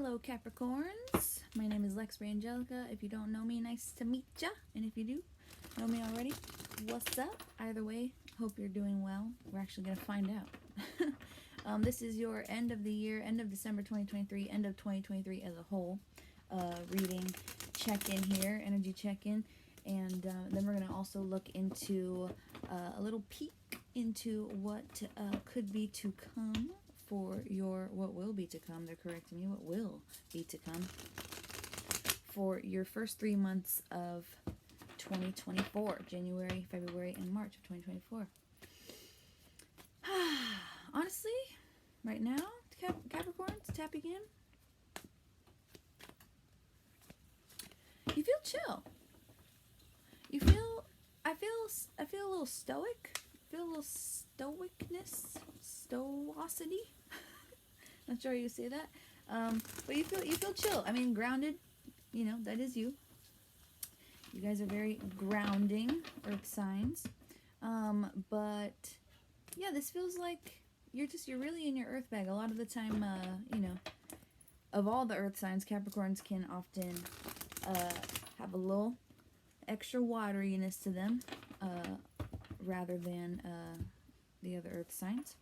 Hello Capricorns, my name is Lexrayangelica. If you don't know me, nice to meet ya. And if you do know me already, what's up? Either way, hope you're doing well. We're actually going to find out. This is your end of the year, end of December 2023, end of 2023 as a whole reading check-in here, energy check-in. And then we're going to also look into a little peek into what could be to come for your, what will be to come, they're correcting me, what will be to come for your first 3 months of 2024, January, February, and March of 2024. Honestly, right now, Capricorns, tapping in, you feel chill. You feel, I feel a little stoic. I feel a little stoicness, stoicity. Not sure how you say that. But you feel chill. I mean, grounded. You know, that is you. You guys are very grounding earth signs. But yeah, this feels like you're really in your earth bag. A lot of the time, you know, of all the earth signs, Capricorns can often have a little extra wateriness to them, rather than the other earth signs.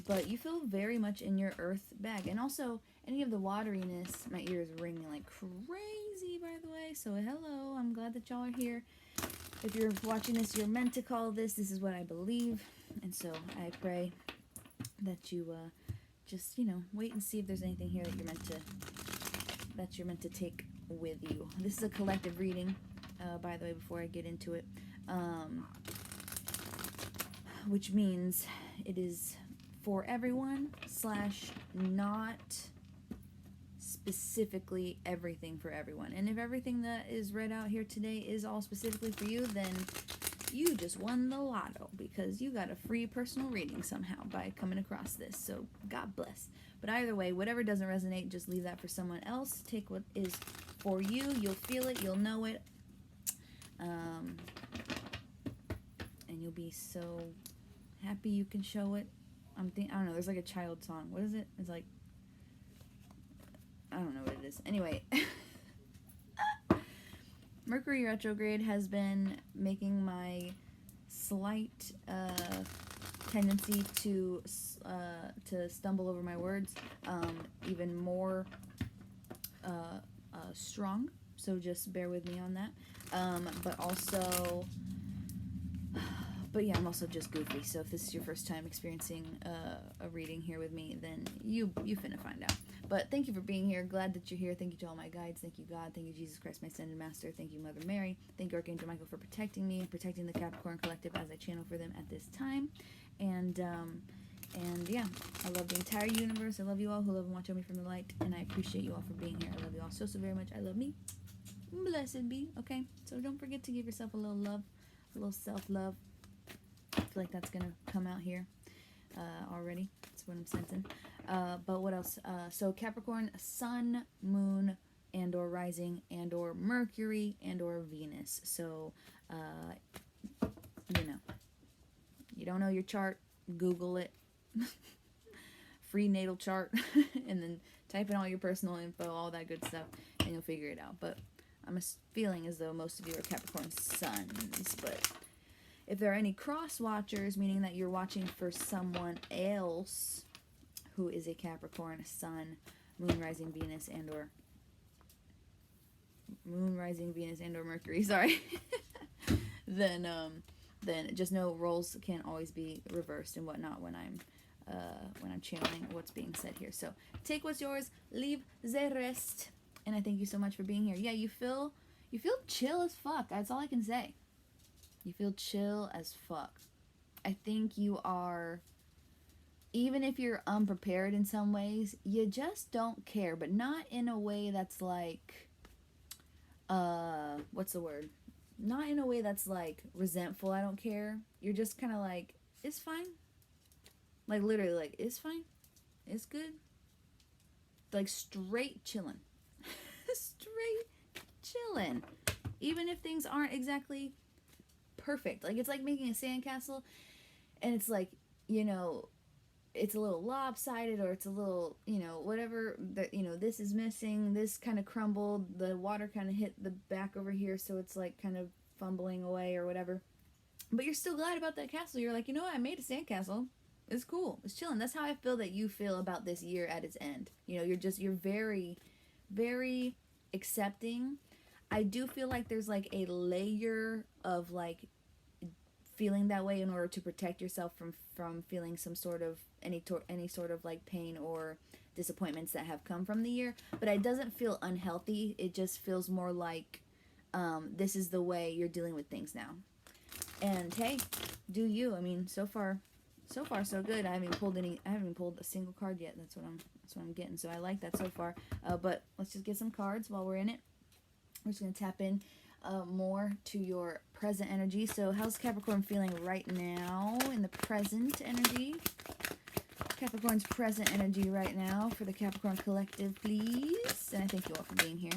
But you feel very much in your earth bag. And also, any of the wateriness, my ear is ringing like crazy, by the way. So hello, I'm glad that y'all are here. If you're watching this, you're meant to call this. This is what I believe. And so I pray that you just, you know, wait and see if there's anything here that you're meant to take with you. This is a collective reading, by the way, before I get into it. Which means it is for everyone / not specifically everything for everyone. And if everything that is read out here today is all specifically for you, then you just won the lotto, because you got a free personal reading somehow by coming across this. So God bless. But either way, whatever doesn't resonate, just leave that for someone else. Take what is for you. You'll feel it. You'll know it. And you'll be so happy you can show it. I don't know, there's like a child song. What is it? It's like, I don't know what it is. Anyway, Mercury retrograde has been making my slight tendency to stumble over my words even more strong. So just bear with me on that. But yeah, I'm also just goofy. So if this is your first time experiencing a reading here with me, then you finna find out. But thank you for being here. Glad that you're here. Thank you to all my guides. Thank you, God. Thank you, Jesus Christ, my Ascended Master. Thank you, Mother Mary. Thank you, Archangel Michael, for protecting me and protecting the Capricorn Collective as I channel for them at this time. And yeah, I love the entire universe. I love you all who love and watch over me from the light. And I appreciate you all for being here. I love you all so very much. I love me. Blessed be. Okay, so don't forget to give yourself a little love, a little self-love. I feel like that's gonna come out here already. That's what I'm sensing. But what else? So Capricorn, Sun, Moon, and or Rising, and or Mercury, and or Venus. So, you know, you don't know your chart, Google it. Free natal chart. And then type in all your personal info, all that good stuff, and you'll figure it out. But I'm feeling as though most of you are Capricorn Suns, but if there are any cross watchers, meaning that you're watching for someone else who is a Capricorn Sun, Moon, Rising, Venus, and or Mercury, sorry, then just know roles can always be reversed and whatnot when I'm channeling what's being said here. So take what's yours, leave the rest. And I thank you so much for being here. Yeah, you feel chill as fuck. That's all I can say. You feel chill as fuck. I think you are, even if you're unprepared in some ways, you just don't care, but not in a way that's like, what's the word? Not in a way that's like resentful, I don't care. You're just kind of like, it's fine. Like literally like, it's fine. It's good. Like straight chilling. Straight chilling. Even if things aren't exactly perfect. Like it's like making a sandcastle, and it's like, you know, it's a little lopsided, or it's a little, whatever, that, this is missing, this kind of crumbled, the water kind of hit the back over here, so it's like kind of fumbling away or whatever. But you're still glad about that castle. You're like, I made a sandcastle. It's cool. It's chilling. That's how I feel that you feel about this year at its end. You're very, very accepting. I do feel like there's like a layer of like feeling that way in order to protect yourself from feeling some sort of any sort of like pain or disappointments that have come from the year. But it doesn't feel unhealthy. It just feels more like this is the way you're dealing with things now. And hey, do you? I mean, so far so good. I haven't pulled a single card yet. That's what I'm getting. So I like that so far. But let's just get some cards while we're in it. We're just gonna tap in more to your present energy. So how's Capricorn feeling right now in the present energy? Capricorn's present energy right now for the Capricorn Collective, please. And I thank you all for being here.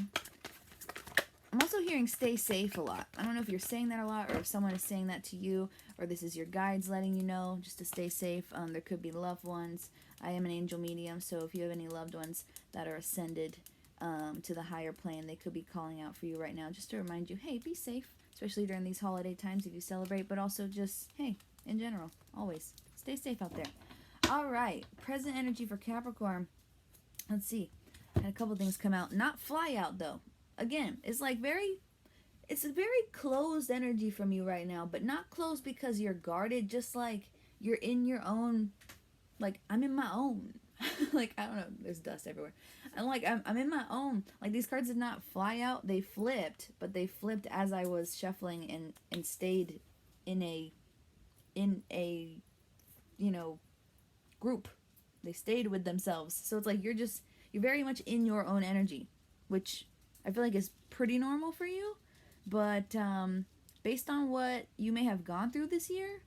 I'm also hearing stay safe a lot. I don't know if you're saying that a lot, or if someone is saying that to you, or this is your guides letting you know just to stay safe. There could be loved ones. I am an angel medium, so if you have any loved ones that are ascended to the higher plane, they could be calling out for you right now just to remind you, hey, be safe, especially during these holiday times if you celebrate, but also just, hey, in general, always stay safe out there. All right, present energy for Capricorn. Let's see. I had a couple things come out. Not fly out, though. Again, it's like it's a very closed energy from you right now, but not closed because you're guarded, just like you're in your own, like, I'm in my own. Like, I don't know, there's dust everywhere. I'm in my own. Like, these cards did not fly out, they flipped, but they flipped as I was shuffling and stayed in a group. They stayed with themselves. So it's like you're very much in your own energy, which I feel like is pretty normal for you, but based on what you may have gone through this year,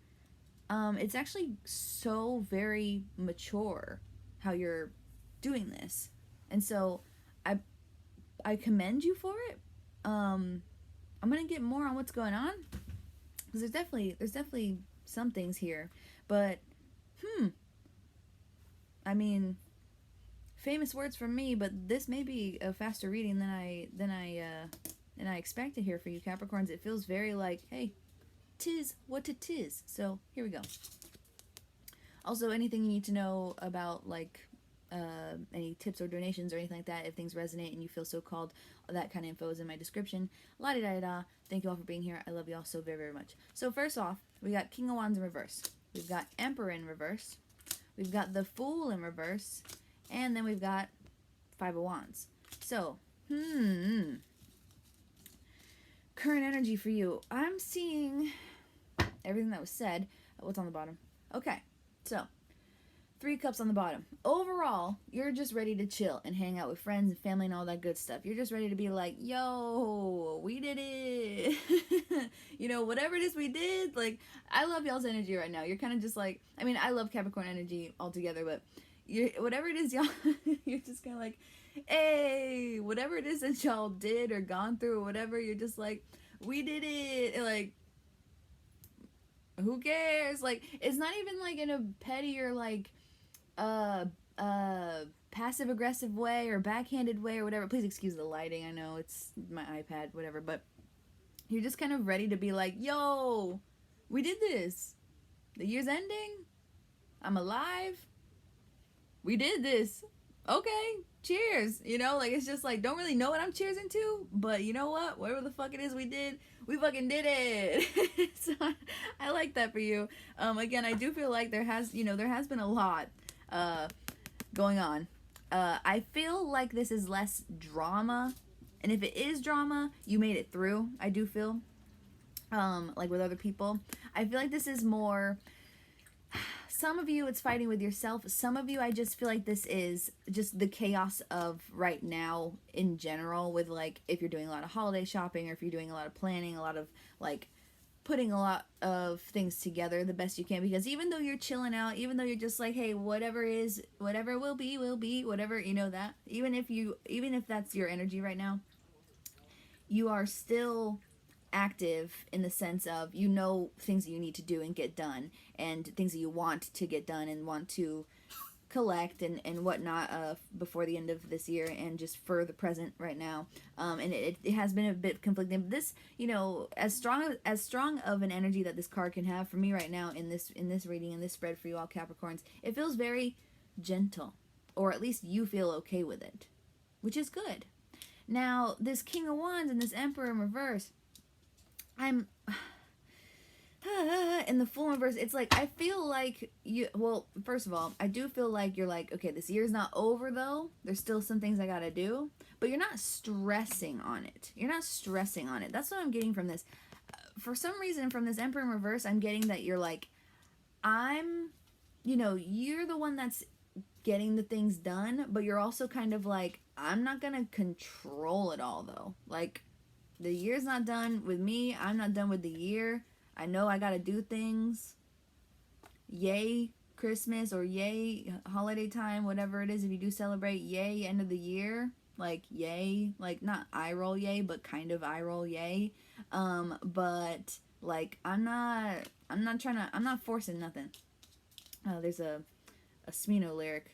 it's actually so very mature how you're doing this, and so I commend you for it. I'm gonna get more on what's going on, because there's definitely some things here, but I mean, famous words from me, but this may be a faster reading than I expected here for you Capricorns. It feels very like, hey, 'tis what it is. So here we go. Also, anything you need to know about like any tips or donations or anything like that, if things resonate and you feel so called, that kind of info is in my description. La-di-da-da-da. Thank you all for being here. I love you all so very, very much. So first off, we got King of Wands in reverse. We've got Emperor in reverse. We've got the Fool in reverse. And then we've got Five of Wands. So, current energy for you. I'm seeing everything that was said. What's on the bottom? Okay, so 3 cups on the bottom. Overall, you're just ready to chill and hang out with friends and family and all that good stuff. You're just ready to be like, yo, we did it. Whatever it is we did. Like, I love y'all's energy right now. You're kind of just like, I mean, I love Capricorn energy altogether, but whatever it is, y'all, you're just kind of like, hey, whatever it is that y'all did or gone through or whatever, you're just like, we did it. And like, who cares? Like, it's not even like in a petty or like passive aggressive way or backhanded way or whatever. Please excuse the lighting. I know it's my iPad, whatever, but you're just kind of ready to be like, yo, we did this. The year's ending. I'm alive. We did this. Okay, cheers. Like, it's just like, don't really know what I'm cheersing to, but you know what? Whatever the fuck it is we did, we fucking did it. So I like that for you. Again, I do feel like there has been a lot going on. I feel like this is less drama, and if it is drama, you made it through. I do feel like with other people, I feel like this is more, some of you it's fighting with yourself. Some of you, I just feel like this is just the chaos of right now in general, with like if you're doing a lot of holiday shopping, or if you're doing a lot of planning, a lot of like putting a lot of things together the best you can, because even though you're chilling out, even though you're just like, hey, whatever will be, whatever, that, even if that's your energy right now, you are still active in the sense of, things that you need to do and get done, and things that you want to get done and want to collect and whatnot before the end of this year, and just for the present right now. And it has been a bit conflicting. This, you know, as strong of an energy that this card can have for me right now in this reading, in this spread for you all Capricorns, it feels very gentle, or at least you feel okay with it, which is good. Now, this King of Wands and this Emperor in reverse, I'm in the Fool in reverse. It's like, I feel like you, well, first of all, I do feel like you're like, okay, this year's not over though. There's still some things I gotta do, but you're not stressing on it. You're not stressing on it. That's what I'm getting from this. For some reason, from this Emperor in reverse, I'm getting that you're like, you know, you're the one that's getting the things done, but you're also kind of like, I'm not gonna control it all though. Like, the year's not done with me. I'm not done with the year. I know I gotta do things. Yay Christmas, or yay holiday time, whatever it is. If you do celebrate, yay end of the year. Like, yay, like not eye roll yay, but kind of eye roll yay. But like, I'm not forcing nothing. There's a Smino lyric.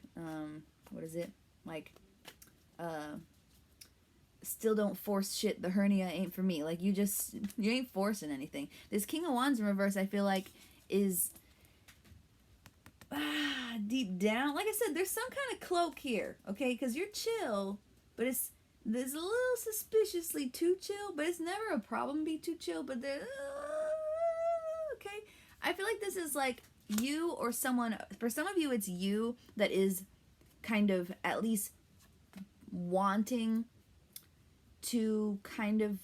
What is it? Like, still don't force shit, the hernia ain't for me. Like, you ain't forcing anything. This King of Wands in reverse, I feel like, is deep down, like I said, there's some kind of cloak here, okay? Because you're chill, but there's a little suspiciously too chill, but it's never a problem to be too chill, but okay? I feel like this is like you or someone, for some of you it's you that is kind of at least wanting to kind of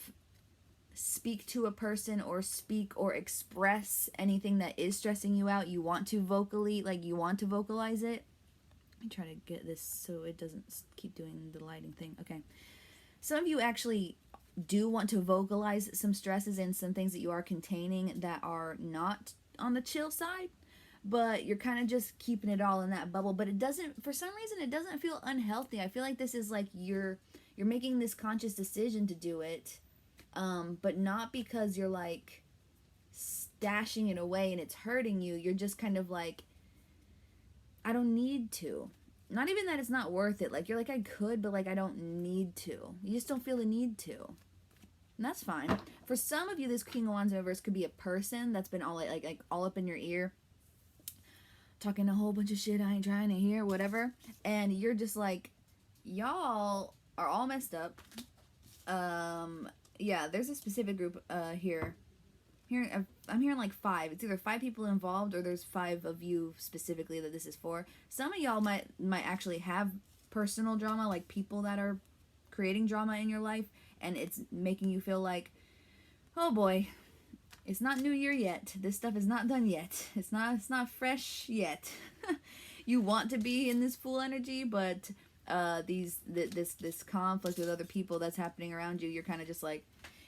speak to a person, or speak or express anything that is stressing you out. You want to vocalize it. Let me try to get this so it doesn't keep doing the lighting thing. Okay. Some of you actually do want to vocalize some stresses and some things that you are containing that are not on the chill side, but you're kind of just keeping it all in that bubble. But it doesn't, for some reason, it doesn't feel unhealthy. I feel like this is like you're making this conscious decision to do it, but not because you're like stashing it away and it's hurting you. You're just kind of like, I don't need to. Not even that it's not worth it. Like, you're like, I could, but like, I don't need to. You just don't feel the need to. And that's fine. For some of you, this King of Wands in reverse could be a person that's been all like all up in your ear, talking a whole bunch of shit I ain't trying to hear, whatever. And you're just like, y'all are all messed up. Yeah, there's a specific group here. I'm hearing like 5. It's either 5 people involved, or there's 5 of you specifically that this is for. Some of y'all might actually have personal drama, like people that are creating drama in your life, and it's making you feel like, oh boy, it's not New Year yet. This stuff is not done yet. It's not fresh yet. You want to be in this Fool energy, but this conflict with other people that's happening around you, you're kind of just like,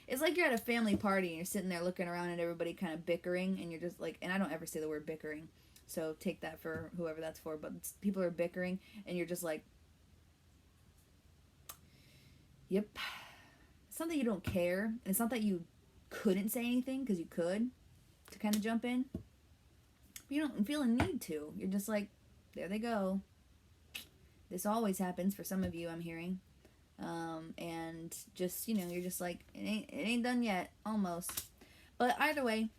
it's like you're at a family party and you're sitting there looking around at everybody kind of bickering, and you're just like, and I don't ever say the word bickering, so take that for whoever that's for, but people are bickering and you're just like, yep. It's not that you don't care, and it's not that you couldn't say anything, because you could, to kind of jump in, but you don't feel a need to. You're just like, there they go. This always happens for some of you, I'm hearing. And just, you know, you're just like, it ain't done yet, almost. But either way,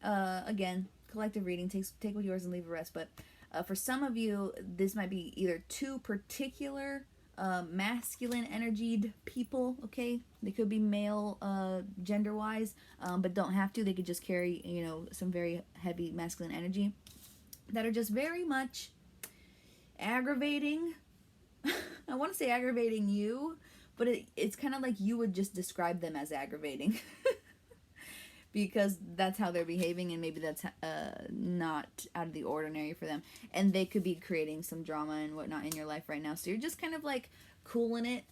again, collective reading, take with yours and leave the rest. But for some of you, this might be either 2 particular masculine energied people, okay? They could be male gender wise, but don't have to. They could just carry, you know, some very heavy masculine energy that are just very much aggravating. I want to say aggravating you, but it's kind of like you would just describe them as aggravating because that's how they're behaving, and maybe that's not out of the ordinary for them, and they could be creating some drama and whatnot in your life right now, so you're just kind of like cooling it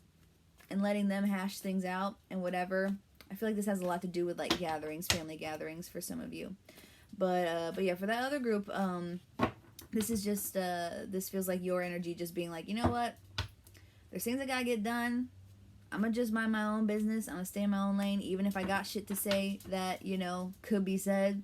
and letting them hash things out and whatever. I feel like this has a lot to do with like gatherings, family gatherings for some of you, but yeah, for that other group, this is just this feels like your energy just being like, you know what, there's things that gotta get done. I'm gonna just mind my own business. I'm gonna stay in my own lane, even if I got shit to say that, you know, could be said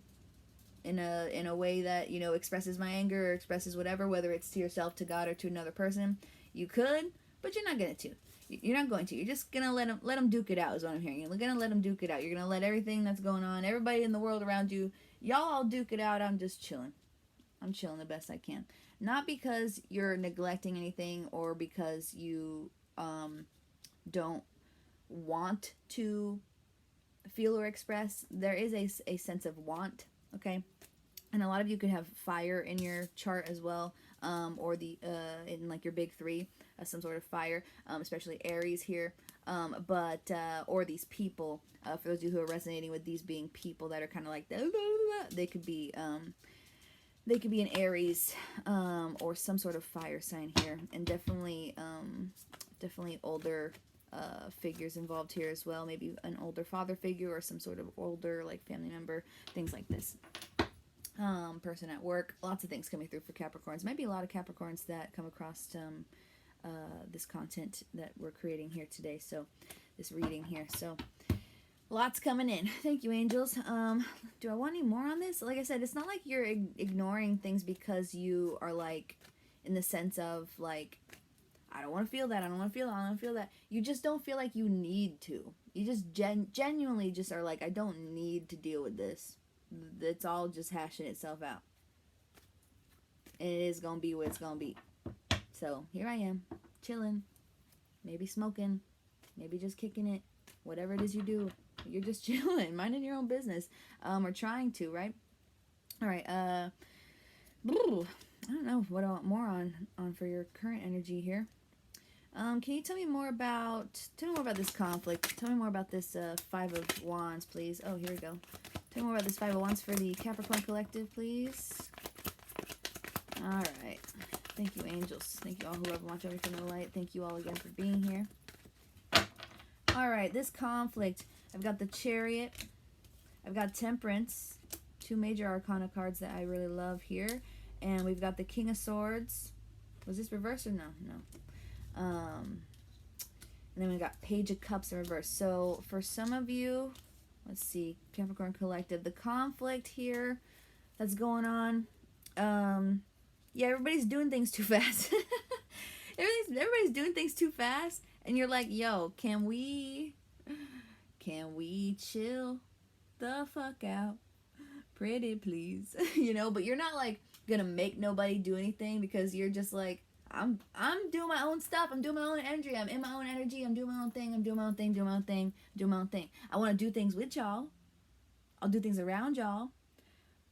in a way that, you know, expresses my anger or expresses whatever, whether it's to yourself, to God, or to another person. You could, but you're not going to. You're not going to. You're just gonna let them duke it out. Is what I'm hearing. You're gonna let them duke it out. You're gonna let everything that's going on, everybody in the world around you, y'all all duke it out. I'm just chilling. I'm chilling the best I can. Not because you're neglecting anything or because you don't want to feel or express. There is a sense of want, okay? And a lot of you could have fire in your chart as well, or the in like your big three, some sort of fire, especially Aries here, but or these people. For those of you who are resonating with these being people that are kind of like they could be an Aries, or some sort of fire sign here, and definitely older figures involved here as well. Maybe an older father figure or some sort of older like family member, things like this. Person at work, lots of things coming through for Capricorns. Might be a lot of Capricorns that come across this content that we're creating here today. So this reading here. So lots coming in. Thank you, angels. Do I want any more on this? Like I said, it's not like you're ignoring things because you are like in the sense of like, I don't want to feel that. I don't want to feel that. I don't want to feel that. You just don't feel like you need to. You just genuinely just are like, I don't need to deal with this. It's all just hashing itself out. And it is going to be what it's going to be. So here I am, chilling, maybe smoking, maybe just kicking it. Whatever it is you do, you're just chilling, minding your own business, or trying to, right? All right, I don't know what I want more on for your current energy here. Can you tell me more about this conflict? Tell me more about this Five of Wands, please. Oh, here we go. Tell me more about this Five of Wands for the Capricorn Collective, please. All right. Thank you, angels. Thank you all who love and watch everything in the light. Thank you all again for being here. All right, this conflict. I've got the Chariot. I've got Temperance. Two major arcana cards that I really love here. And we've got the King of Swords. Was this reversed or no? No. And then we got Page of Cups in reverse. So for some of you, let's see, Capricorn Collective, the conflict here that's going on. Yeah, everybody's doing things too fast. everybody's doing things too fast, and you're like, yo, can we chill the fuck out? Pretty please. You know, but you're not like gonna make nobody do anything because you're just like, I'm doing my own stuff. I'm doing my own energy. I'm in my own energy. I'm doing my own thing. I'm doing my own thing, doing my own thing, doing my own thing. I want to do things with y'all. I'll do things around y'all.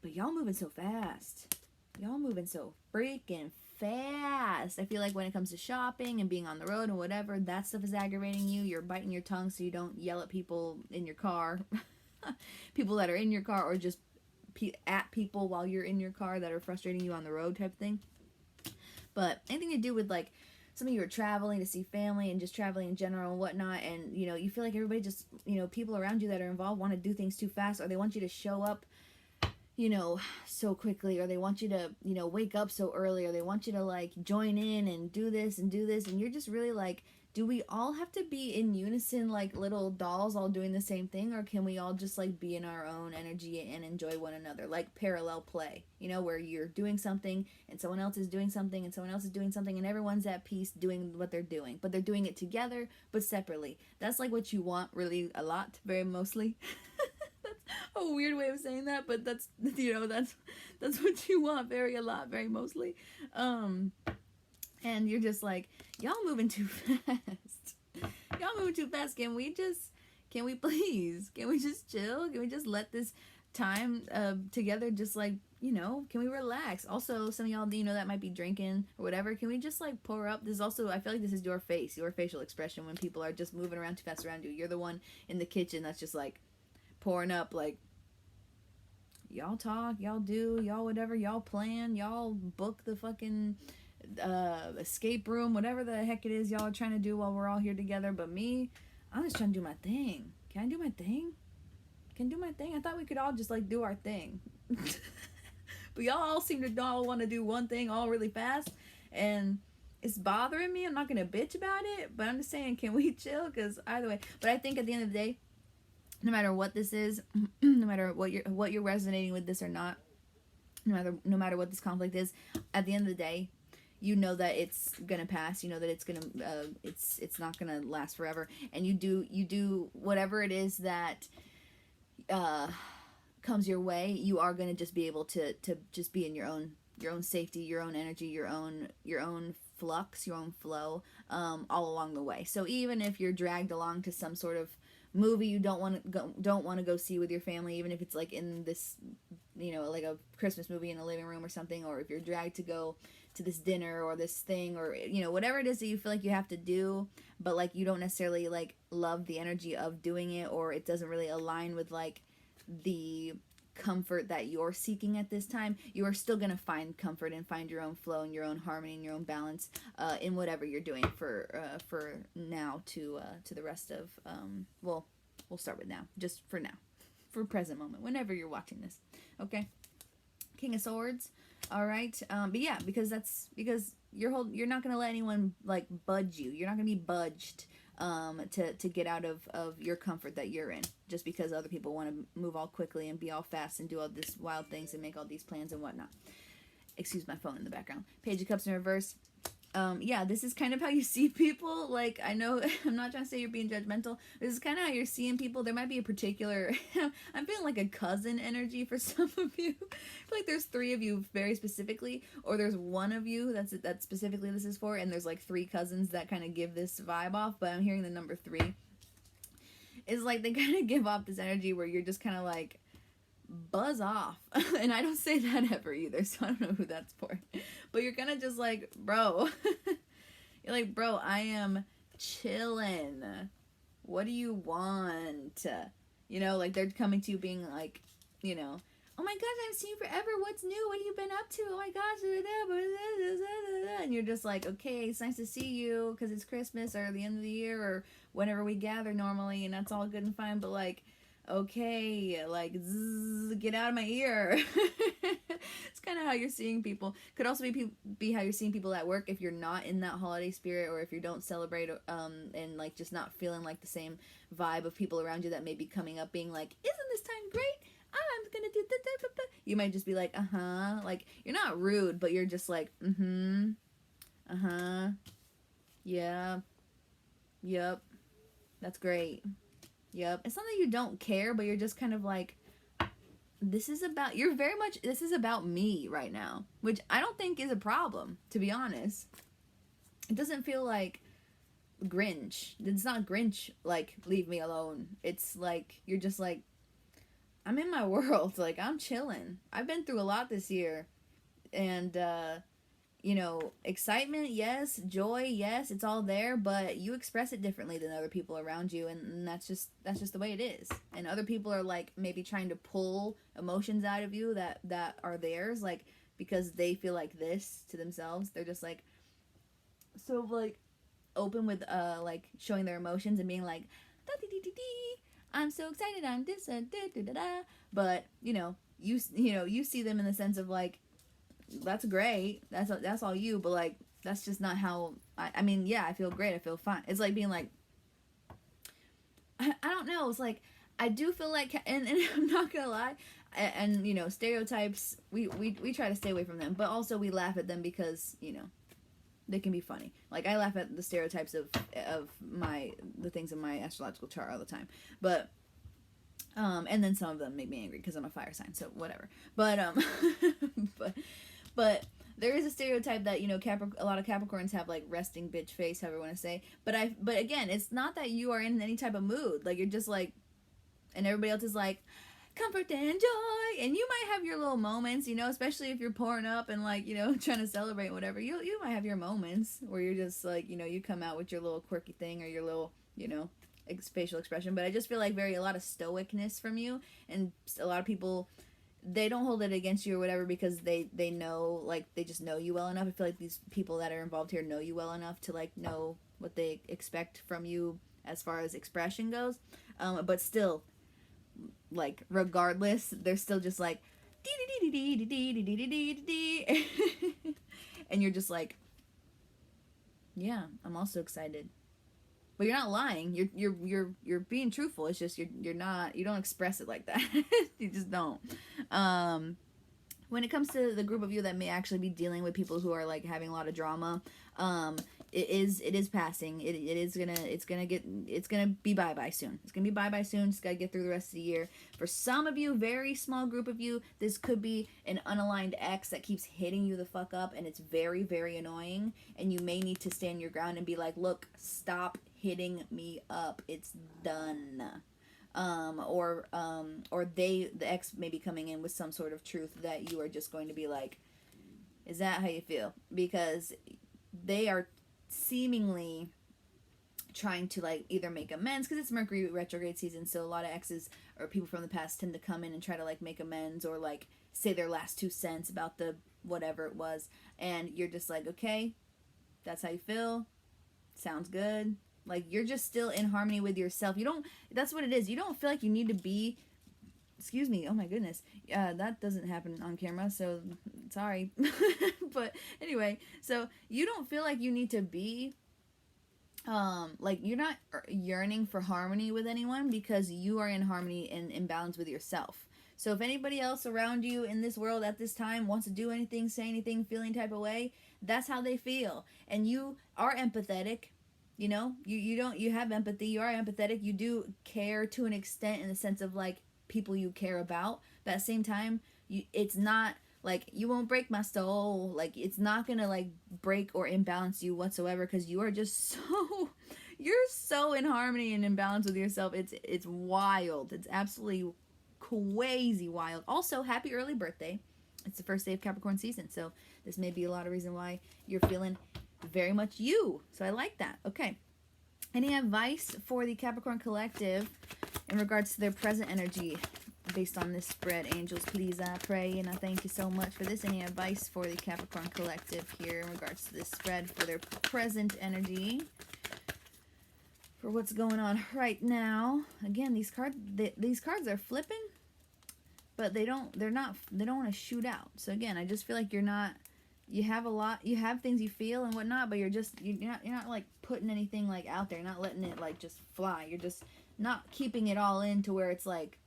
But y'all moving so fast. Y'all moving so freaking fast. I feel like when it comes to shopping and being on the road and whatever, that stuff is aggravating you. You're biting your tongue so you don't yell at people in your car. People that are in your car, or just at people while you're in your car that are frustrating you on the road type thing. But anything to do with like some of you are traveling to see family and just traveling in general and whatnot, and you know, you feel like everybody just, you know, people around you that are involved want to do things too fast, or they want you to show up, you know, so quickly, or they want you to, you know, wake up so early, or they want you to like join in and do this, and you're just really like, do we all have to be in unison like little dolls all doing the same thing, or can we all just like be in our own energy and enjoy one another, like parallel play, you know, where you're doing something and someone else is doing something and someone else is doing something and everyone's at peace doing what they're doing, but they're doing it together but separately. That's like what you want really a lot, very mostly. That's a weird way of saying that, but that's, you know, that's what you want very a lot, very mostly. And you're just like, y'all moving too fast. Y'all moving too fast. Can we please? Can we just chill? Can we just let this time together just like, you know, can we relax? Also, some of y'all, you know, that might be drinking or whatever. Can we just like pour up? This is also, I feel like this is your face, your facial expression when people are just moving around too fast around you. You're the one in the kitchen that's just like pouring up, like, y'all talk, y'all do, y'all whatever, y'all plan, y'all book the fucking escape room, whatever the heck it is y'all are trying to do while we're all here together. But me, I'm just trying to do my thing. Can I do my thing? Can I do my thing? I thought we could all just like do our thing. But y'all all seem to all want to do one thing all really fast, and it's bothering me. I'm not gonna bitch about it, but I'm just saying, can we chill? Because either way, but I think at the end of the day, no matter what this is, no matter what you're resonating with this or not, no matter what this conflict is, at the end of the day, you know that it's gonna pass. You know that it's not gonna last forever, and you do whatever it is that comes your way. You are gonna just be able to just be in your own safety, your own energy, your own flux, your own flow, all along the way. So even if you're dragged along to some sort of movie you don't want to go see with your family, even if it's like in this, like a Christmas movie in a living room or something, or if you're dragged to go to this dinner or this thing, or whatever it is that you feel like you have to do, but like you don't necessarily like love the energy of doing it, or it doesn't really align with like the comfort that you're seeking at this time, you are still going to find comfort and find your own flow and your own harmony and your own balance in whatever you're doing for now to the rest of well, we'll start with now, just for now, for present moment, whenever you're watching this. Okay, King of Swords. All right, but yeah, because you're not going to let anyone like budge you. You're not going to be budged to get out of your comfort that you're in, just because other people want to move all quickly and be all fast and do all these wild things and make all these plans and whatnot. Excuse my phone in the background. Page of Cups in reverse. Yeah, this is kind of how you see people. Like, I know I'm not trying to say you're being judgmental. This is kind of how you're seeing people. There might be a particular, I'm feeling like a cousin energy for some of you. I feel like there's 3 of you very specifically, or there's 1 of you that specifically this is for, and there's like 3 cousins that kind of give this vibe off, but I'm hearing the number 3. It's like they kind of give off this energy where you're just kind of like, buzz off. And I don't say that ever either, so I don't know who that's for. But you're kind of just like, bro. You're like, bro, I am chilling. What do you want? Like they're coming to you being like, oh my gosh, I haven't seen you forever. What's new? What have you been up to? Oh my gosh. And you're just like, okay, it's nice to see you because it's Christmas or the end of the year or whenever we gather normally, and that's all good and fine, but like, okay, like, zzz, get out of my ear. It's kind of how you're seeing people. Could also be how you're seeing people at work if you're not in that holiday spirit, or if you don't celebrate and like just not feeling like the same vibe of people around you that may be coming up being like, isn't this time great? I'm gonna do that. You might just be like, like you're not rude, but you're just like, yeah, yep, that's great. Yep. It's not that you don't care, but you're just kind of like, this is about me right now, which I don't think is a problem, to be honest. It doesn't feel like Grinch. It's not Grinch, like, leave me alone. It's like, you're just like, I'm in my world. Like, I'm chilling. I've been through a lot this year. And, excitement, yes. Joy, yes. It's all there, but you express it differently than other people around you, and that's just the way it is. And other people are like maybe trying to pull emotions out of you that are theirs, like because they feel like this to themselves. They're just like so like open with like showing their emotions and being like, I'm so excited, I'm this and da da da. But you see them in the sense of like, that's great, that's all you, but like that's just not how I mean, yeah, I feel great, I feel fine. It's like being like, I don't know, it's like I do feel like, and I'm not gonna lie, and stereotypes, we try to stay away from them, but also we laugh at them because they can be funny. Like I laugh at the stereotypes of the things in my astrological chart all the time, but and then some of them make me angry because I'm a fire sign, so whatever. But but there is a stereotype that a lot of Capricorns have like resting bitch face, however you want to say. But again, it's not that you are in any type of mood. Like you're just like, and everybody else is like, comfort and joy, and you might have your little moments, especially if you're pouring up and like trying to celebrate whatever. You might have your moments where you're just like you come out with your little quirky thing or your little facial expression. But I just feel like a lot of stoicness from you, and a lot of people, they don't hold it against you or whatever because they know, like, they just know you well enough. I feel like these people that are involved here know you well enough to like know what they expect from you as far as expression goes. But still, like, regardless, they're still just like and you're just like, yeah, I'm also excited. But you're not lying. You're being truthful. It's just you don't express it like that. You just don't. when it comes to the group of you that may actually be dealing with people who are like having a lot of drama, it is passing. It's gonna be bye soon. It's gonna be bye soon. Just gotta get through the rest of the year. For some of you, very small group of you, this could be an unaligned ex that keeps hitting you the fuck up, and it's very, very annoying. And you may need to stand your ground and be like, look, stop hitting me up. It's done. Or the ex may be coming in with some sort of truth that you are just going to be like, is that how you feel? Because they are seemingly trying to like either make amends, because it's Mercury retrograde season, so a lot of exes or people from the past tend to come in and try to like make amends or like say their last 2 cents about the whatever it was, and you're just like, okay, that's how you feel, sounds good. Like, you're just still in harmony with yourself. You don't, that's what it is. You don't feel like you need to be, excuse me, oh my goodness. That doesn't happen on camera, so sorry. But anyway, so you don't feel like you need to be, like, you're not yearning for harmony with anyone, because you are in harmony and in balance with yourself. So if anybody else around you in this world at this time wants to do anything, say anything, feel any type of way, that's how they feel. And you are empathetic. You know, you have empathy, you are empathetic, you do care to an extent in the sense of like people you care about, but at the same time, it's not like, you won't break my soul, like it's not gonna like break or imbalance you whatsoever, because you are just so, you're so in harmony and in balance with yourself. It's wild. It's absolutely crazy wild. Also, happy early birthday. It's the first day of Capricorn season, so this may be a lot of reason why you're feeling very much you. So I like that. Okay. Any advice for the Capricorn Collective in regards to their present energy based on this spread? Angels, please, I pray, and I thank you so much for this. Any advice for the Capricorn Collective here in regards to this spread for their present energy, for what's going on right now? Again, these cards are flipping, but they don't want to shoot out. So again, I just feel like you have things you feel and whatnot, but you're not like putting anything like out there. You're not letting it like just fly. You're just not keeping it all in to where it's like,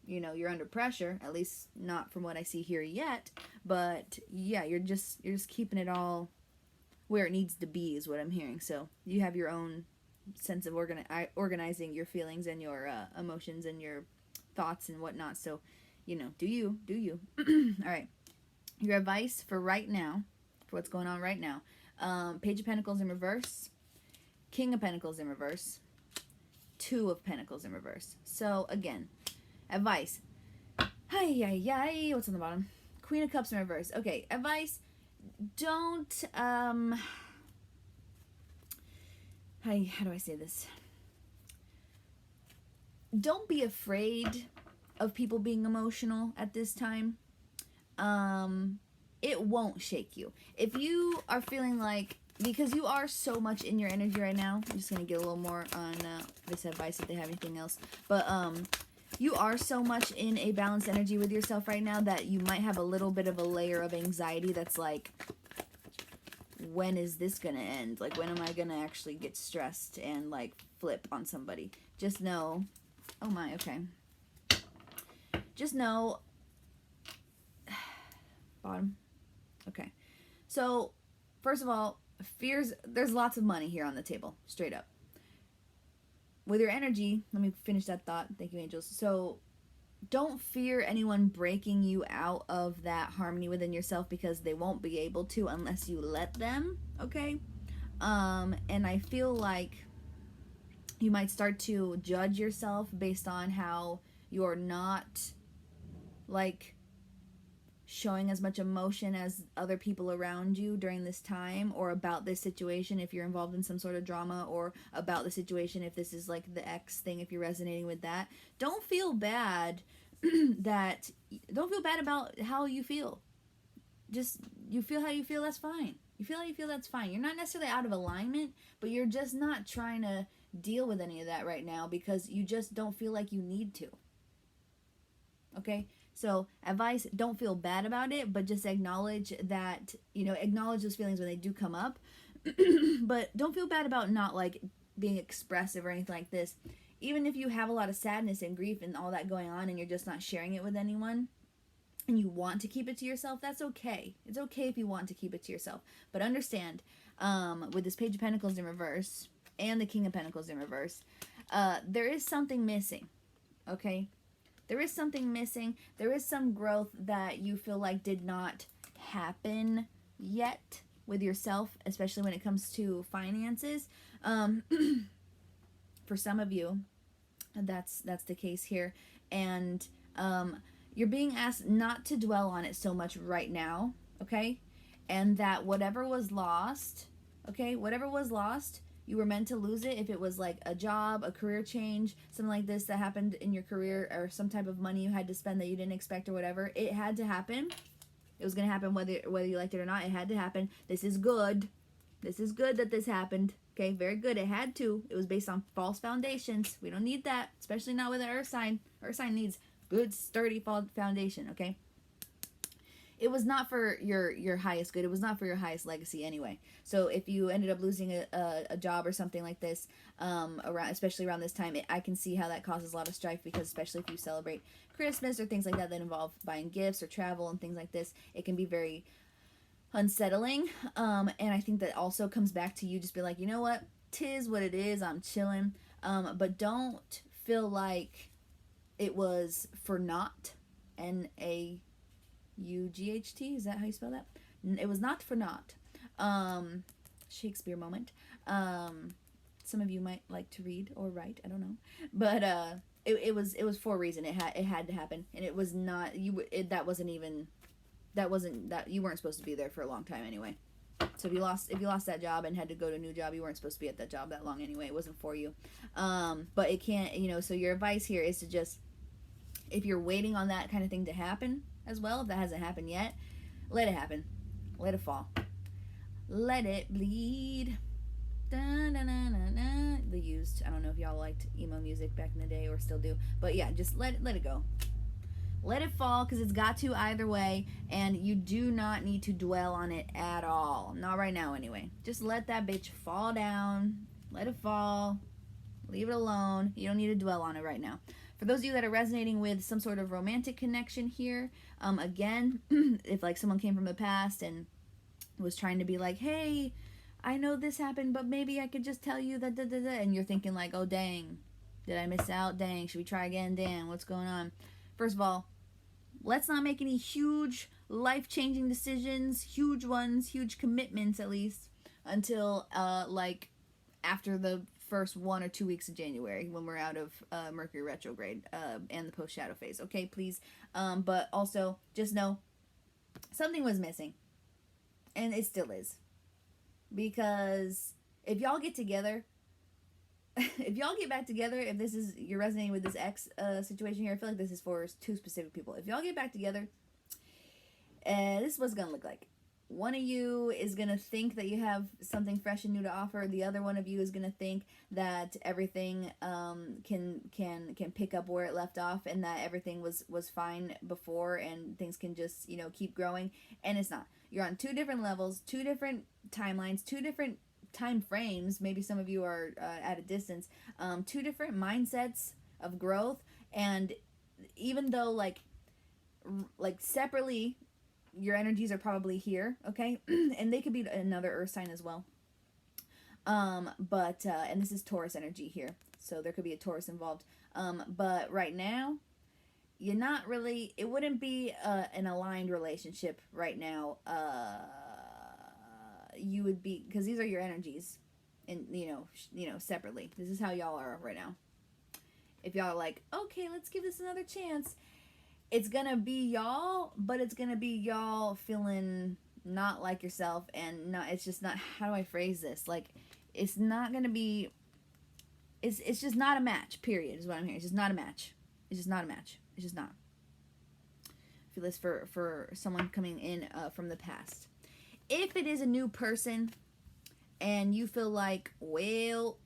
you know, you're under pressure, at least not from what I see here yet. But yeah, you're just keeping it all where it needs to be is what I'm hearing. So you have your own sense of organizing your feelings and your emotions and your thoughts and whatnot. So, you know, do you. All right. Your advice for right now, for what's going on right now. Page of Pentacles in reverse. King of Pentacles in reverse. 2 of Pentacles in reverse. So, again, advice. What's on the bottom? Queen of Cups in reverse. Okay, advice. Don't, how do I say this? Don't be afraid of people being emotional at this time. It won't shake you. If you are feeling like, because you are so much in your energy right now, I'm just going to get a little more on this advice if they have anything else, but you are so much in a balanced energy with yourself right now that you might have a little bit of a layer of anxiety that's like, when is this going to end? Like, when am I going to actually get stressed and like flip on somebody? Just know, oh my, okay. Just know, bottom. Okay. So, first of all, fears, there's lots of money here on the table, straight up. With your energy, let me finish that thought. Thank you, angels. So, don't fear anyone breaking you out of that harmony within yourself, because they won't be able to unless you let them, okay? And I feel like you might start to judge yourself based on how you're not, like, showing as much emotion as other people around you during this time, or about this situation if you're involved in some sort of drama, or about the situation if this is like the ex thing, if you're resonating with that. Don't feel bad don't feel bad about how you feel. Just, you feel how you feel, that's fine. You feel how you feel, that's fine. You're not necessarily out of alignment, but you're just not trying to deal with any of that right now because you just don't feel like you need to. Okay? So, advice, don't feel bad about it, but just acknowledge that, you know, acknowledge those feelings when they do come up. But don't feel bad about not, like, being expressive or anything like this. Even if you have a lot of sadness and grief and all that going on and you're just not sharing it with anyone, and you want to keep it to yourself, that's okay. It's okay if you want to keep it to yourself. But understand, with this Page of Pentacles in reverse and the King of Pentacles in reverse, there is something missing, okay? There is something missing. There is some growth that you feel like did not happen yet with yourself, especially when it comes to finances. For some of you, that's the case here. And you're being asked not to dwell on it so much right now, okay? And that whatever was lost, okay, whatever was lost, you were meant to lose it. If it was like a job, a career change, something like this that happened in your career, or some type of money you had to spend that you didn't expect or whatever, it had to happen. It was going to happen whether you liked it or not. It had to happen. This is good. This is good that this happened. Okay, very good. It had to. It was based on false foundations. We don't need that, especially not with an earth sign. Earth sign needs good, sturdy foundation, okay? It was not for your highest good. It was not for your highest legacy anyway. So if you ended up losing a job or something like this, especially around this time, I can see how that causes a lot of strife, because especially if you celebrate Christmas or things like that involve buying gifts or travel and things like this, it can be very unsettling. And I think that also comes back to you just be like, you know what? 'Tis what it is. I'm chilling. But don't feel like it was for naught. Naught. Is that how you spell that? It was not for naught. Shakespeare moment. Some of you might like to read or write. I don't know, but it was for a reason. It had to happen, and it was not you. That wasn't that you weren't supposed to be there for a long time anyway. So if you lost that job and had to go to a new job, you weren't supposed to be at that job that long anyway. It wasn't for you. But it can't, so your advice here is to just, if you're waiting on that kind of thing to happen as well, if that hasn't happened yet, let it happen. Let it fall. Let it bleed. The Used. I don't know if y'all liked emo music back in the day or still do, but yeah, just let it go. Let it fall, because it's got to either way, and you do not need to dwell on it at all. Not right now anyway. Just let that bitch fall down. Let it fall. Leave it alone. You don't need to dwell on it right now. For those of you that are resonating with some sort of romantic connection here, again, if like someone came from the past and was trying to be like, hey, I know this happened, but maybe I could just tell you that, and you're thinking like, oh, dang, did I miss out? Dang, should we try again? Damn, what's going on? First of all, let's not make any huge life-changing decisions, huge ones, huge commitments at least, until like after the first 1 or 2 weeks of January, when we're out of Mercury retrograde and the post-shadow phase. Okay, please. But also, just know something was missing, and it still is. Because if y'all get together, if y'all get back together, if this is, you're resonating with this ex situation here, I feel like this is for 2 specific people. If y'all get back together, this is what's gonna look like. One of you is gonna think that you have something fresh and new to offer. The other one of you is gonna think that everything can pick up where it left off, and that everything was fine before, and things can just keep growing. And it's not. You're on 2 different levels, 2 different timelines, 2 different time frames. Maybe some of you are at a distance. 2 different mindsets of growth, and even though like separately, your energies are probably here, okay? And they could be another earth sign as well. But and this is Taurus energy here, so there could be a Taurus involved. But right now, you're not really, it wouldn't be an aligned relationship right now. You would be, because these are your energies, and separately. This is how y'all are right now. If y'all are like, okay, let's give this another chance, it's gonna be y'all, but it's gonna be y'all feeling not like yourself, and not, it's just not, how do I phrase this? Like, it's not gonna be, it's just not a match, period, is what I'm hearing. It's just not a match. It's just not a match. It's just not. I feel this for someone coming in from the past. If it is a new person, and you feel like, well,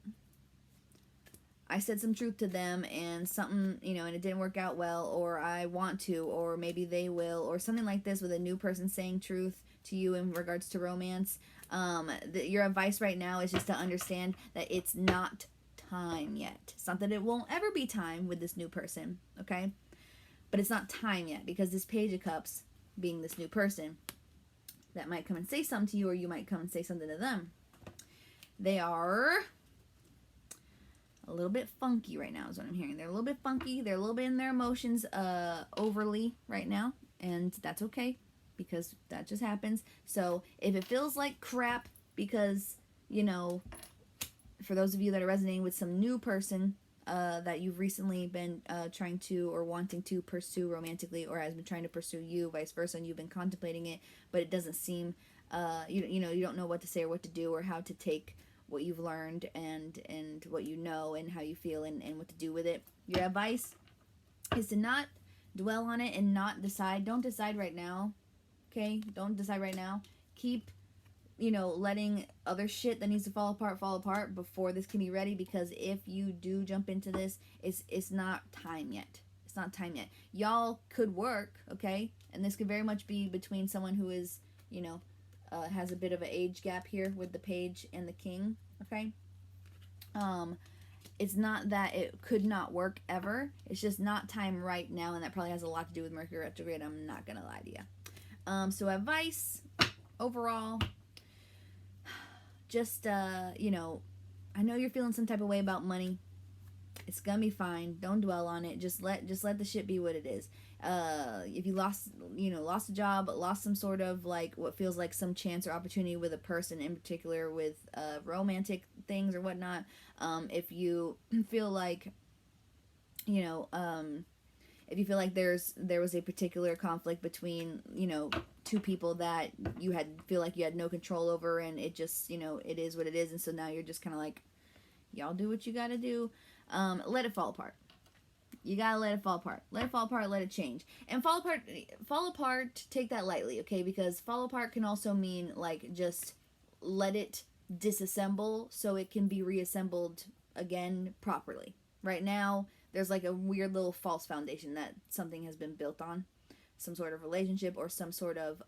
I said some truth to them, and something, and it didn't work out well, or I want to, or maybe they will, or something like this, with a new person saying truth to you in regards to romance, your advice right now is just to understand that it's not time yet. It's not that it won't ever be time with this new person, okay? but it's not time yet, because this Page of Cups, being this new person that might come and say something to you, or you might come and say something to them, they are a little bit funky right now is what I'm hearing. They're a little bit funky. They're a little bit in their emotions overly right now, and that's okay, because that just happens. So if it feels like crap because, you know, for those of you that are resonating with some new person that you've recently been trying to or wanting to pursue romantically, or has been trying to pursue you, vice versa, and you've been contemplating it, but it doesn't seem, you know, you don't know what to say or what to do, or how to take what you've learned and what you know and how you feel and what to do with it. Your advice is to not dwell on it and not decide. Don't decide right now, okay? Don't decide right now. Keep, you know, letting other shit that needs to fall apart before this can be ready, because if you do jump into this, it's not time yet. It's not time yet. Y'all could work, okay? And this could very much be between someone who is, you know, has a bit of an age gap here with the Page and the King, okay? It's not that it could not work ever. It's just not time right now, and that probably has a lot to do with Mercury retrograde. I'm not gonna lie to you. So advice overall, just you know, I know you're feeling some type of way about money. It's gonna be fine. Don't dwell on it. Just let the shit be what it is. If you lost a job, lost some sort of like what feels like some chance or opportunity with a person in particular, with romantic things or whatnot. If you feel like, you know, if you feel like there was a particular conflict between, you know, two people that you feel like you had no control over, and it just, you know, it is what it is, and so now you're just kind of like, y'all do what you gotta do. Let it fall apart. You gotta let it fall apart. Let it fall apart, let it change. And fall apart, take that lightly, okay? Because fall apart can also mean, like, just let it disassemble so it can be reassembled again properly. Right now, there's like a weird little false foundation that something has been built on. Some sort of relationship or some sort of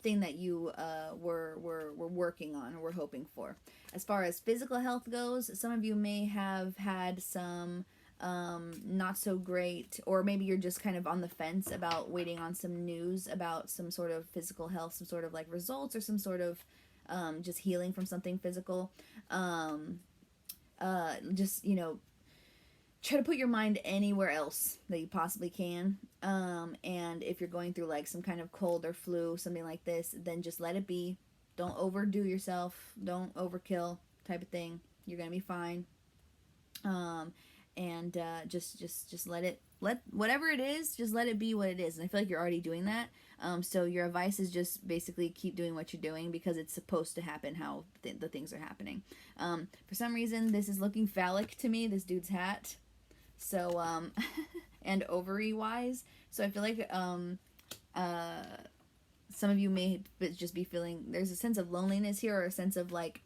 thing that you were working on or were hoping for. As far as physical health goes, some of you may have had some not so great, or maybe you're just kind of on the fence about waiting on some news about some sort of physical health, some sort of like results, or some sort of just healing from something physical. Just, you know, try to put your mind anywhere else that you possibly can. And if you're going through like some kind of cold or flu, something like this, then just let it be. Don't overdo yourself. Don't overkill, type of thing. You're gonna be fine. And just let whatever it is, just let it be what it is. And I feel like you're already doing that. So your advice is just basically keep doing what you're doing, because it's supposed to happen how the things are happening. For some reason, this is looking phallic to me, this dude's hat. So, and ovary wise. So I feel like, some of you may just be feeling, there's a sense of loneliness here, or a sense of like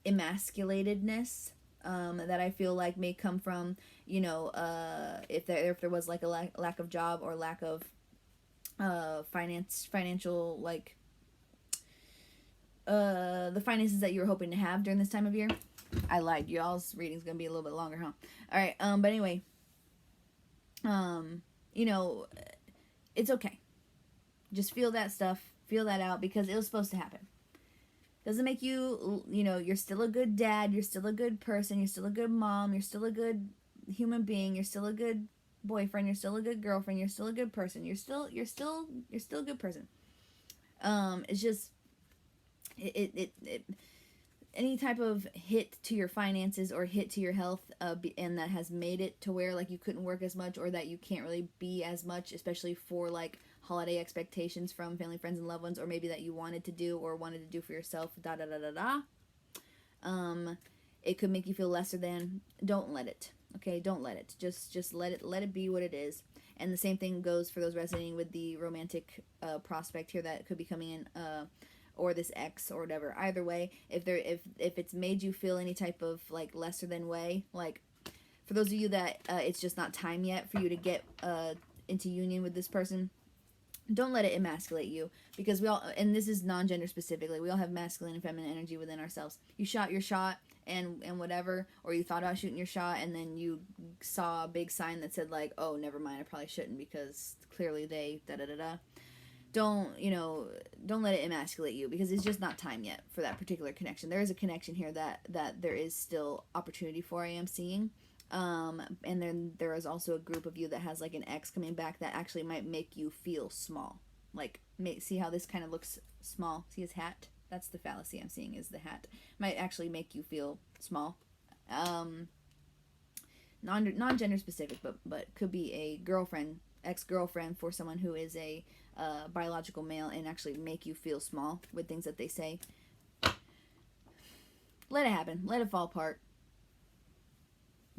emasculatedness, that I feel like may come from, you know, if there was like a lack of job, or lack of, financial, like, the finances that you were hoping to have during this time of year. I lied. Y'all's reading's gonna be a little bit longer, huh? All right. But anyway, you know, it's okay. Just feel that stuff. Feel that out, because it was supposed to happen. Doesn't make you, you know, you're still a good dad. You're still a good person. You're still a good mom. You're still a good human being. You're still a good boyfriend. You're still a good girlfriend. You're still a good person. You're still a good person. It's just, it any type of hit to your finances or hit to your health, and that has made it to where like you couldn't work as much, or that you can't really be as much, especially for like holiday expectations from family, friends, and loved ones, or maybe that you wanted to do for yourself, it could make you feel lesser than. Don't let it. Okay, don't let it. Just let it be what it is. And the same thing goes for those resonating with the romantic prospect here that could be coming in, or this ex or whatever. Either way, if it's made you feel any type of like lesser than way, like for those of you that it's just not time yet for you to get into union with this person, don't let it emasculate you, because we all, and this is non-gender specifically, we all have masculine and feminine energy within ourselves. You shot your shot, and whatever, or you thought about shooting your shot and then you saw a big sign that said like, oh, never mind, I probably shouldn't because clearly they da da da da. Don't let it emasculate you, because it's just not time yet for that particular connection. There is a connection here that there is still opportunity for, I am seeing. And then there is also a group of you that has like an ex coming back that actually might make you feel small. Like, see how this kind of looks small? See his hat? That's the fallacy I'm seeing, is the hat. Might actually make you feel small. Non-gender specific, but could be a girlfriend, ex-girlfriend for someone who is a biological male, and actually make you feel small with things that they say. Let it happen. Let it fall apart.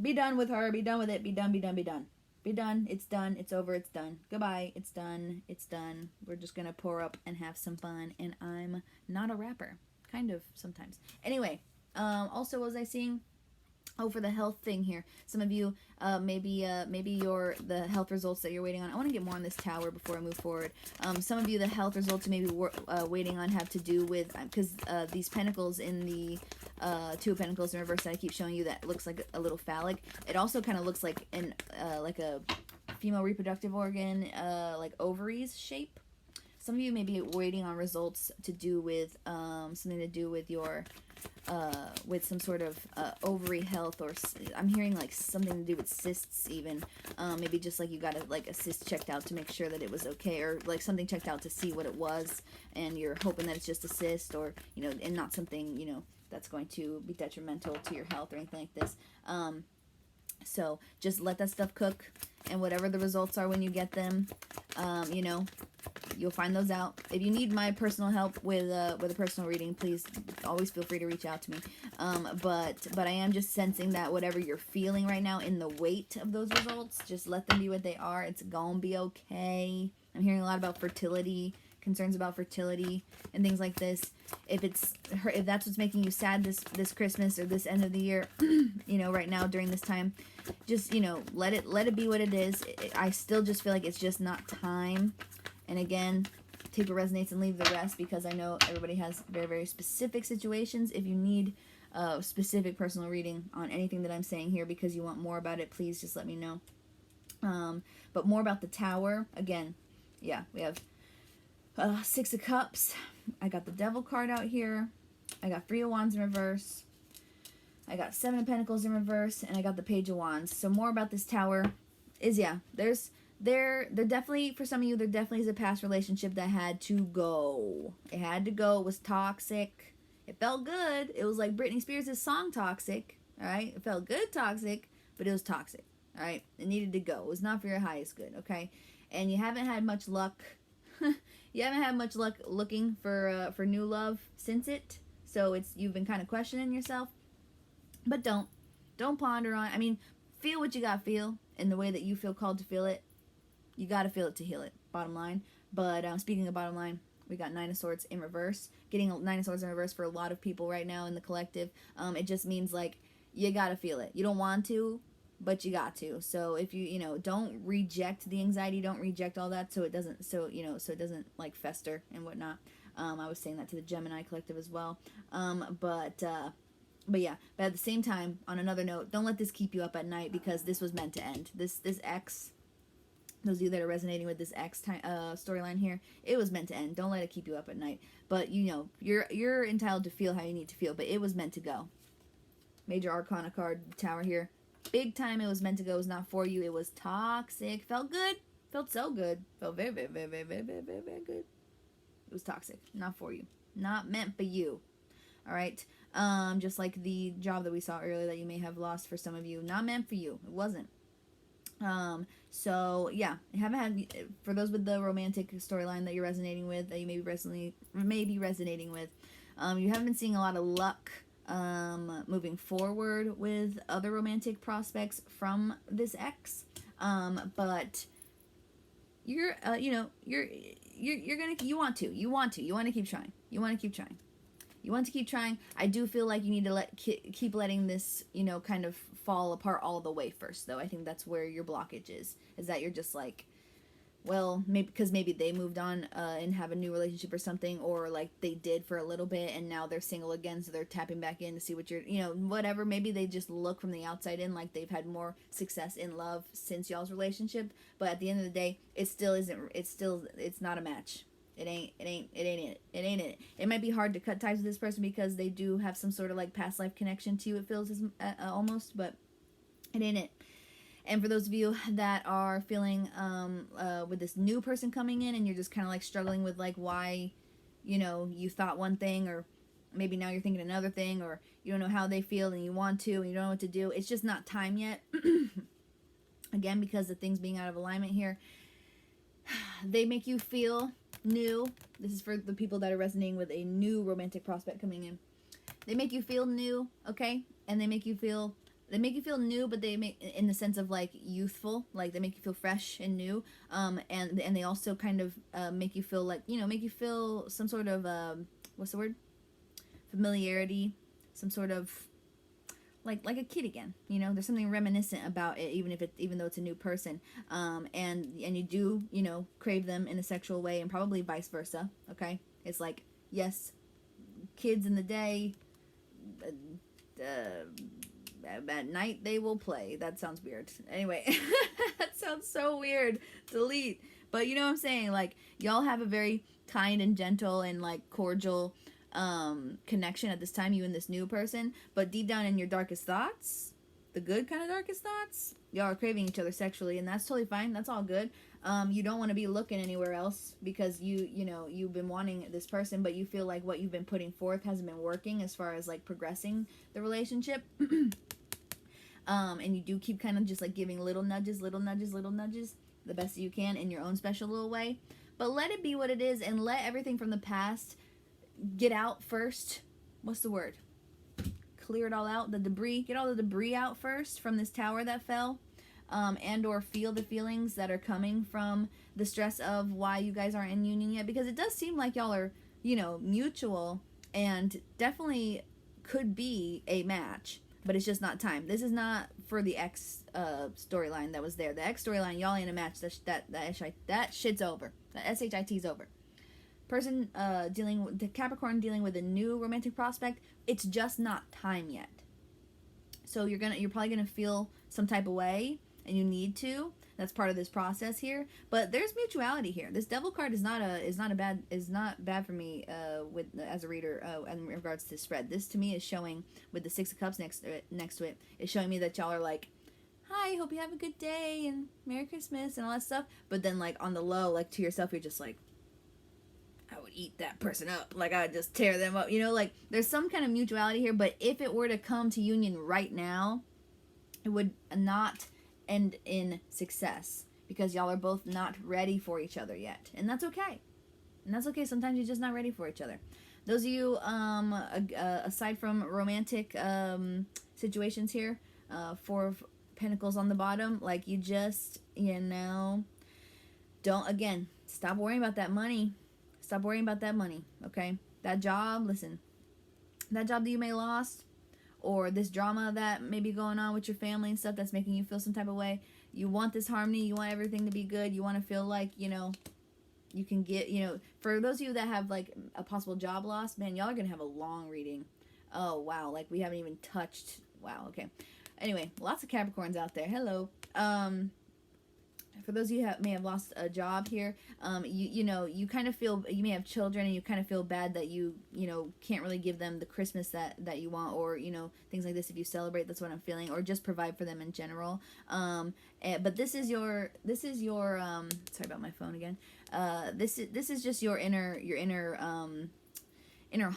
Be done with her. Be done with it. Be done, be done, be done. Be done. It's done. It's over. It's done. Goodbye. It's done. It's done. We're just going to pour up and have some fun. And I'm not a rapper. Kind of sometimes. Anyway, also was I seeing... Oh, for the health thing here. Some of you, maybe the health results that you're waiting on. I want to get more on this tower before I move forward. Some of you, the health results you may be waiting on have to do with, because these pentacles in the Two of Pentacles in reverse that I keep showing you, that looks like a little phallic. It also kind of looks like like a female reproductive organ, like ovaries shape. Some of you may be waiting on results to do with something to do with your with some sort of ovary health, or I'm hearing like something to do with cysts even. Maybe just like you got like a cyst checked out to make sure that it was okay, or like something checked out to see what it was, and you're hoping that it's just a cyst, or and not something that's going to be detrimental to your health or anything like this. So just let that stuff cook, and whatever the results are when you get them, you'll find those out. If you need my personal help with a personal reading, please always feel free to reach out to me. But I am just sensing that whatever you're feeling right now in the weight of those results, just let them be what they are. It's gonna be okay. I'm hearing a lot about fertility, concerns about fertility and things like this. If that's what's making you sad this Christmas or this end of the year, right now during this time, just let it be what it is. I still just feel like it's just not time. And again, take what resonates and leave the rest, because I know everybody has very, very specific situations. If you need a specific personal reading on anything that I'm saying here because you want more about it, please just let me know. But more about the tower, again, yeah, we have Six of Cups. I got the Devil card out here. I got Three of Wands in reverse. I got Seven of Pentacles in reverse, and I got the Page of Wands. So more about this tower is, there definitely, for some of you, there definitely is a past relationship that had to go. It had to go. It was toxic. It felt good. It was like Britney Spears' song Toxic. All right? It felt good toxic, but it was toxic. All right? It needed to go. It was not for your highest good, okay? And you haven't had much luck. You haven't had much luck looking for new love since it. So you've been kind of questioning yourself. But don't ponder on. I mean, feel what you got to feel in the way that you feel called to feel it. You got to feel it to heal it, bottom line. But speaking of bottom line, we got Nine of Swords in reverse. Getting Nine of Swords in reverse for a lot of people right now in the collective. It just means like you got to feel it. You don't want to, but you got to. So if you don't reject the anxiety, don't reject all that, so it doesn't like fester and whatnot. I was saying that to the Gemini collective as well. But yeah, but at the same time, on another note, don't let this keep you up at night, because this was meant to end. This X, those of you that are resonating with this X storyline here, it was meant to end. Don't let it keep you up at night. But you're entitled to feel how you need to feel, but it was meant to go. Major Arcana card, the Tower here. Big time it was meant to go. It was not for you. It was toxic. Felt good. Felt so good. Felt very, very, very, very, very, very, very, very good. It was toxic. Not for you. Not meant for you. All right? Just like the job that we saw earlier that you may have lost for some of you. Not meant for you. It wasn't. So yeah, I haven't had, for those with the romantic storyline that you're resonating with, that you may be resonating with, you haven't been seeing a lot of luck moving forward with other romantic prospects from this ex, but you want to keep trying. You want to keep trying. I do feel like you need to keep letting this, kind of fall apart all the way first, though. I think that's where your blockage is that you're just like, well, maybe because maybe they moved on and have a new relationship or something, or like they did for a little bit and now they're single again, so they're tapping back in to see what you're, whatever. Maybe they just look from the outside in like they've had more success in love since y'all's relationship, but at the end of the day, it still isn't. It's not a match. It ain't it. It might be hard to cut ties with this person because they do have some sort of like past life connection to you. It feels almost, but it ain't it. And for those of you that are feeling with this new person coming in and you're just kind of like struggling with like why, you thought one thing, or maybe now you're thinking another thing, or you don't know how they feel and you want to and you don't know what to do. It's just not time yet. Again, because of things being out of alignment here, they make you feel new. This is for the people that are resonating with a new romantic prospect coming in. They make you feel new, okay? And they make you feel new, but they make in the sense of like youthful, like they make you feel fresh and new, and they also kind of make you feel like, make you feel some sort of what's the word, familiarity, some sort of like a kid again. There's something reminiscent about it, even though it's a new person, and you do crave them in a sexual way, and probably vice versa. Okay, it's like, yes, kids in the day, at night they will play. That sounds weird. Anyway, that sounds so weird. Delete. But you know what I'm saying? Like, y'all have a very kind and gentle and like cordial connection at this time, you and this new person. But deep down in your darkest thoughts, the good kind of darkest thoughts, y'all are craving each other sexually, and that's totally fine. That's all good. You don't want to be looking anywhere else because you've been wanting this person, but you feel like what you've been putting forth hasn't been working as far as like progressing the relationship. And you do keep kind of just like giving little nudges, the best that you can in your own special little way. But let it be what it is, and let everything from the past get out first. What's the word? Clear it all out. The debris. Get all the debris out first from this tower that fell. And or feel the feelings that are coming from the stress of why you guys aren't in union yet. Because it does seem like y'all are, mutual and definitely could be a match. But it's just not time. This is not for the X storyline that was there. The X storyline, y'all ain't a match. That shit's over. The SHIT's over. Person the Capricorn dealing with a new romantic prospect, it's just not time yet. So you're probably gonna feel some type of way, and you need to. That's part of this process here. But there's mutuality here. This Devil card is not bad for me as a reader in regards to this spread. This to me is showing, with the Six of Cups next to it, is showing me that y'all are like, hi, hope you have a good day and Merry Christmas and all that stuff. But then like on the low, like to yourself, you're just like, I would eat that person up. Like I would just tear them up. Like there's some kind of mutuality here. But if it were to come to union right now, it would not end in success because y'all are both not ready for each other yet, and that's okay. Sometimes you're just not ready for each other. Those of you aside from romantic situations here, Four of Pentacles on the bottom, like you just don't, again, stop worrying about that money. Okay, that job, listen, that job that you may lost, or this drama that may be going on with your family and stuff that's making you feel some type of way. You want this harmony. You want everything to be good. You want to feel like, you can get, for those of you that have like a possible job loss, man, y'all are going to have a long reading. Oh, wow. Like we haven't even touched. Wow. Okay. Anyway, lots of Capricorns out there. Hello. For those of you who may have lost a job here, you kind of feel, you may have children and you kind of feel bad that you can't really give them the Christmas that you want, or things like this. If you celebrate, that's what I'm feeling, or just provide for them in general. But this is your sorry about my phone again. This is just your inner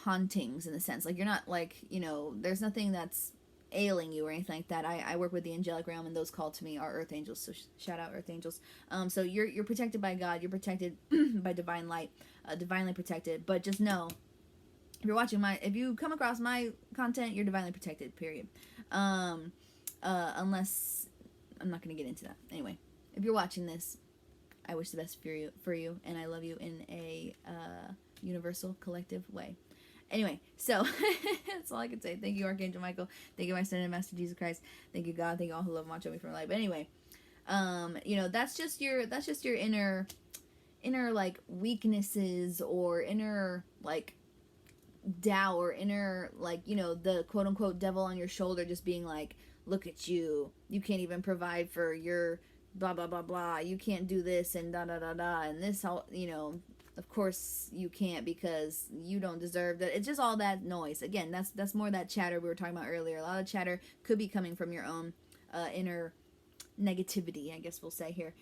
hauntings, in a sense. Like you're not like, there's nothing that's ailing you or anything like that. I work with the angelic realm, and those called to me are earth angels, so shout out earth angels. So you're protected by God, you're protected by divine light, divinely protected. But just know, if you come across my content, you're divinely protected, period. Unless, I'm not going to get into that. Anyway, if you're watching this, I wish the best for you, and I love you in a universal collective way. Anyway, so that's all I can say. Thank you, Archangel Michael. Thank you, my Son and Master Jesus Christ. Thank you, God. Thank you all who love and watch over me from life. But anyway, You know, that's just your inner like weaknesses, or inner like doubt, or inner like, you know, the quote unquote devil on your shoulder just being like, look at you, you can't even provide for your blah blah blah blah, you can't do this and da da da da, and this all, you know, of course you can't because you don't deserve that. It's just all that noise. Again, that's more that chatter we were talking about earlier. A lot of chatter could be coming from your own inner negativity, I guess we'll say here.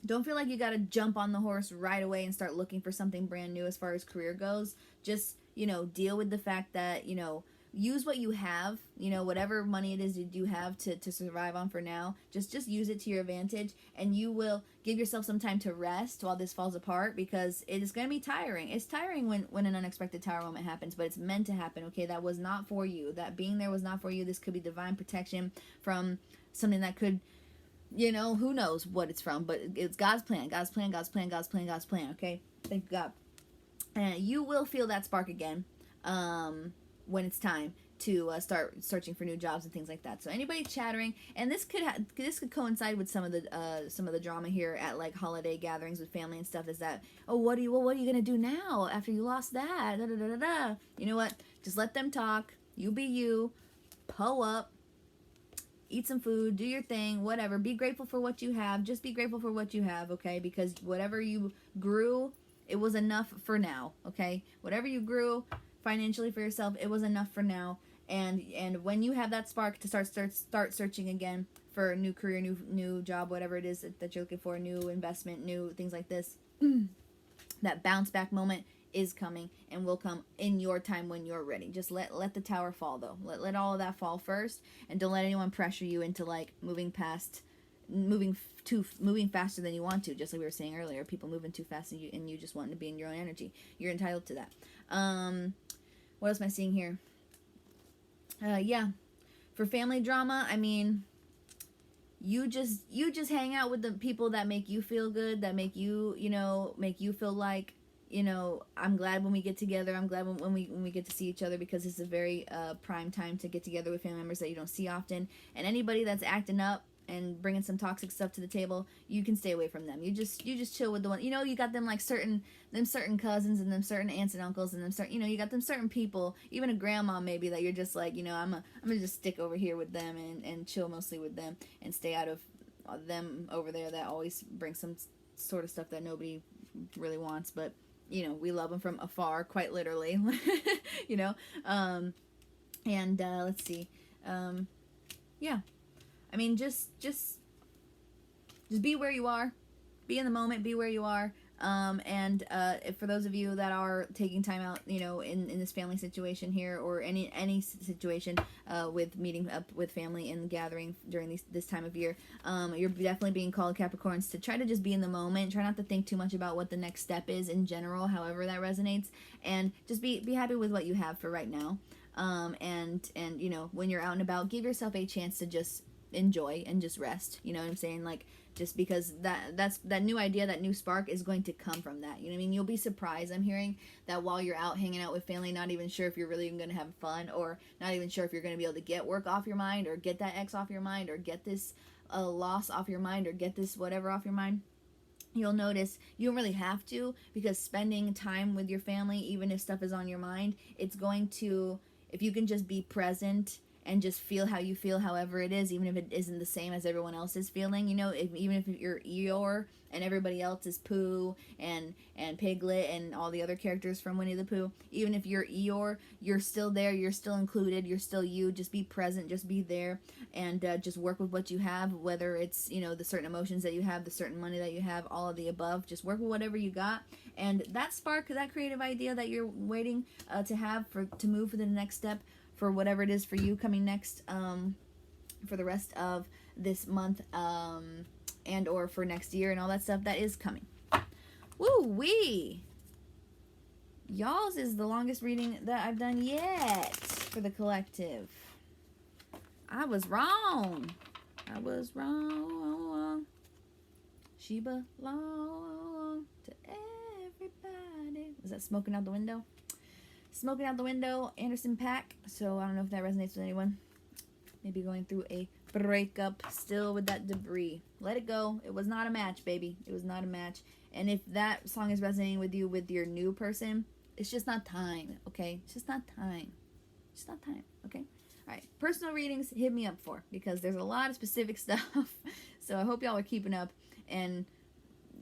Don't feel like you got to jump on the horse right away and start looking for something brand new as far as career goes. Just, you know, deal with the fact that, you know, use what you have, you know, whatever money it is that you have to survive on for now. Just use it to your advantage, and you will give yourself some time to rest while this falls apart, because it is going to be tiring. It's tiring when an unexpected tower moment happens, but it's meant to happen, okay? That was not for you. That being there was not for you. This could be divine protection from something that could, you know, who knows what it's from, but it's God's plan, God's plan, God's plan, God's plan, God's plan, okay? Thank God. And you will feel that spark again when it's time to start searching for new jobs and things like that. So anybody chattering, and this could coincide with some of the drama here at like holiday gatherings with family and stuff, is that, oh, what are you gonna do now after you lost that? Da, da, da, da, da. You know what? Just let them talk. You be you. Pull up. Eat some food, do your thing, whatever. Be grateful for what you have. Just be grateful for what you have, okay? Because whatever you grew, it was enough for now, okay? Whatever you grew financially for yourself, it was enough for now. And when you have that spark to start searching again for a new career, new job, whatever it is that you're looking for, new investment, new things like this, that bounce back moment is coming and will come in your time when you're ready. Just let the tower fall, though. Let all of that fall first, and don't let anyone pressure you into like moving faster than you want to. Just like we were saying earlier, people moving too fast, and you just want to be in your own energy. You're entitled to that. What else am I seeing here? Yeah, for family drama, I mean, you just hang out with the people that make you feel good, that make you, you know, make you feel like, you know, I'm glad when we get together. I'm glad when we get to see each other, because it's a very prime time to get together with family members that you don't see often. And anybody that's acting up and bringing some toxic stuff to the table, you can stay away from them. You just chill with the one. You know, you got them like certain cousins, and them certain aunts and uncles, and them certain, you know, you got them certain people, even a grandma maybe, that you're just like, you know, I'm gonna just stick over here with them and chill mostly with them, and stay out of them over there that always bring some sort of stuff that nobody really wants, but you know, we love them from afar, quite literally. You know, let's see, yeah, I mean, just be where you are, be in the moment, be where you are. For those of you that are taking time out, you know, in this family situation here, or any situation with meeting up with family and gathering during this time of year, you're definitely being called, Capricorns, to try to just be in the moment. Try not to think too much about what the next step is in general, however that resonates, and just be happy with what you have for right now. And you know, when you're out and about, give yourself a chance to just enjoy and just rest. You know what I'm saying? Like, just because that new idea, that new spark is going to come from that. You know what I mean? You'll be surprised. I'm hearing that while you're out hanging out with family, not even sure if you're really even going to have fun, or not even sure if you're going to be able to get work off your mind, or get that ex off your mind, or get this loss off your mind, or get this whatever off your mind. You'll notice you don't really have to, because spending time with your family, even if stuff is on your mind, it's going to, if you can just be present and just feel how you feel, however it is, even if it isn't the same as everyone else is feeling, you know, even if you're Eeyore and everybody else is Pooh and Piglet and all the other characters from Winnie the Pooh, even if you're Eeyore, you're still there, you're still included, you're still you. Just be present, just be there, and just work with what you have, whether it's, you know, the certain emotions that you have, the certain money that you have, all of the above. Just work with whatever you got, and that spark, that creative idea that you're waiting to have to move for the next step, for whatever it is for you coming next, for the rest of this month, and or for next year and all that stuff, that is coming. Woo-wee! Y'all's is the longest reading that I've done yet for the collective. I was wrong. She belongs to everybody. Is that smoking out the window? Smoking out the window, Anderson .Paak. So I don't know if that resonates with anyone. Maybe going through a breakup still with that debris. Let it go. It was not a match, baby. It was not a match. And if that song is resonating with you with your new person, it's just not time, okay? It's just not time. It's not time, okay? All right, personal readings, hit me up for, because there's a lot of specific stuff. So I hope y'all are keeping up and,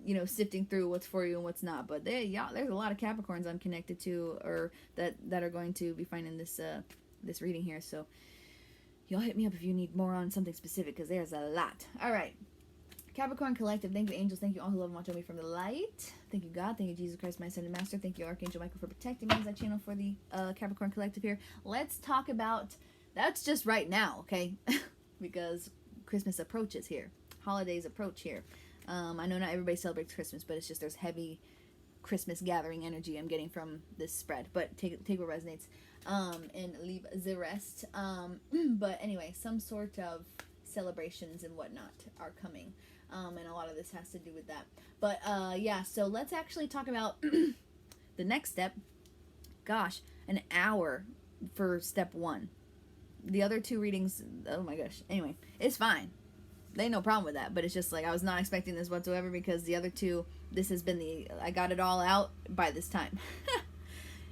you know, sifting through what's for you and what's not. But there's a lot of Capricorns I'm connected to, or that are going to be finding this this reading here. So y'all hit me up if you need more on something specific, because there's a lot. All right. Capricorn Collective, thank you, angels. Thank you, all who love and watch over me from the light. Thank you, God. Thank you, Jesus Christ, my Ascended Master. Thank you, Archangel Michael, for protecting me as I channel for the Capricorn Collective here. Let's talk about, that's just right now, okay? Because Christmas approaches here. Holidays approach here. I know not everybody celebrates Christmas, but it's just there's heavy Christmas gathering energy I'm getting from this spread. But take what resonates and leave the rest. But anyway, some sort of celebrations and whatnot are coming. And a lot of this has to do with that. But yeah, so let's actually talk about the next step. Gosh, an hour for step 1. The other 2 readings, oh my gosh. Anyway, it's fine. They ain't no problem with that. But it's just like I was not expecting this whatsoever, because the other 2, this has been I got it all out by this time.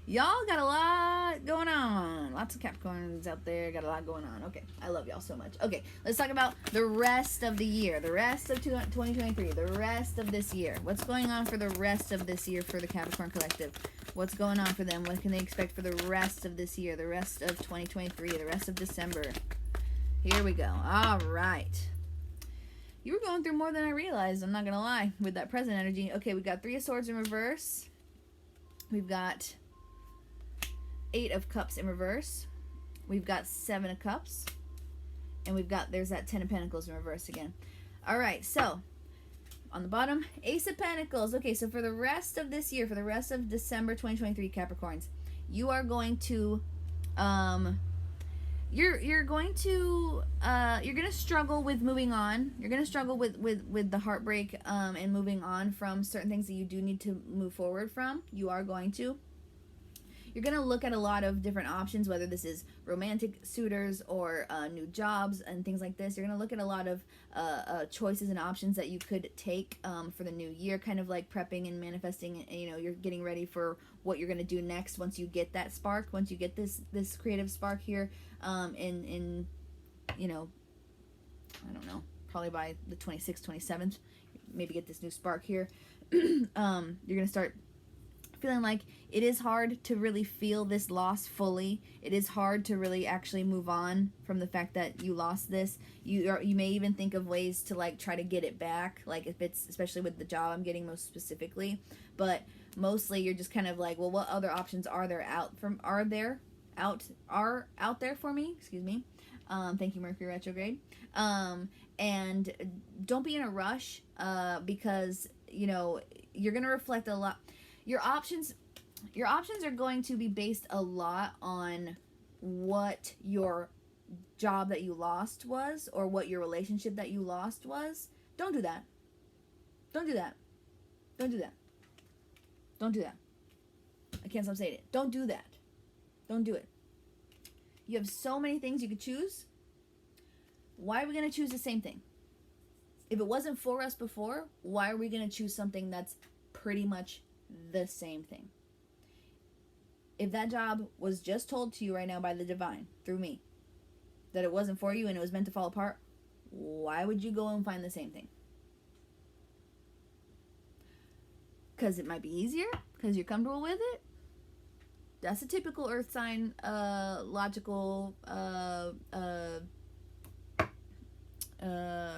Y'all got a lot going on. Lots of Capricorns out there. Got a lot going on. Okay. I love y'all so much. Okay. Let's talk about the rest of the year. The rest of 2023. The rest of this year. What's going on for the rest of this year for the Capricorn Collective? What's going on for them? What can they expect for the rest of this year? The rest of 2023. The rest of December. Here we go. All right. You were going through more than I realized. I'm not going to lie. With that present energy. Okay. We've got 3 of Swords in reverse. We've got 8 of Cups in reverse. We've got 7 of Cups. And we've got, there's that 10 of Pentacles in reverse again. All right, so on the bottom, Ace of Pentacles. Okay, so for the rest of this year, for the rest of December 2023, Capricorns, you are going to, you're going to struggle with moving on. You're going to struggle with the heartbreak and moving on from certain things that you do need to move forward from. You are going to. You're going to look at a lot of different options, whether this is romantic suitors or new jobs and things like this. You're going to look at a lot of choices and options that you could take for the new year, kind of like prepping and manifesting. You know, you're getting ready for what you're going to do next once you get that spark, once you get this creative spark here in, you know, I don't know, probably by the 26th, 27th, maybe get this new spark here. You're going to start feeling like it is hard to really feel this loss fully. It is hard to really actually move on from the fact that you lost this. You may even think of ways to like try to get it back, like if it's, especially with the job I'm getting most specifically, but mostly you're just kind of like, well, what other options are there out there for me? Excuse me. Thank you, Mercury retrograde. And don't be in a rush because, you know, you're going to reflect a lot. Your options are going to be based a lot on what your job that you lost was, or what your relationship that you lost was. Don't do that. Don't do that. Don't do that. Don't do that. I can't stop saying it. Don't do that. Don't do it. You have so many things you could choose. Why are we going to choose the same thing? If it wasn't for us before, why are we going to choose something that's pretty much the same thing? If that job was just told to you right now by the divine through me that it wasn't for you and it was meant to fall apart, why would you go and find the same thing? Because it might be easier, because you're comfortable with it. That's a typical earth sign logical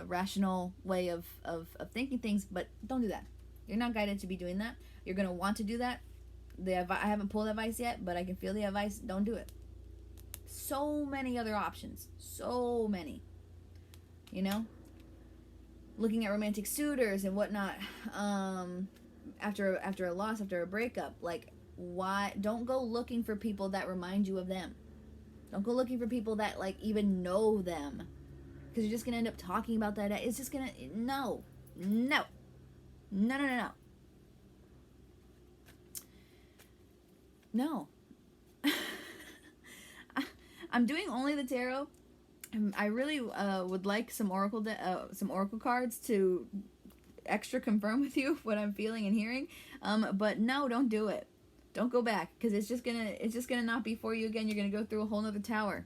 rational way of thinking things, but don't do that. You're not guided to be doing that. You're going to want to do that. I haven't pulled advice yet, but I can feel the advice. Don't do it. So many other options. So many. You know? Looking at romantic suitors and whatnot. After a loss, after a breakup. Like, why? Don't go looking for people that remind you of them. Don't go looking for people that, like, even know them. Because you're just going to end up talking about that. It's just going to... No. No. No, no, no, no. No. I'm doing only the tarot I really would like some oracle cards to extra confirm with you what I'm feeling and hearing. But no, don't do it. Don't go back, because it's just gonna not be for you again. You're gonna go through a whole nother tower.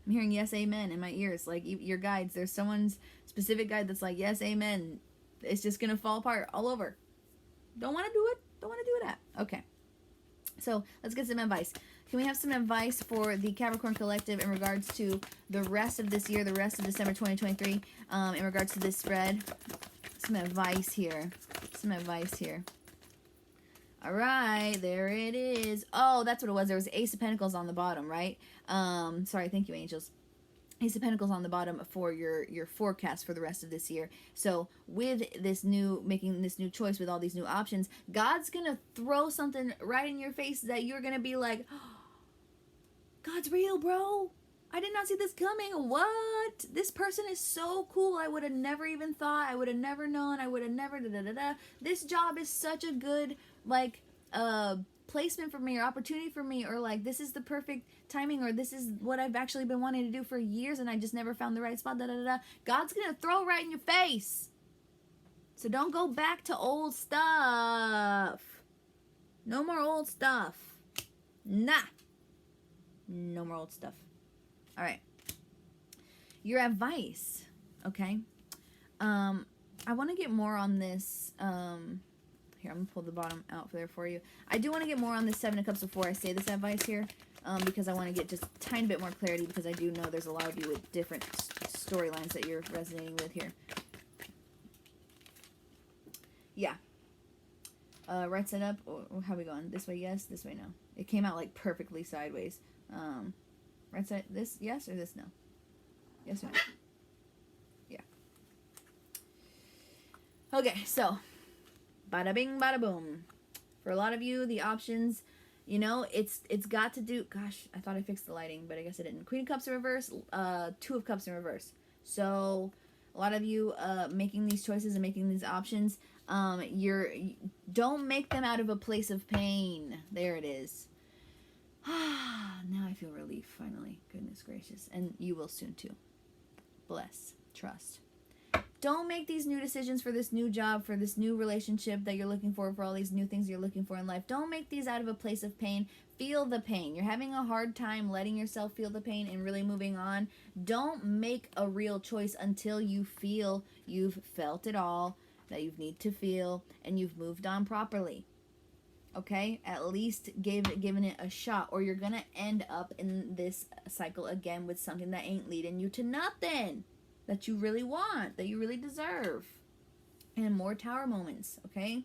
I'm hearing yes, amen in my ears. Like your guides, there's someone's specific guide that's like yes, amen. It's just gonna fall apart all over. Don't want to do it. Don't want to do that. Okay. So let's get some advice. Can we have some advice for the Capricorn Collective in regards to the rest of this year, the rest of December 2023, in regards to this spread? Some advice here. Some advice here. All right, there it is. Oh, that's what it was. There was Ace of Pentacles on the bottom, right? Sorry, thank you, angels. Ace of Pentacles on the bottom for your forecast for the rest of this year. So with making this new choice with all these new options, God's gonna throw something right in your face that you're gonna be like, oh, God's real, bro. I did not see this coming. What? This person is so cool. I would have never even thought. I would have never known. I would have never This job is such a good placement for me, or opportunity for me, or like this is the perfect timing, or this is what I've actually been wanting to do for years and I just never found the right spot. God's gonna throw right in your face. So don't go back to old stuff. No more old stuff. Nah. No more old stuff. All right. Your advice, okay? I want to get more on this. Here, I'm going to pull the bottom out there for you. I do want to get more on this Seven of Cups before I say this advice here, because I want to get just a tiny bit more clarity, because I do know there's a lot of you with different storylines that you're resonating with here. Yeah. Right side up. Or how are we going? This way, yes. This way, no. It came out like perfectly sideways. Right side, this yes or this no? Yes or no? Yeah. Okay, so bada bing, bada boom. For a lot of you, the options, you know, it's got to do. Gosh, I thought I fixed the lighting, but I guess I didn't. Queen of Cups in reverse, Two of Cups in reverse. So a lot of you making these choices and making these options, don't make them out of a place of pain. There it is. Now I feel relief, finally. Goodness gracious. And you will soon too. Bless. Trust. Don't make these new decisions for this new job, for this new relationship that you're looking for all these new things you're looking for in life. Don't make these out of a place of pain. Feel the pain. You're having a hard time letting yourself feel the pain and really moving on. Don't make a real choice until you feel you've felt it all that you need to feel and you've moved on properly. Okay, at least giving it a shot, or you're gonna end up in this cycle again with something that ain't leading you to nothing that you really want, that you really deserve. And more tower moments, okay?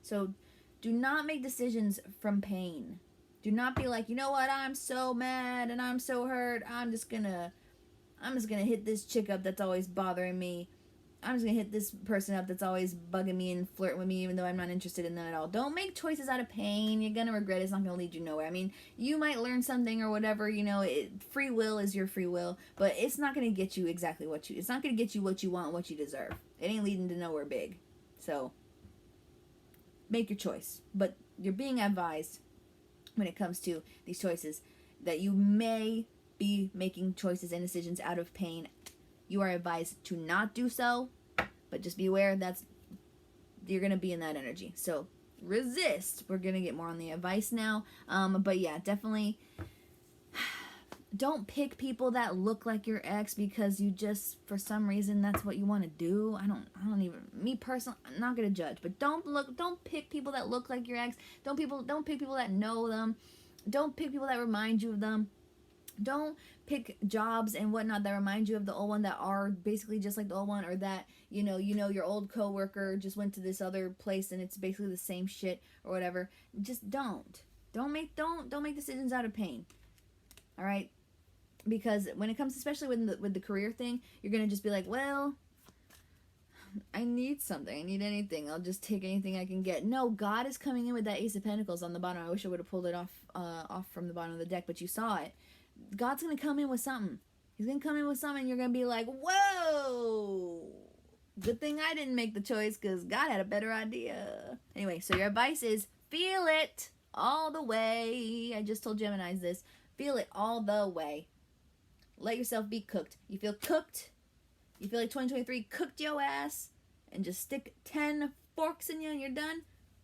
So do not make decisions from pain. Do not be like, you know what, I'm so mad and I'm so hurt, I'm just gonna hit this chick up that's always bothering me. I'm just going to hit this person up that's always bugging me and flirting with me even though I'm not interested in them at all. Don't make choices out of pain. You're going to regret it. It's not going to lead you nowhere. I mean, you might learn something or whatever, you know, free will is your free will, but it's not going to get you exactly it's not going to get you what you want, what you deserve. It ain't leading to nowhere big. So, make your choice. But you're being advised when it comes to these choices that you may be making choices and decisions out of pain. You are advised to not do so, but just be aware you're going to be in that energy. So resist. We're going to get more on the advice now. But yeah, definitely don't pick people that look like your ex because you just, for some reason, that's what you want to do. I don't even, me personally, I'm not going to judge, but don't pick people that look like your ex. Don't pick people that know them. Don't pick people that remind you of them. Don't pick jobs and whatnot that remind you of the old one, that are basically just like the old one, or that you know your old coworker just went to this other place and it's basically the same shit or whatever. Just don't make decisions out of pain. All right, because when it comes, especially with the career thing, you're gonna just be like, well, I need something. I need anything. I'll just take anything I can get. No, God is coming in with that Ace of Pentacles on the bottom. I wish I would have pulled it off from the bottom of the deck, but you saw it. God's going to come in with something. He's going to come in with something. You're going to be like, whoa, good thing I didn't make the choice because God had a better idea. Anyway, so your advice is feel it all the way. I just told Geminis this. Feel it all the way. Let yourself be cooked. You feel cooked? You feel like 2023 cooked your ass and just stick 10 forks in you and you're done?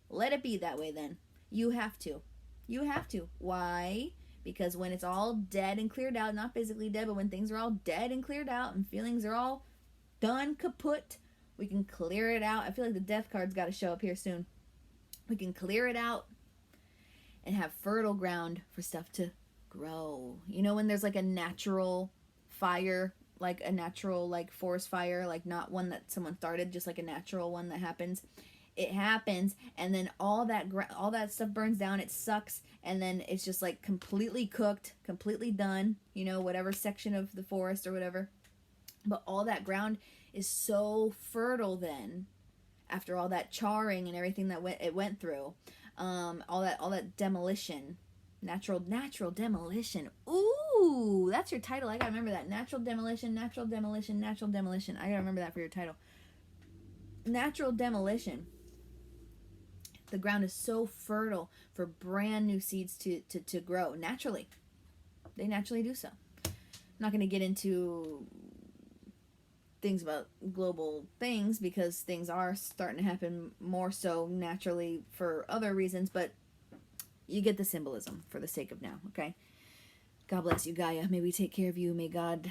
Let it be that way then. You have to. You have to. Why? Because when it's all dead and cleared out, not physically dead, but when things are all dead and cleared out and feelings are all done, kaput, we can clear it out. I feel like the death card's got to show up here soon. We can clear it out and have fertile ground for stuff to grow. You know when there's like a natural fire, like a natural like forest fire, like not one that someone started, just like a natural one that happens. It happens, and then all that stuff burns down. It sucks, and then it's just like completely cooked, completely done. You know, whatever section of the forest or whatever. But all that ground is so fertile then, after all that charring and everything that it went through, all that demolition, natural demolition. Ooh, that's your title. I gotta remember that. Natural demolition, natural demolition, natural demolition. I gotta remember that for your title. Natural demolition. The ground is so fertile for brand new seeds to grow naturally. They naturally do so. I'm not going to get into things about global things because things are starting to happen more so naturally for other reasons, but you get the symbolism for the sake of now, okay? God bless you, Gaia. May we take care of you. May God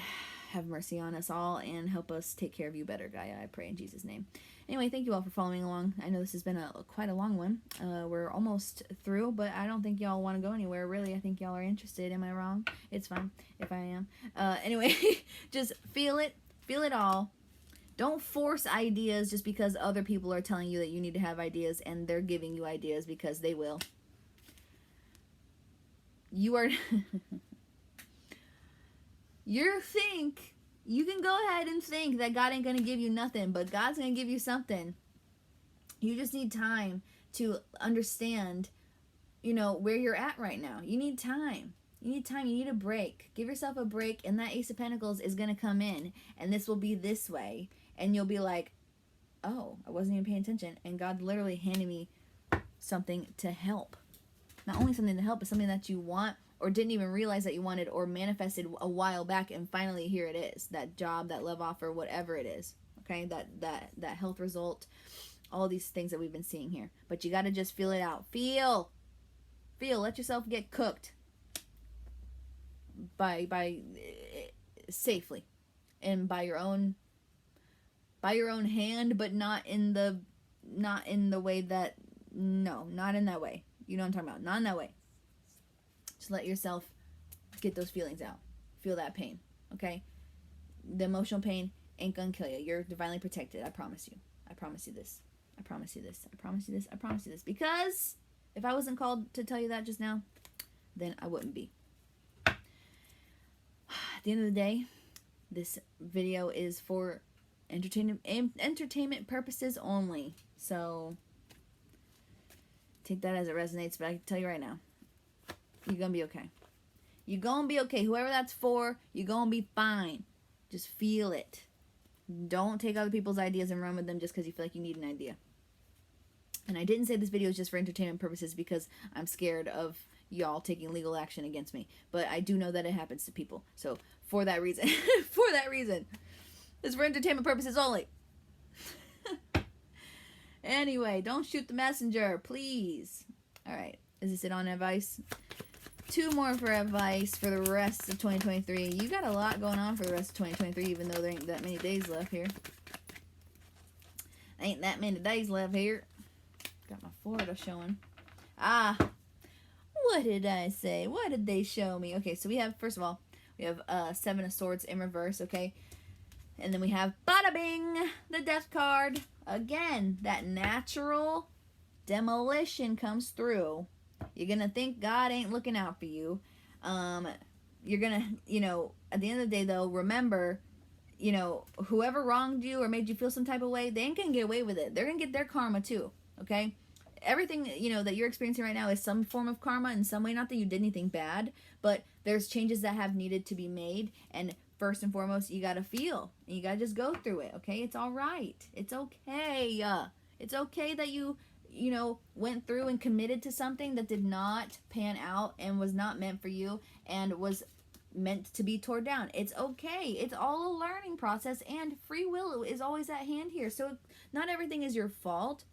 have mercy on us all and help us take care of you better, Gaia. I pray in Jesus' name. Anyway, thank you all for following along. I know this has been quite a long one. We're almost through, but I don't think y'all want to go anywhere, really. I think y'all are interested. Am I wrong? It's fine if I am. Anyway, just feel it all. Don't force ideas just because other people are telling you that you need to have ideas and they're giving you ideas because they will. You are... You can go ahead and think that God ain't going to give you nothing, but God's going to give you something. You just need time to understand, where you're at right now. You need time. You need time. You need a break. Give yourself a break, and that Ace of Pentacles is going to come in, and this will be this way, and you'll be like, oh, I wasn't even paying attention, and God literally handed me something to help. Not only something to help, but something that you want, or didn't even realize that you wanted, or manifested a while back, and finally here it is. That job, that love offer, whatever it is. Okay, that health result, all these things that we've been seeing here. But you got to just feel it out. Feel. Let yourself get cooked. By safely, and by your own hand, but not in the way that, no, not in that way. You know what I'm talking about? Not in that way. Just let yourself get those feelings out. Feel that pain, okay? The emotional pain ain't gonna kill you. You're divinely protected. I promise you. I promise you this. I promise you this. I promise you this. I promise you this. Because if I wasn't called to tell you that just now, then I wouldn't be. At the end of the day, this video is for entertainment purposes only. So take that as it resonates, but I can tell you right now, you're going to be okay. You're going to be okay. Whoever that's for, you're going to be fine. Just feel it. Don't take other people's ideas and run with them just because you feel like you need an idea. And I didn't say this video is just for entertainment purposes because I'm scared of y'all taking legal action against me. But I do know that it happens to people. So for that reason, it's for entertainment purposes only. Anyway, don't shoot the messenger, please. All right. Is this it on advice? 2 more for advice for the rest of 2023. You got a lot going on for the rest of 2023, even though there ain't that many days left here. Ain't that many days left here. Got my Florida showing. What did I say? What did they show me? Okay, so we have, first of all, we have 7 of Swords in reverse, okay? And then we have, bada bing, the Death card. Again, that natural demolition comes through. You're going to think God ain't looking out for you. You're going to, at the end of the day, though, remember, whoever wronged you or made you feel some type of way, they ain't going to get away with it. They're going to get their karma, too, okay? Everything, that you're experiencing right now is some form of karma in some way. Not that you did anything bad, but there's changes that have needed to be made. And first and foremost, you got to feel. And you got to just go through it, okay? It's all right. It's okay. It's okay that you went through and committed to something that did not pan out and was not meant for you and was meant to be torn down. It's okay. It's all a learning process, and free will is always at hand here. So not everything is your fault,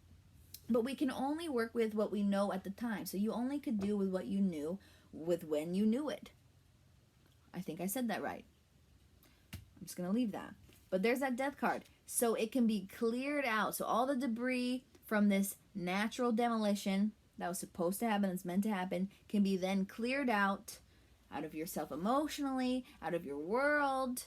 but we can only work with what we know at the time. So you only could do with what you knew with when you knew it. I think I said that right. I'm just going to leave that. But there's that death card. So it can be cleared out. So all the debris from this natural demolition that was supposed to happen, that's meant to happen, can be then cleared out of yourself emotionally, out of your world,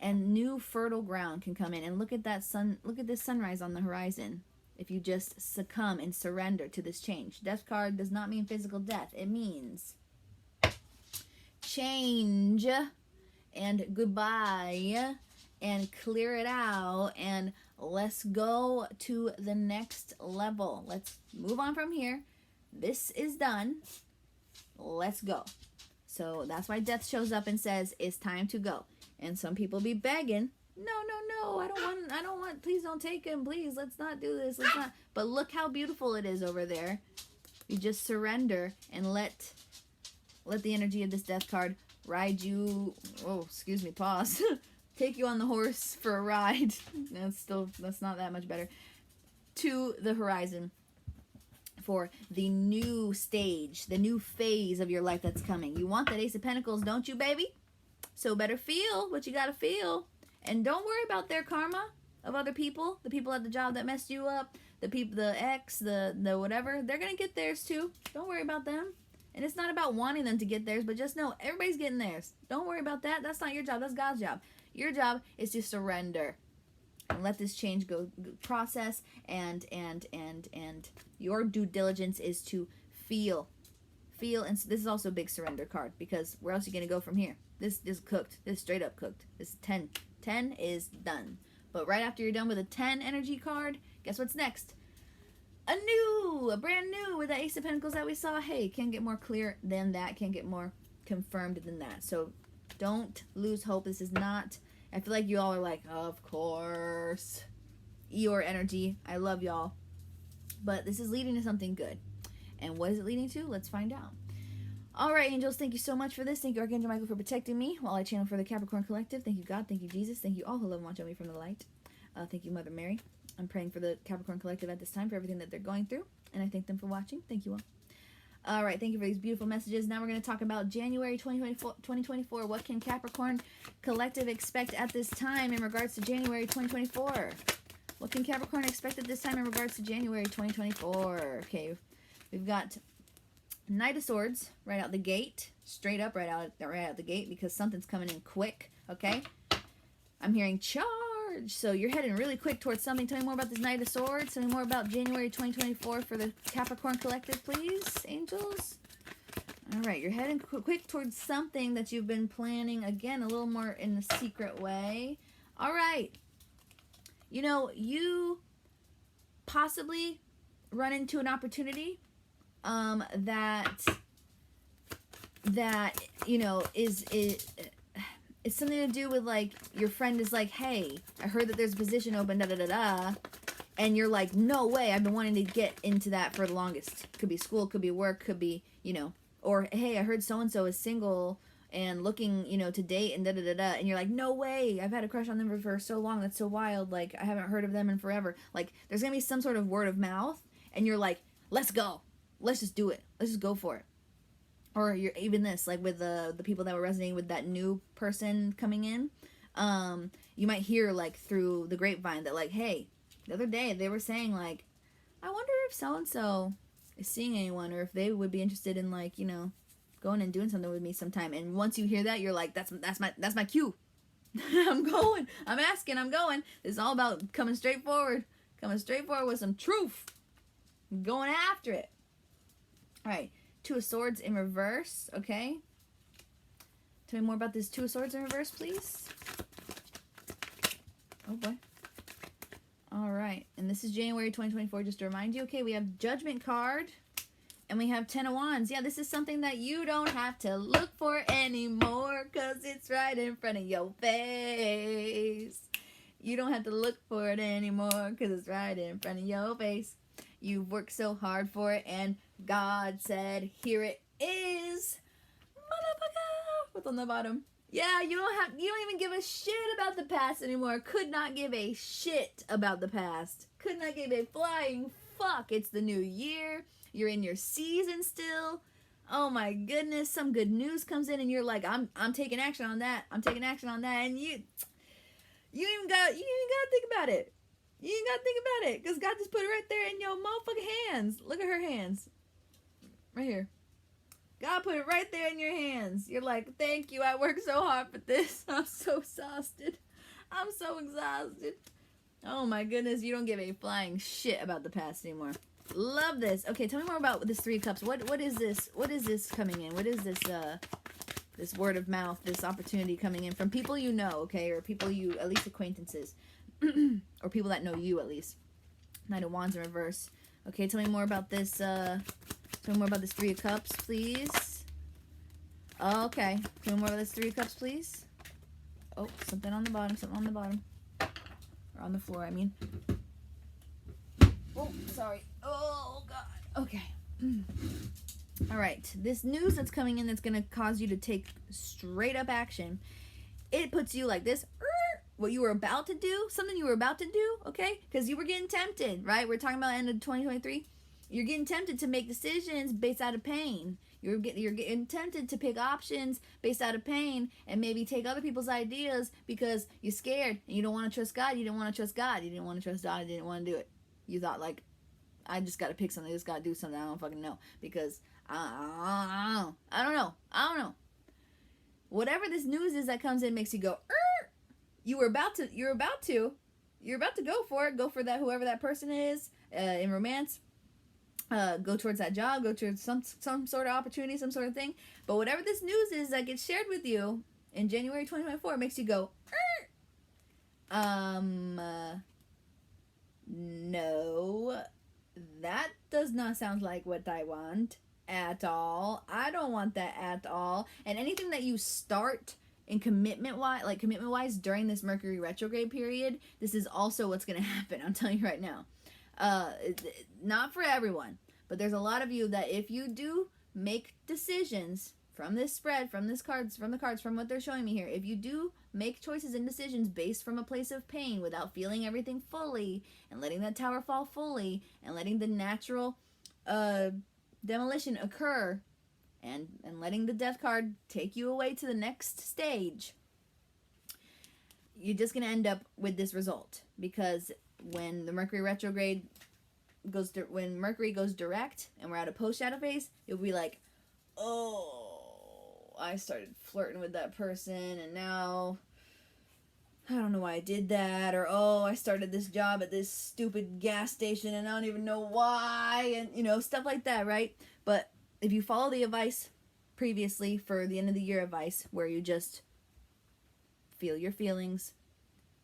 and new fertile ground can come in. And look at that sun, look at this sunrise on the horizon. If you just succumb and surrender to this change. Death card does not mean physical death. It means change and goodbye and clear it out and let's go to the next level. Let's move on from here. This is done. Let's go. So that's why death shows up and says it's time to go. And some people be begging, no, I don't want, please don't take him, please, let's not do this, let's not. But look how beautiful it is over there. You just surrender and let the energy of this death card ride you, pause, take you on the horse for a ride. That's not that much better, to the horizon for the new stage, the new phase of your life that's coming. You want that Ace of Pentacles, don't you, baby? So better feel what you gotta feel. And don't worry about their karma of other people, the people at the job that messed you up, the people, the ex, the whatever. They're gonna get theirs too. Don't worry about them. And it's not about wanting them to get theirs, but just know everybody's getting theirs. Don't worry about that. That's not your job. That's God's job. Your job is to surrender and let this change go process. And your due diligence is to feel. And so this is also a big surrender card, because where else are you gonna go from here? This is cooked. This is straight up cooked. This is 10. 10 is done. But right after you're done with a 10 energy card, guess what's next? A brand new, with the Ace of Pentacles that we saw. Hey, can't get more clear than that. Can't get more confirmed than that. So don't lose hope. This is not, I feel like you all are like, of course. Eeyore energy. I love y'all. But this is leading to something good. And what is it leading to? Let's find out. All right, angels, thank you so much for this. Thank you, Archangel Michael, for protecting me while I channel for the Capricorn Collective. Thank you, God. Thank you, Jesus. Thank you all who love and watch me from the light. Thank you, Mother Mary. I'm praying for the Capricorn Collective at this time for everything that they're going through. And I thank them for watching. Thank you all. All right, thank you for these beautiful messages. Now we're going to talk about January 2024. What can Capricorn Collective expect at this time in regards to January 2024? What can Capricorn expect at this time in regards to January 2024? Okay, we've got Knight of Swords right out the gate, straight up right out the gate, because something's coming in quick. Okay, I'm hearing charge, so you're heading really quick towards something. Tell me more about this Knight of Swords. Tell me more about January 2024 for the Capricorn Collective, please, angels. All right, you're heading quick towards something that you've been planning, again, a little more in a secret way. All right, you know, you possibly run into an opportunity that you know is it's something to do with, like, your friend is like, hey, I heard that there's a position open, and you're like, no way, I've been wanting to get into that for the longest. Could be school, could be work, could be, you know, or hey, I heard so and so is single and looking, you know, to date, and and you're like, no way, I've had a crush on them for so long, that's so wild, like, I haven't heard of them in forever. Like, there's gonna be some sort of word of mouth, and you're like, let's go. Let's just do it. Let's just go for it. Or you're even this, like with the people that were resonating with that new person coming in. You might hear, like, through the grapevine that, like, hey, the other day they were saying, like, I wonder if so-and-so is seeing anyone, or if they would be interested in, like, you know, going and doing something with me sometime. And once you hear that, you're like, that's my cue. I'm going. I'm asking. I'm going. It's all about coming straight forward. Coming straight forward with some truth. Going after it. All right, Two of Swords in reverse, okay? Tell me more about this Two of Swords in reverse, please. Oh, boy. All right, and this is January 2024, just to remind you. Okay, we have Judgment card, and we have Ten of Wands. Yeah, this is something that you don't have to look for anymore, because it's right in front of your face. You don't have to look for it anymore, because it's right in front of your face. You've worked so hard for it, and God said, here it is, motherfucker. What's on the bottom? Yeah, you don't even give a shit about the past anymore. Could not give a shit about the past. Could not give a flying fuck. It's the new year. You're in your season still. Oh my goodness, some good news comes in and you're like, I'm taking action on that. I'm taking action on that. And you even gotta think about it. You ain't gotta think about it. Because God just put it right there in your motherfucking hands. Look at her hands. Right here. God put it right there in your hands. You're like, thank you. I worked so hard for this. I'm so exhausted. I'm so exhausted. Oh my goodness. You don't give a flying shit about the past anymore. Love this. Okay, tell me more about this 3 cups. What is this? What is this coming in? What is this this word of mouth, this opportunity coming in from people you know, okay? Or people you, at least acquaintances. Or people that know you, at least. Knight of Wands in reverse. Okay, tell me more about this, tell me more about this 3 of Cups, please. Okay, tell me more about this 3 of Cups, please. Oh, something on the bottom, something on the bottom. Or on the floor, I mean. Oh, sorry. Oh, God. Okay. All right. This news that's coming in that's going to cause you to take straight up action. It puts you like this. What you were about to do. Something you were about to do. Okay? Because you were getting tempted, right? We're talking about end of 2023. You're getting tempted to make decisions based out of pain. You're getting tempted to pick options based out of pain and maybe take other people's ideas because you're scared and you don't want to trust God. You didn't want to trust God. You didn't want to trust God. You didn't want to do it. You thought, like, I just got to pick something. I just got to do something. I don't fucking know. Because I don't know. Whatever this news is that comes in makes you go, you're about to go for it. Go for that, whoever that person is, in romance. Go towards that job. Go towards some sort of opportunity, some sort of thing. But whatever this news is that gets shared with you in January 2024 makes you go, no, that does not sound like what I want at all. I don't want that at all. And anything that you start in commitment-wise during this Mercury retrograde period, this is also what's going to happen. I'm telling you right now. Not for everyone, but there's a lot of you that if you do make decisions from this spread, from the cards, from what they're showing me here, if you do make choices and decisions based from a place of pain without feeling everything fully and letting that tower fall fully and letting the natural demolition occur and letting the death card take you away to the next stage, you're just going to end up with this result. Because when the Mercury retrograde when Mercury goes direct and we're at a post-shadow phase, you'll be like, oh, I started flirting with that person and now I don't know why I did that. Or, oh, I started this job at this stupid gas station and I don't even know why. And, stuff like that, right? But if you follow the advice previously for the end of the year advice, where you just feel your feelings,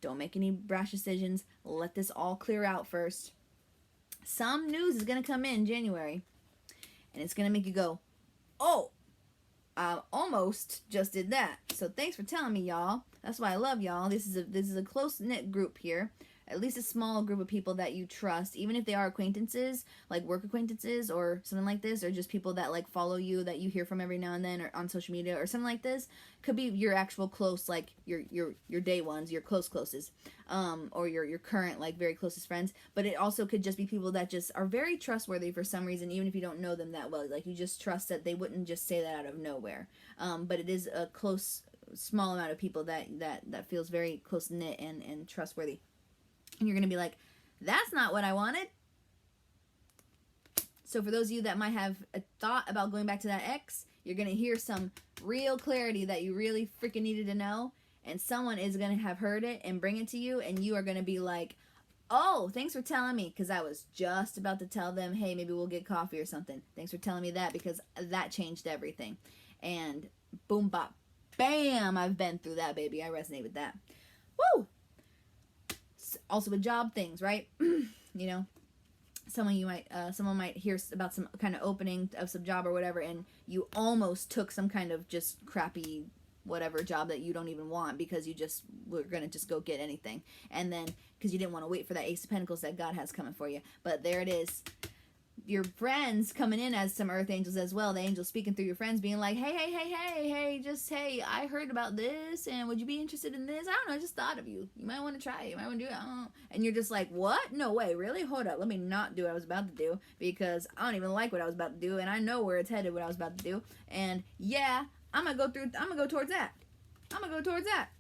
don't make any brash decisions, let this all clear out first. Some news is going to come in January, and it's going to make you go, oh, I almost just did that. So thanks for telling me, y'all. That's why I love y'all. This is a close-knit group here. At least a small group of people that you trust, even if they are acquaintances, like work acquaintances or something like this, or just people that like follow you that you hear from every now and then, or on social media or something like this. Could be your actual close, like your day ones, your closest, or your current like very closest friends. But it also could just be people that just are very trustworthy for some reason, even if you don't know them that well. Like you just trust that they wouldn't just say that out of nowhere. But it is a small amount of people that feels very close knit and trustworthy. And you're going to be like, that's not what I wanted. So for those of you that might have a thought about going back to that ex, you're going to hear some real clarity that you really freaking needed to know. And someone is going to have heard it and bring it to you. And you are going to be like, oh, thanks for telling me. Because I was just about to tell them, hey, maybe we'll get coffee or something. Thanks for telling me that, because that changed everything. And boom, bop, bam, I've been through that, baby. I resonate with that. Woo! Also with job things, right? Someone might hear about some kind of opening of some job or whatever, and you almost took some kind of just crappy whatever job that you don't even want because you just were gonna just go get anything, and then because you didn't want to wait for that Ace of Pentacles that God has coming for you. But there it is. your friends coming in as some earth angels as well. The angels speaking through your friends, being like, hey, I heard about this, and would you be interested in this? I don't know, I just thought of you. You might want to try it. You might want to do it. I don't know. And you're just like, what? No way, really? Hold up. Let me not do what I was about to do, because I don't even like what I was about to do, and I know where it's headed, what I was about to do. And yeah, I'm going to go towards that.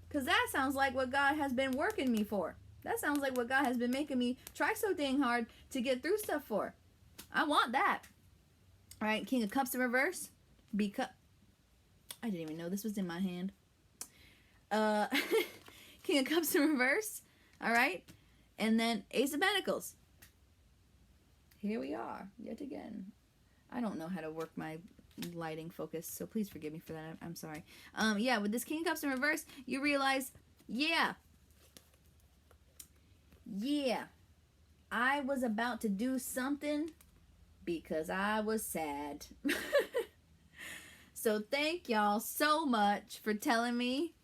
Because that sounds like what God has been working me for. That sounds like what God has been making me try so dang hard to get through stuff for. I want that. All right, King of Cups in reverse. Because I didn't even know this was in my hand. King of Cups in reverse. All right, and then Ace of Pentacles. Here we are yet again. I don't know how to work my lighting focus, so please forgive me for that. I'm sorry. Yeah, with this King of Cups in reverse, you realize, yeah, I was about to do something because I was sad. So thank y'all so much for telling me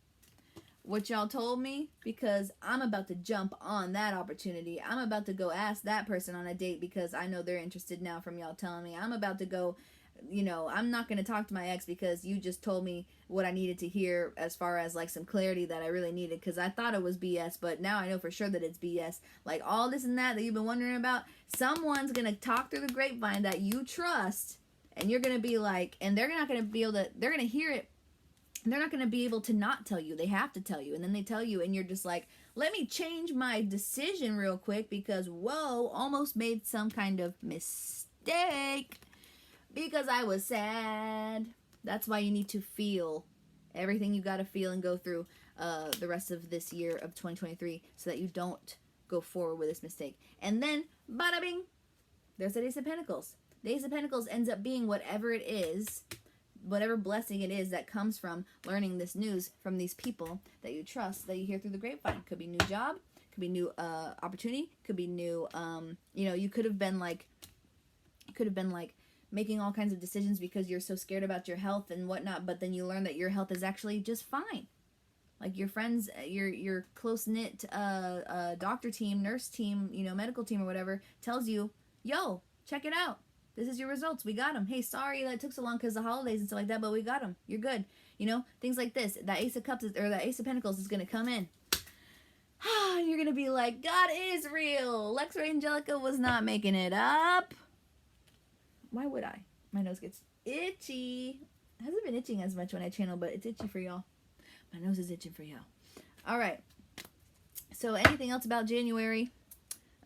what y'all told me, because I'm about to jump on that opportunity. I'm about to go ask that person on a date because I know they're interested now from y'all telling me. I'm about to go, I'm not going to talk to my ex because you just told me what I needed to hear as far as like some clarity that I really needed, because I thought it was BS, but now I know for sure that it's BS. Like all this and that you've been wondering about, someone's going to talk through the grapevine that you trust, and you're going to be like, and they're not going to be able to, they're going to hear it, and they're not going to be able to not tell you. They have to tell you, and then they tell you, and you're just like, let me change my decision real quick because, whoa, almost made some kind of mistake. Because I was sad. That's why you need to feel everything you got to feel and go through the rest of this year of 2023 so that you don't go forward with this mistake. And then, bada bing, there's the Ace of Pentacles. The Ace of Pentacles ends up being whatever it is, whatever blessing it is that comes from learning this news from these people that you trust, that you hear through the grapevine. Could be new job, could be new opportunity, could be new, you could have been like, making all kinds of decisions because you're so scared about your health and whatnot, but then you learn that your health is actually just fine. Like your friends, your close-knit doctor team, nurse team, medical team or whatever tells you, yo, check it out. This is your results. We got them. Hey, sorry that it took so long because of the holidays and stuff like that, but we got them. You're good. Things like this. That Ace of Cups or that Ace of Pentacles is going to come in. You're going to be like, God is real. Lexrayangelica was not making it up. Why would I? My nose gets itchy. It hasn't been itching as much when I channel, but it's itchy for y'all. My nose is itching for y'all. All right. So anything else about January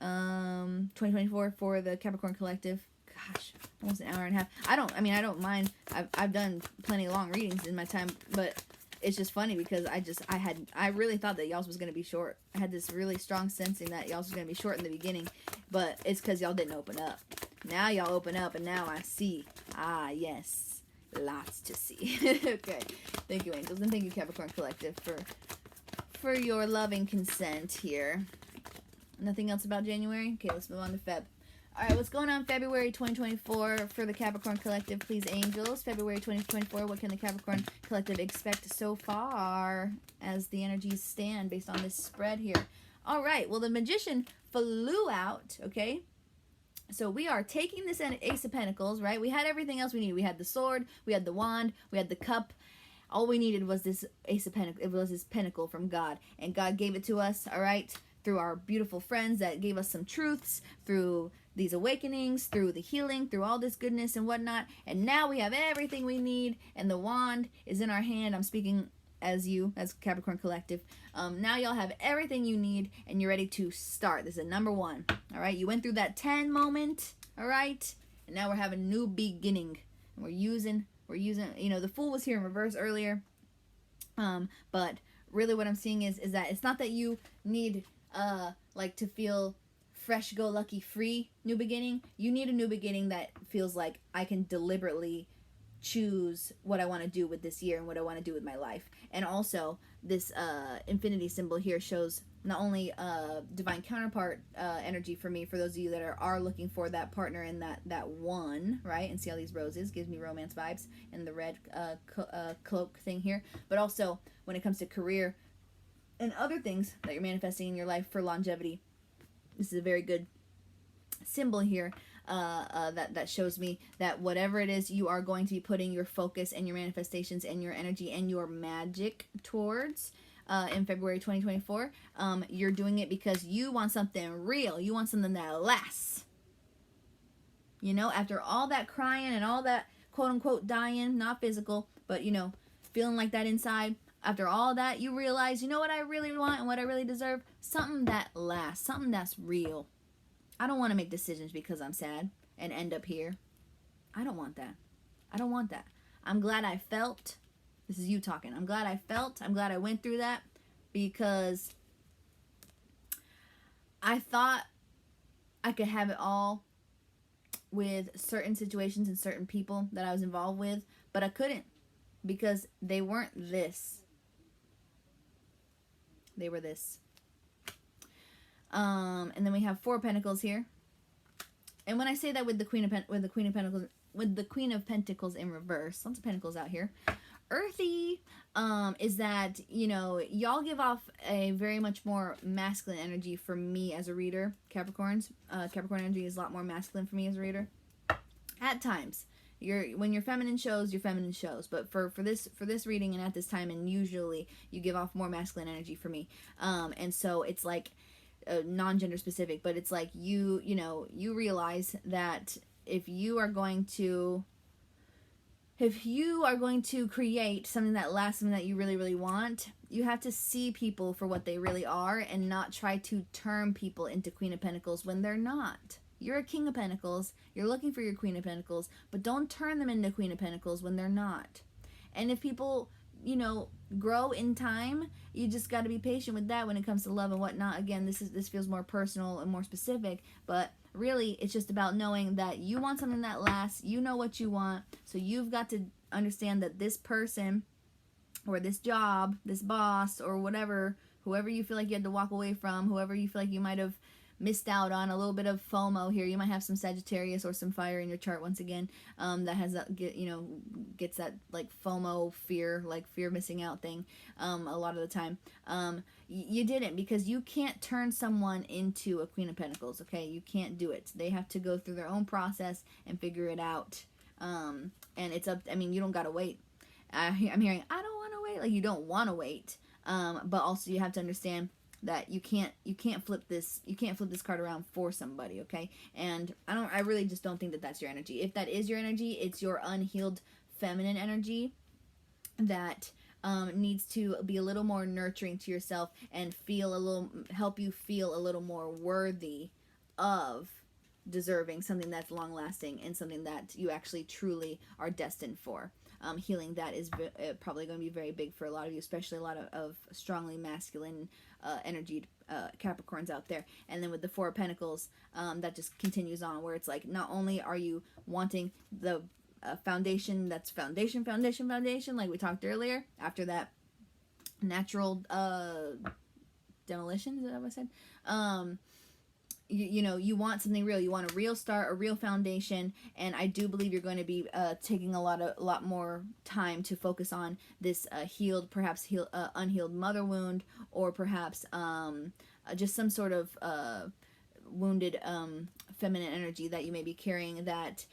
2024 for the Capricorn Collective? Gosh, almost an hour and a half. I don't mind. I've done plenty of long readings in my time, but it's just funny because I really thought that y'all's was going to be short. I had this really strong sensing that y'all's was going to be short in the beginning, but it's because y'all didn't open up. Now y'all open up, and now I see. Ah, yes. Lots to see. Okay. Thank you, angels, and thank you, Capricorn Collective, for your loving consent here. Nothing else about January? Okay, let's move on to Feb. All right, what's going on February 2024 for the Capricorn Collective, please, angels? February 2024, what can the Capricorn Collective expect so far as the energies stand based on this spread here? All right, well, the Magician flew out, okay? So we are taking this Ace of Pentacles, right? We had everything else we needed. We had the sword, we had the wand, we had the cup. All we needed was this Ace of Pentacles. It was this pentacle from God. And God gave it to us, all right, through our beautiful friends that gave us some truths, through these awakenings, through the healing, through all this goodness and whatnot. And now we have everything we need, and the wand is in our hand. I'm speaking as Capricorn Collective. Now y'all have everything you need, and you're ready to start. This is number one. All right, you went through that 10 moment. All right, and now we're having a new beginning. And we're using. The Fool was here in reverse earlier. But really, what I'm seeing is that it's not that you need to feel fresh, go lucky, free new beginning. You need a new beginning that feels like I can deliberately choose what I want to do with this year and what I want to do with my life. And also, this infinity symbol here shows not only divine counterpart energy for me, for those of you that are looking for that partner and that one, right? And see all these roses, gives me romance vibes, and the red cloak thing here. But also, when it comes to career and other things that you're manifesting in your life for longevity, this is a very good symbol here. that shows me that whatever it is you are going to be putting your focus and your manifestations and your energy and your magic towards in February 2024, you're doing it because you want something real. You want something that lasts. You know, after all that crying and all that quote unquote dying, not physical, but you know, feeling like that inside, after all that, you realize, you know what I really want and what I really deserve? Something that lasts, something that's real. I don't want to make decisions because I'm sad and end up here. I don't want that. I don't want that. I'm glad I felt. This is you talking. I'm glad I felt. I'm glad I went through that because I thought I could have it all with certain situations and certain people that I was involved with, but I couldn't because they weren't this. They were this. And then we have 4 Pentacles here. And when I say that with the Queen of Pentacles in reverse, lots of Pentacles out here. Earthy is that, you know, y'all give off a very much more masculine energy for me as a reader, Capricorns. Capricorn energy is a lot more masculine for me as a reader. At times. When your feminine shows, your feminine shows. But for this reading and at this time, and usually you give off more masculine energy for me. And so it's like non-gender specific, but it's like you realize that if you are going to create something that lasts, something that you really, really want, you have to see people for what they really are and not try to turn people into Queen of Pentacles when they're not. You're a King of Pentacles. You're looking for your Queen of Pentacles, but don't turn them into Queen of Pentacles when they're not. And if people, you know, grow in time, you just got to be patient with that when it comes to love and whatnot. Again, this feels more personal and more specific, but really it's just about knowing that you want something that lasts. You know what you want, so you've got to understand that this person or this job, this boss or whatever, whoever you feel like you had to walk away from, whoever you feel like you might have missed out on, a little bit of FOMO here. You might have some Sagittarius or some fire in your chart once again, that has that gets that like FOMO fear, like fear of missing out thing, a lot of the time. You didn't, because you can't turn someone into a Queen of Pentacles. Okay, you can't do it. They have to go through their own process and figure it out. And it's up. I mean, you don't gotta wait. I'm hearing, I don't want to wait. Like, you don't want to wait. But also you have to understand that you can't flip this card around for somebody, okay? And I really just don't think that that's your energy. If that is your energy, it's your unhealed feminine energy that needs to be a little more nurturing to yourself and help you feel a little more worthy of deserving something that's long lasting and something that you actually truly are destined for. Healing that is probably going to be very big for a lot of you, especially a lot of strongly masculine energied Capricorns out there. And then with the 4 of Pentacles, that just continues on, where it's like, not only are you wanting the foundation that's foundation, like we talked earlier, after that natural demolition, is that what I said? You want something real. You want a real start, a real foundation, and I do believe you're going to be taking a lot more time to focus on this unhealed mother wound, or perhaps just some sort of wounded feminine energy that you may be carrying that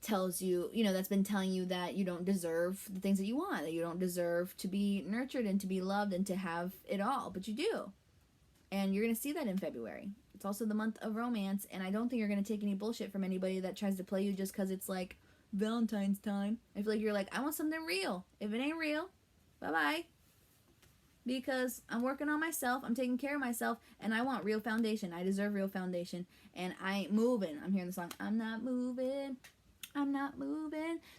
tells you, that's been telling you that you don't deserve the things that you want, that you don't deserve to be nurtured and to be loved and to have it all, but you do. And you're going to see that in February. It's also the month of romance, and I don't think you're going to take any bullshit from anybody that tries to play you just because it's like Valentine's time. I feel like you're like, I want something real. If it ain't real, bye-bye. Because I'm working on myself, I'm taking care of myself, and I want real foundation. I deserve real foundation, and I ain't moving. I'm hearing the song, I'm not moving.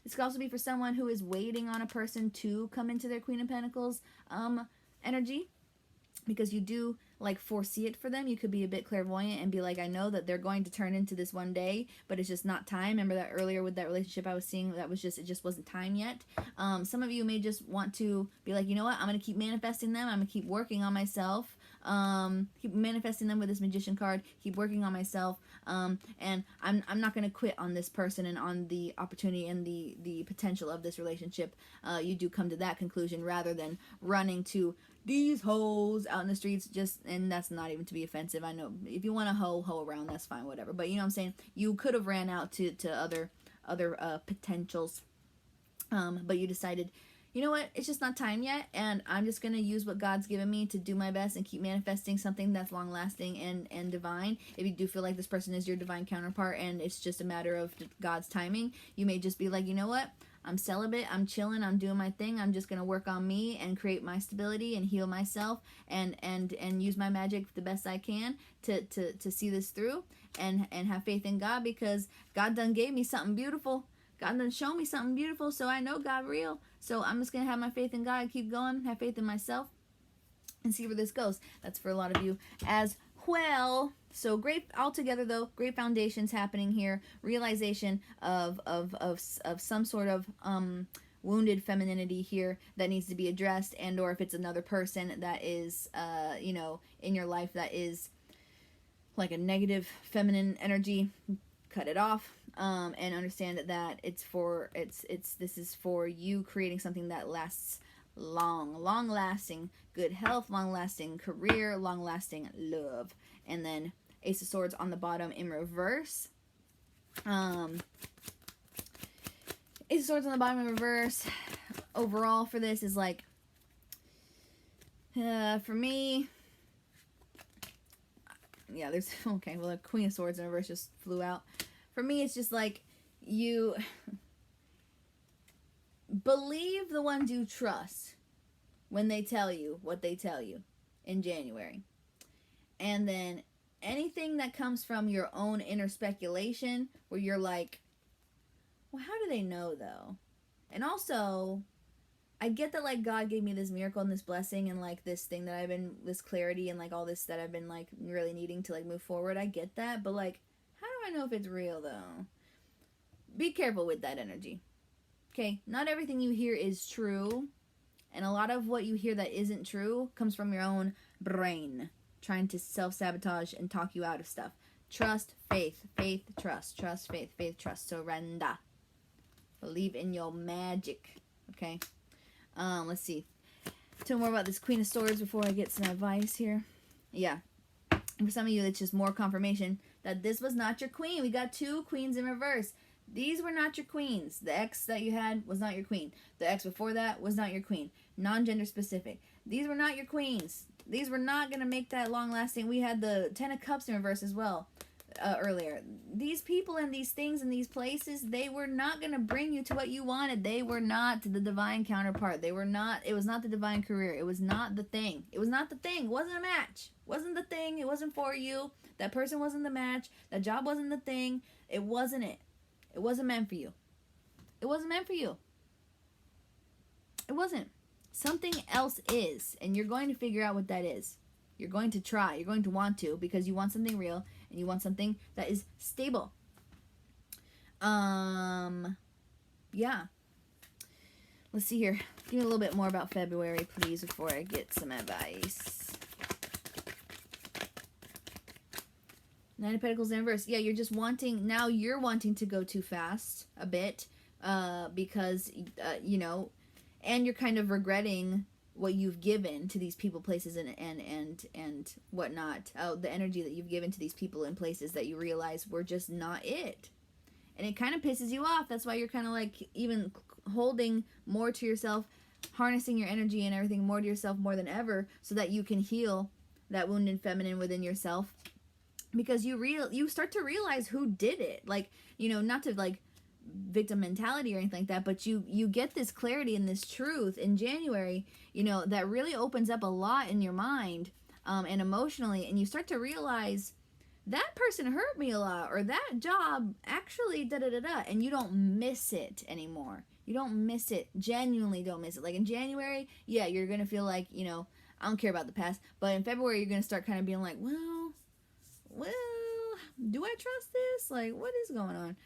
This could also be for someone who is waiting on a person to come into their Queen of Pentacles energy, because you do like foresee it for them. You could be a bit clairvoyant and be like, I know that they're going to turn into this one day, but it's just not time. Remember that earlier with that relationship I was seeing, it just wasn't time yet. Some of you may just want to be like, you know what, I'm going to keep manifesting them. I'm going to keep working on myself. Keep manifesting them with this Magician card. Keep working on myself. And I'm not going to quit on this person and on the opportunity and the potential of this relationship. You do come to that conclusion rather than running to these hoes out in the streets, and that's not even to be offensive. I know if you want to hoe around, that's fine, whatever. But you know what I'm saying? You could have ran out to other potentials, but you decided, you know what, it's just not time yet, and I'm just going to use what God's given me to do my best and keep manifesting something that's long-lasting and divine. If you do feel like this person is your divine counterpart and it's just a matter of God's timing, you may just be like, you know what, I'm celibate, I'm chilling, I'm doing my thing, I'm just going to work on me and create my stability and heal myself and use my magic the best I can to see this through and have faith in God, because God done gave me something beautiful. God done show me something beautiful, so I know God real. So I'm just going to have my faith in God and keep going, have faith in myself, and see where this goes. That's for a lot of you as well. So great altogether, though. Great foundations happening here. Realization of some sort of wounded femininity here that needs to be addressed, and or if it's another person that is in your life that is like a negative feminine energy, cut it off. And understand that this is for you creating something that lasts long lasting good health, long lasting career, long lasting love. And then Ace of Swords on the bottom in reverse. Ace of Swords on the bottom in reverse. Overall for this is like, for me, yeah, there's, okay, well, the Queen of Swords in reverse just flew out. For me, it's just like, you believe the ones you trust when they tell you what they tell you in January. And then anything that comes from your own inner speculation, where you're like, well, how do they know, though? And also, I get that, like, God gave me this miracle and this blessing and, like, this thing that I've been, this clarity and, like, all this that I've been, like, really needing to, like, move forward. I get that, but, like, how do I know if it's real, though? Be careful with that energy. Okay? Not everything you hear is true, and a lot of what you hear that isn't true comes from your own brain, trying to self-sabotage and talk you out of stuff. Trust, faith, trust. Trust, faith, trust. Surrender. Believe in your magic. Okay? Let's see. Tell more about this Queen of Swords before I get some advice here. Yeah. For some of you, it's just more confirmation that this was not your queen. We got two queens in reverse. These were not your queens. The ex that you had was not your queen. The ex before that was not your queen. Non-gender specific. These were not your queens. These were not going to make that long-lasting. We had the Ten of Cups in reverse as well earlier. These people and these things and these places, they were not going to bring you to what you wanted. They were not the divine counterpart. They were not, it was not the divine career. It was not the thing. It was not the thing. It wasn't a match. It wasn't the thing. It wasn't for you. That person wasn't the match. That job wasn't the thing. It wasn't it. It wasn't meant for you. It wasn't meant for you. It wasn't. Something else is, and you're going to figure out what that is. You're going to try. You're going to want to, because you want something real and you want something that is stable. Yeah. Let's see here. Give me a little bit more about February, please, before I get some advice. Nine of Pentacles in reverse. Yeah, you're just wanting, now you're wanting to go too fast a bit, because, and you're kind of regretting what you've given to these people, places, and whatnot. Oh, the energy that you've given to these people and places that you realize were just not it. And it kind of pisses you off. That's why you're kind of like even holding more to yourself, harnessing your energy and everything more to yourself more than ever, so that you can heal that wounded feminine within yourself. Because you start to realize who did it. Like, not to like victim mentality or anything like that, but you get this clarity and this truth in January, that really opens up a lot in your mind, and emotionally, and you start to realize that person hurt me a lot, or that job actually da-da-da-da, and you don't miss it anymore. You don't miss it. Genuinely don't miss it. Like in January, yeah, you're going to feel like, I don't care about the past, but in February, you're going to start kind of being like, well, do I trust this? Like, what is going on?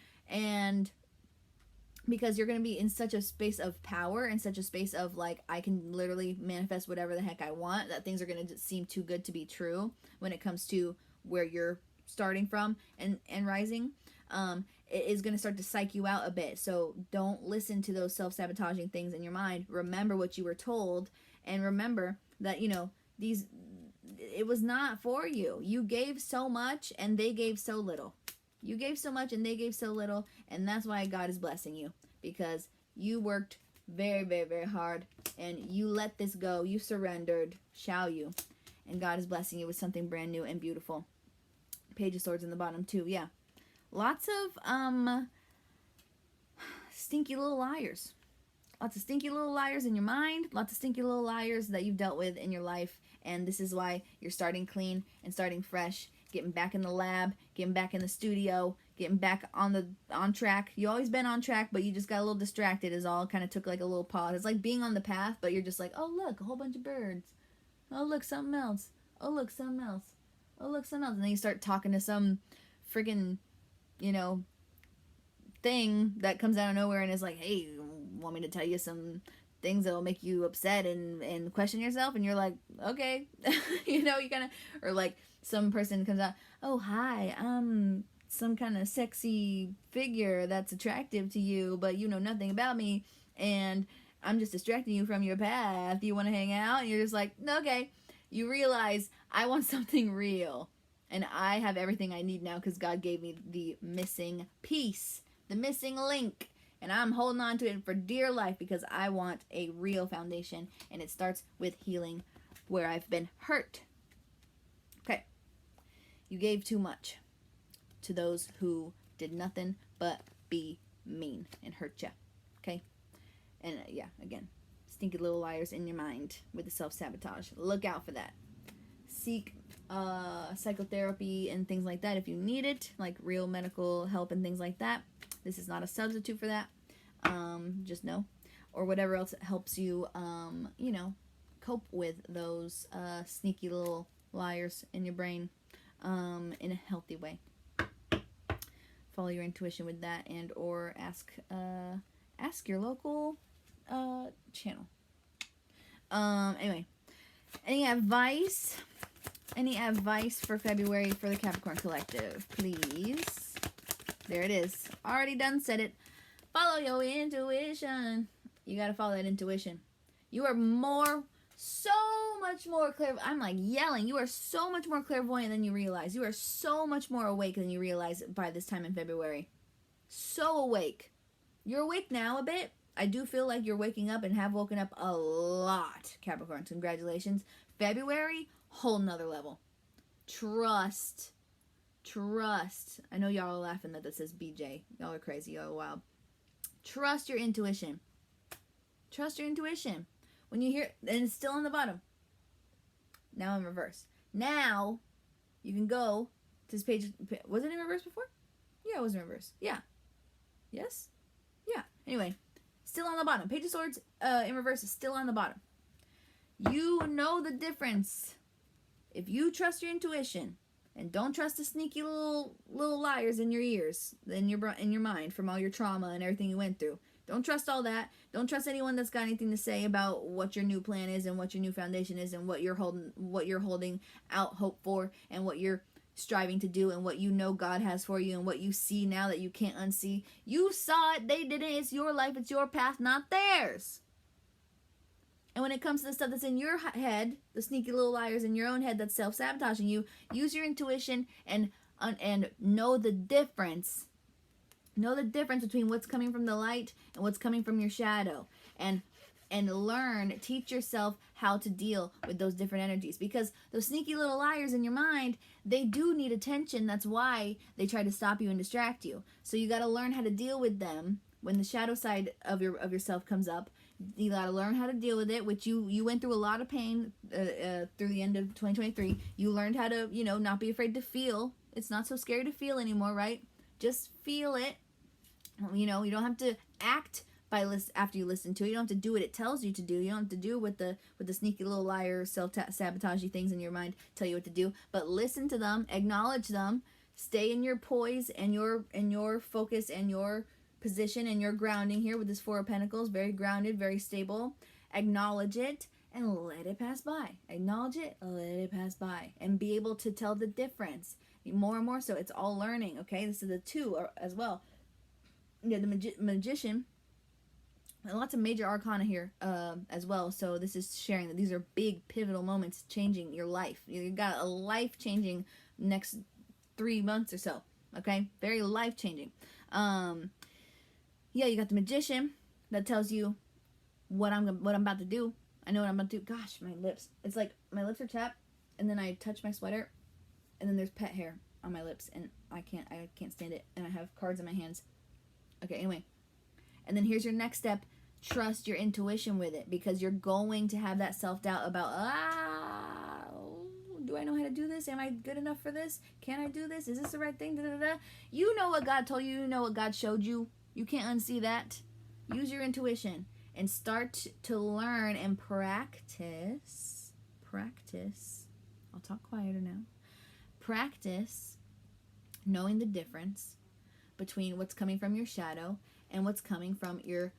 because you're going to be in such a space of power and such a space of like, I can literally manifest whatever the heck I want, that things are going to seem too good to be true when it comes to where you're starting from and rising. It is going to start to psych you out a bit. So don't listen to those self-sabotaging things in your mind. Remember what you were told, and remember that, you know, it was not for you. You gave so much and they gave so little. You gave so much and they gave so little, and that's why God is blessing you, because you worked very, very, very hard, and you let this go. You surrendered, shall you? And God is blessing you with something brand new and beautiful. Page of Swords in the bottom too, yeah. Lots of stinky little liars. Lots of stinky little liars in your mind. Lots of stinky little liars that you've dealt with in your life, and this is why you're starting clean and starting fresh. Getting back in the lab, getting back in the studio, getting back on track. You always been on track, but you just got a little distracted is all. Kind of took like a little pause. It's like being on the path, but you're just like, oh look, a whole bunch of birds. Oh look, something else. Oh look, something else. Oh look, something else. And then you start talking to some friggin', you know, thing that comes out of nowhere and is like, hey, you want me to tell you some things that will make you upset and question yourself? And you're like, okay. You know, you kind of, or like, some person comes out, oh, hi, I'm some kind of sexy figure that's attractive to you, but you know nothing about me, and I'm just distracting you from your path. You want to hang out? And you're just like, okay. You realize, I want something real, and I have everything I need now because God gave me the missing piece, the missing link, and I'm holding on to it for dear life because I want a real foundation, and it starts with healing where I've been hurt. Okay. You gave too much to those who did nothing but be mean and hurt you. Okay? And yeah, again, stinky little liars in your mind with the self-sabotage. Look out for that. Seek psychotherapy and things like that if you need it, like real medical help and things like that. This is not a substitute for that. Just know. Or whatever else helps you, you know, cope with those sneaky little liars in your brain. In a healthy way. Follow your intuition with that, and or ask your local channel. Anyway, any advice for February for the Capricorn Collective, please? There it is. Already done said it. Follow your intuition. You gotta follow that intuition. You are so much more clairvoyant. I'm like yelling. You are so much more clairvoyant than you realize. You are so much more awake than you realize by this time in February. So awake. You're awake now a bit. I do feel like you're waking up and have woken up a lot, Capricorn. Congratulations. February, whole nother level. Trust. I know y'all are laughing that says BJ. Y'all are crazy. Y'all are wild. Trust your intuition. Trust your intuition. When you hear, and it's still on the bottom. Now in reverse. Now, you can go to this page. Was it in reverse before? Yeah, it was in reverse. Yeah. Yes? Yeah. Anyway, still on the bottom. Page of Swords in reverse is still on the bottom. You know the difference. If you trust your intuition and don't trust the sneaky little liars in your ears, in your mind from all your trauma and everything you went through. Don't trust all that. Don't trust anyone that's got anything to say about what your new plan is and what your new foundation is and what you're holding out hope for and what you're striving to do and what you know God has for you and what you see now that you can't unsee. You saw it. They didn't. It's your life. It's your path, not theirs. And when it comes to the stuff that's in your head, the sneaky little liars in your own head that's self-sabotaging you, use your intuition and know the difference. Know the difference between what's coming from the light and what's coming from your shadow. And learn, teach yourself how to deal with those different energies. Because those sneaky little liars in your mind, they do need attention. That's why they try to stop you and distract you. So you got to learn how to deal with them when the shadow side of yourself comes up. You got to learn how to deal with it, which you went through a lot of pain through the end of 2023. You learned how to, not be afraid to feel. It's not so scary to feel anymore, right? Just feel it. You don't have to act after you listen to it. You don't have to do what it tells you to do. You don't have to do what the sneaky little liar, self-sabotaging things in your mind tell you what to do. But listen to them, acknowledge them, stay in your poise and your focus and your position and your grounding here with this Four of Pentacles. Very grounded, very stable. Acknowledge it and let it pass by. Acknowledge it, let it pass by. And be able to tell the difference. More and more so. It's all learning, okay? This is the two as well. Yeah, the Magician. And lots of major arcana here as well. So this is sharing that these are big pivotal moments changing your life. You got a life-changing next 3 months or so. Okay? Very life-changing. Yeah, you got the Magician that tells you what I'm about to do. I know what I'm about to do. Gosh, my lips. It's like my lips are chapped, and then I touch my sweater, and then there's pet hair on my lips, and I can't stand it, and I have cards in my hands. Okay, anyway. And then here's your next step. Trust your intuition with it, because you're going to have that self-doubt about, do I know how to do this? Am I good enough for this? Can I do this? Is this the right thing? Da, da, da. You know what God told you. You know what God showed you. You can't unsee that. Use your intuition and start to learn and practice. I'll talk quieter now. Practice knowing the difference between what's coming from your shadow and what's coming from your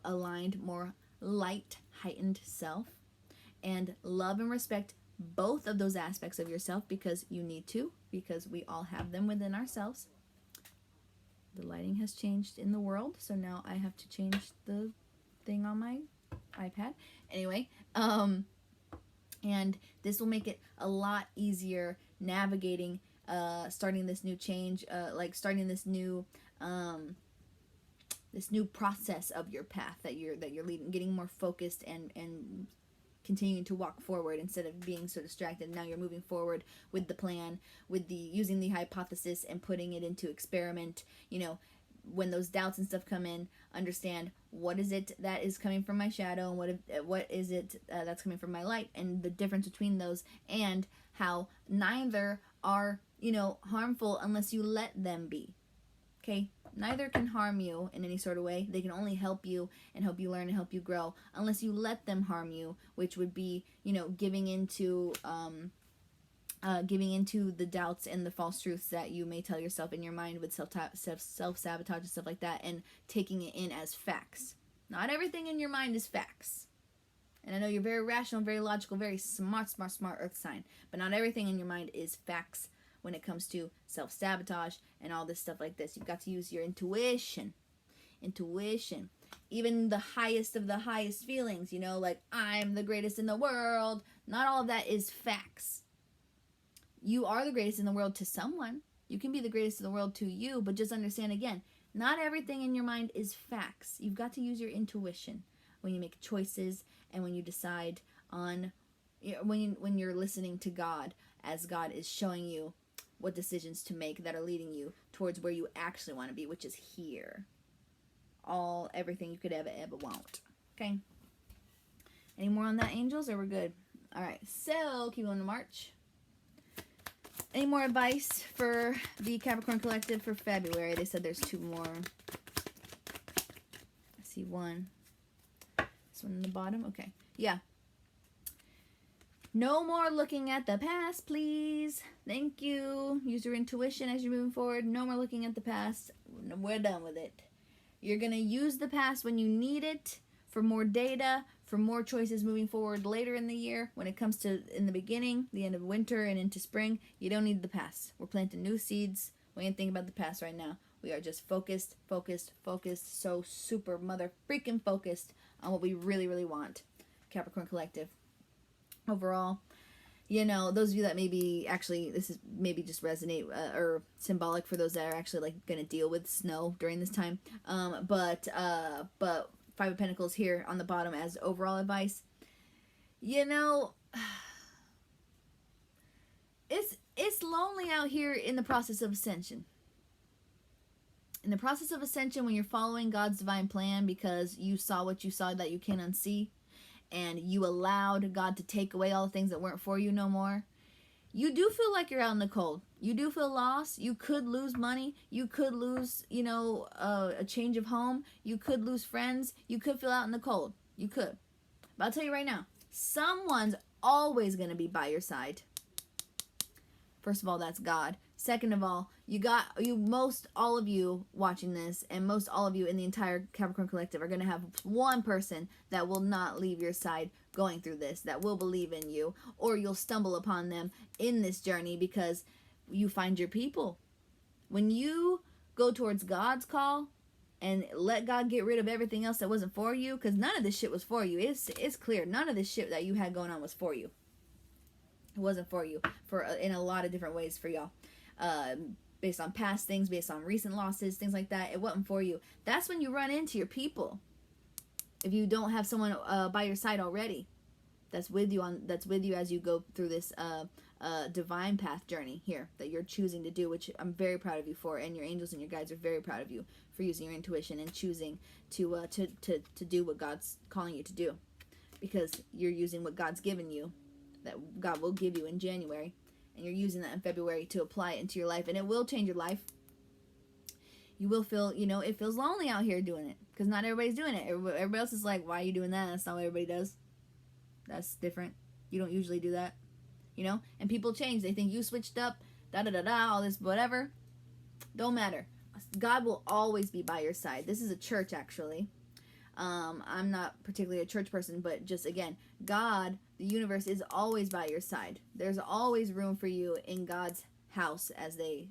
aligned, more light, heightened self. And love and respect both of those aspects of yourself, because you need to, because we all have them within ourselves. The lighting has changed in the world, so now I have to change the thing on my iPad. Anyway, and this will make it a lot easier navigating, starting this new change, starting this new process of your path that you're leading, getting more focused and continuing to walk forward instead of being so distracted. Now you're moving forward with the plan, with the using the hypothesis and putting it into experiment. You know, when those doubts and stuff come in, understand what is it that is coming from my shadow and what is it that's coming from my light, and the difference between those, and how neither are, harmful unless you let them be. Okay? Neither can harm you in any sort of way. They can only help you and help you learn and help you grow, unless you let them harm you, which would be, giving into the doubts and the false truths that you may tell yourself in your mind with self-sabotage and stuff like that, and taking it in as facts. Not everything in your mind is facts. And I know you're very rational, very logical, very smart earth sign, but not everything in your mind is facts when it comes to self-sabotage and all this stuff like this. You've got to use your intuition. Even the highest of the highest feelings, like I'm the greatest in the world. Not all of that is facts. You are the greatest in the world to someone. You can be the greatest in the world to you, but just understand again, not everything in your mind is facts. You've got to use your intuition when you make choices and when you decide on, when you're listening to God, as God is showing you what decisions to make that are leading you towards where you actually want to be, which is here. Everything you could ever want. Okay? Any more on that, angels, or we're good? Alright, so keep on to March. Any more advice for the Capricorn Collective for February? They said there's 2 more. I see one. This one in the bottom? Okay. Yeah. No more looking at the past, please. Thank you. Use your intuition as you're moving forward. No more looking at the past. We're done with it. You're going to use the past when you need it for more data, for more choices moving forward later in the year. When it comes to in the beginning, the end of winter and into spring, you don't need the past. We're planting new seeds. We ain't thinking about the past right now. We are just focused, so super mother freaking focused on what we really, really want. Capricorn Collective. Overall, those of you that maybe actually, this is maybe just resonate or symbolic for those that are actually like going to deal with snow during this time. But 5 of Pentacles here on the bottom as overall advice. It's lonely out here in the process of ascension. In the process of ascension, when you're following God's divine plan because you saw what you saw that you can't unsee, and you allowed God to take away all the things that weren't for you no more, you do feel like you're out in the cold. You do feel lost. You could lose money. You could lose, a change of home. You could lose friends. You could feel out in the cold. You could. But I'll tell you right now, someone's always going to be by your side. First of all, that's God. Second of all, most all of you watching this, and most all of you in the entire Capricorn Collective are going to have one person that will not leave your side going through this, that will believe in you, or you'll stumble upon them in this journey because you find your people. When you go towards God's call and let God get rid of everything else that wasn't for you, because none of this shit was for you. It's clear. None of this shit that you had going on was for you. It wasn't for you, in a lot of different ways for y'all. Based on past things, based on recent losses, things like that. It wasn't for you. That's when you run into your people. If you don't have someone by your side already, that's with you as you go through this divine path journey here that you're choosing to do, which I'm very proud of you for, and your angels and your guides are very proud of you for using your intuition and choosing to do what God's calling you to do, because you're using what God's given you, that God will give you in January, and you're using that in February to apply it into your life, and it will change your life. You will feel, it feels lonely out here doing it, because not everybody's doing it. Everybody else is like, why are you doing that? That's not what everybody does. That's different. You don't usually do that, and people change. They think you switched up, all this, whatever. Don't matter. God will always be by your side. This is a church, actually. I'm not particularly a church person, but just, again, God, the universe, is always by your side. There's always room for you in God's house, as they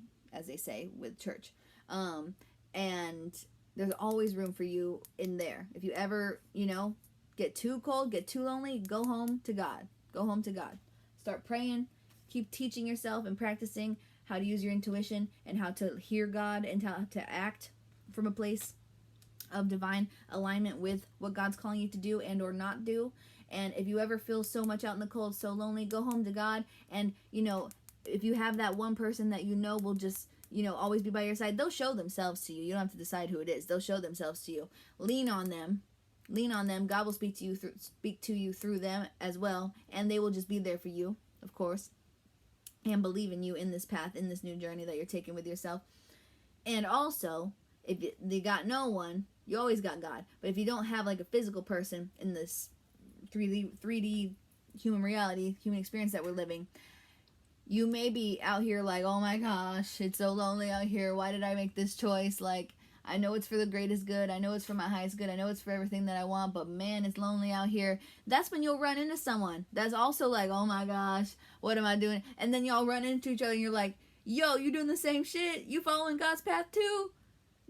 say with church. And there's always room for you in there. If you ever, get too cold, get too lonely, go home to God. Go home to God. Start praying. Keep teaching yourself and practicing how to use your intuition and how to hear God and how to act from a place of divine alignment with what God's calling you to do and or not do. And if you ever feel so much out in the cold, so lonely, go home to God. And, if you have that one person that will just, always be by your side, they'll show themselves to you. You don't have to decide who it is. They'll show themselves to you. Lean on them. God will speak to you through them as well, and they will just be there for you, of course, and believe in you in this path, in this new journey that you're taking with yourself. And also, if you got no one, you always got God. But if you don't have like a physical person in this 3D human reality, human experience that we're living, you may be out here like, oh my gosh, it's so lonely out here. Why did I make this choice? Like, I know it's for the greatest good. I know it's for my highest good. I know it's for everything that I want, but man, it's lonely out here. That's when you'll run into someone that's also like, oh my gosh, what am I doing? And then y'all run into each other and you're like, yo, you doing the same shit? You following God's path too?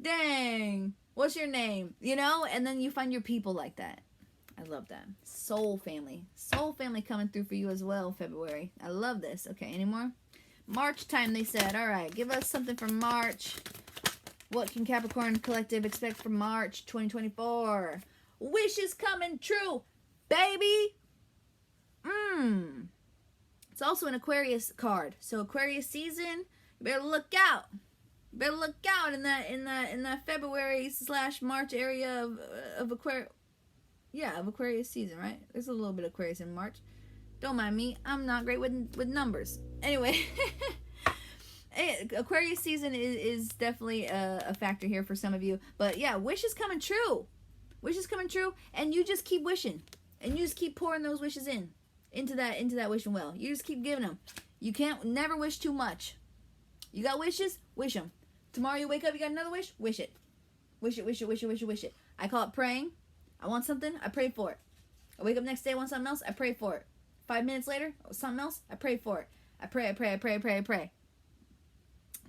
Dang, what's your name? And then you find your people like that. I love that. Soul family coming through for you as well, February. I love this. Okay, any more? March time, they said. All right, give us something from March. What can Capricorn Collective expect from March 2024? Wishes coming true, baby. It's also an Aquarius card. So Aquarius season, you better look out. In that February/March area of Aquarius. Yeah, of Aquarius season, right? There's a little bit of Aquarius in March. Don't mind me. I'm not great with numbers. Anyway, Aquarius season is definitely a factor here for some of you. But yeah, wishes coming true. Wishes coming true. And you just keep wishing. And you just keep pouring those wishes into that wishing well. You just keep giving them. You can't never wish too much. You got wishes? Wish them. Tomorrow you wake up, you got another wish? Wish it. Wish it. I call it praying. I want something, I pray for it. I wake up next day, I want something else, I pray for it. 5 minutes later, something else, I pray for it. I pray. It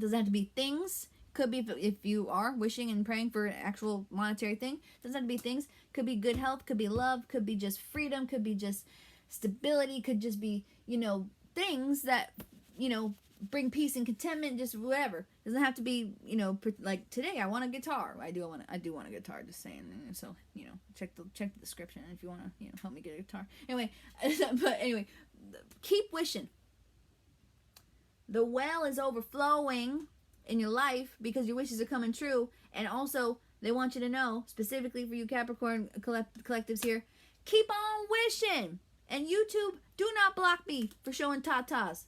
doesn't have to be things. Could be if you are wishing and praying for an actual monetary thing. It doesn't have to be things. Could be good health, could be love, could be just freedom, could be just stability, could just be, things that, bring peace and contentment, just whatever. It doesn't have to be, like today I want a guitar. I do want a guitar, just saying. So, check the description if you want to, help me get a guitar. Anyway, but anyway, keep wishing. The well is overflowing in your life because your wishes are coming true. And also, they want you to know, specifically for you Capricorn collectives here, keep on wishing. And YouTube, do not block me for showing tatas.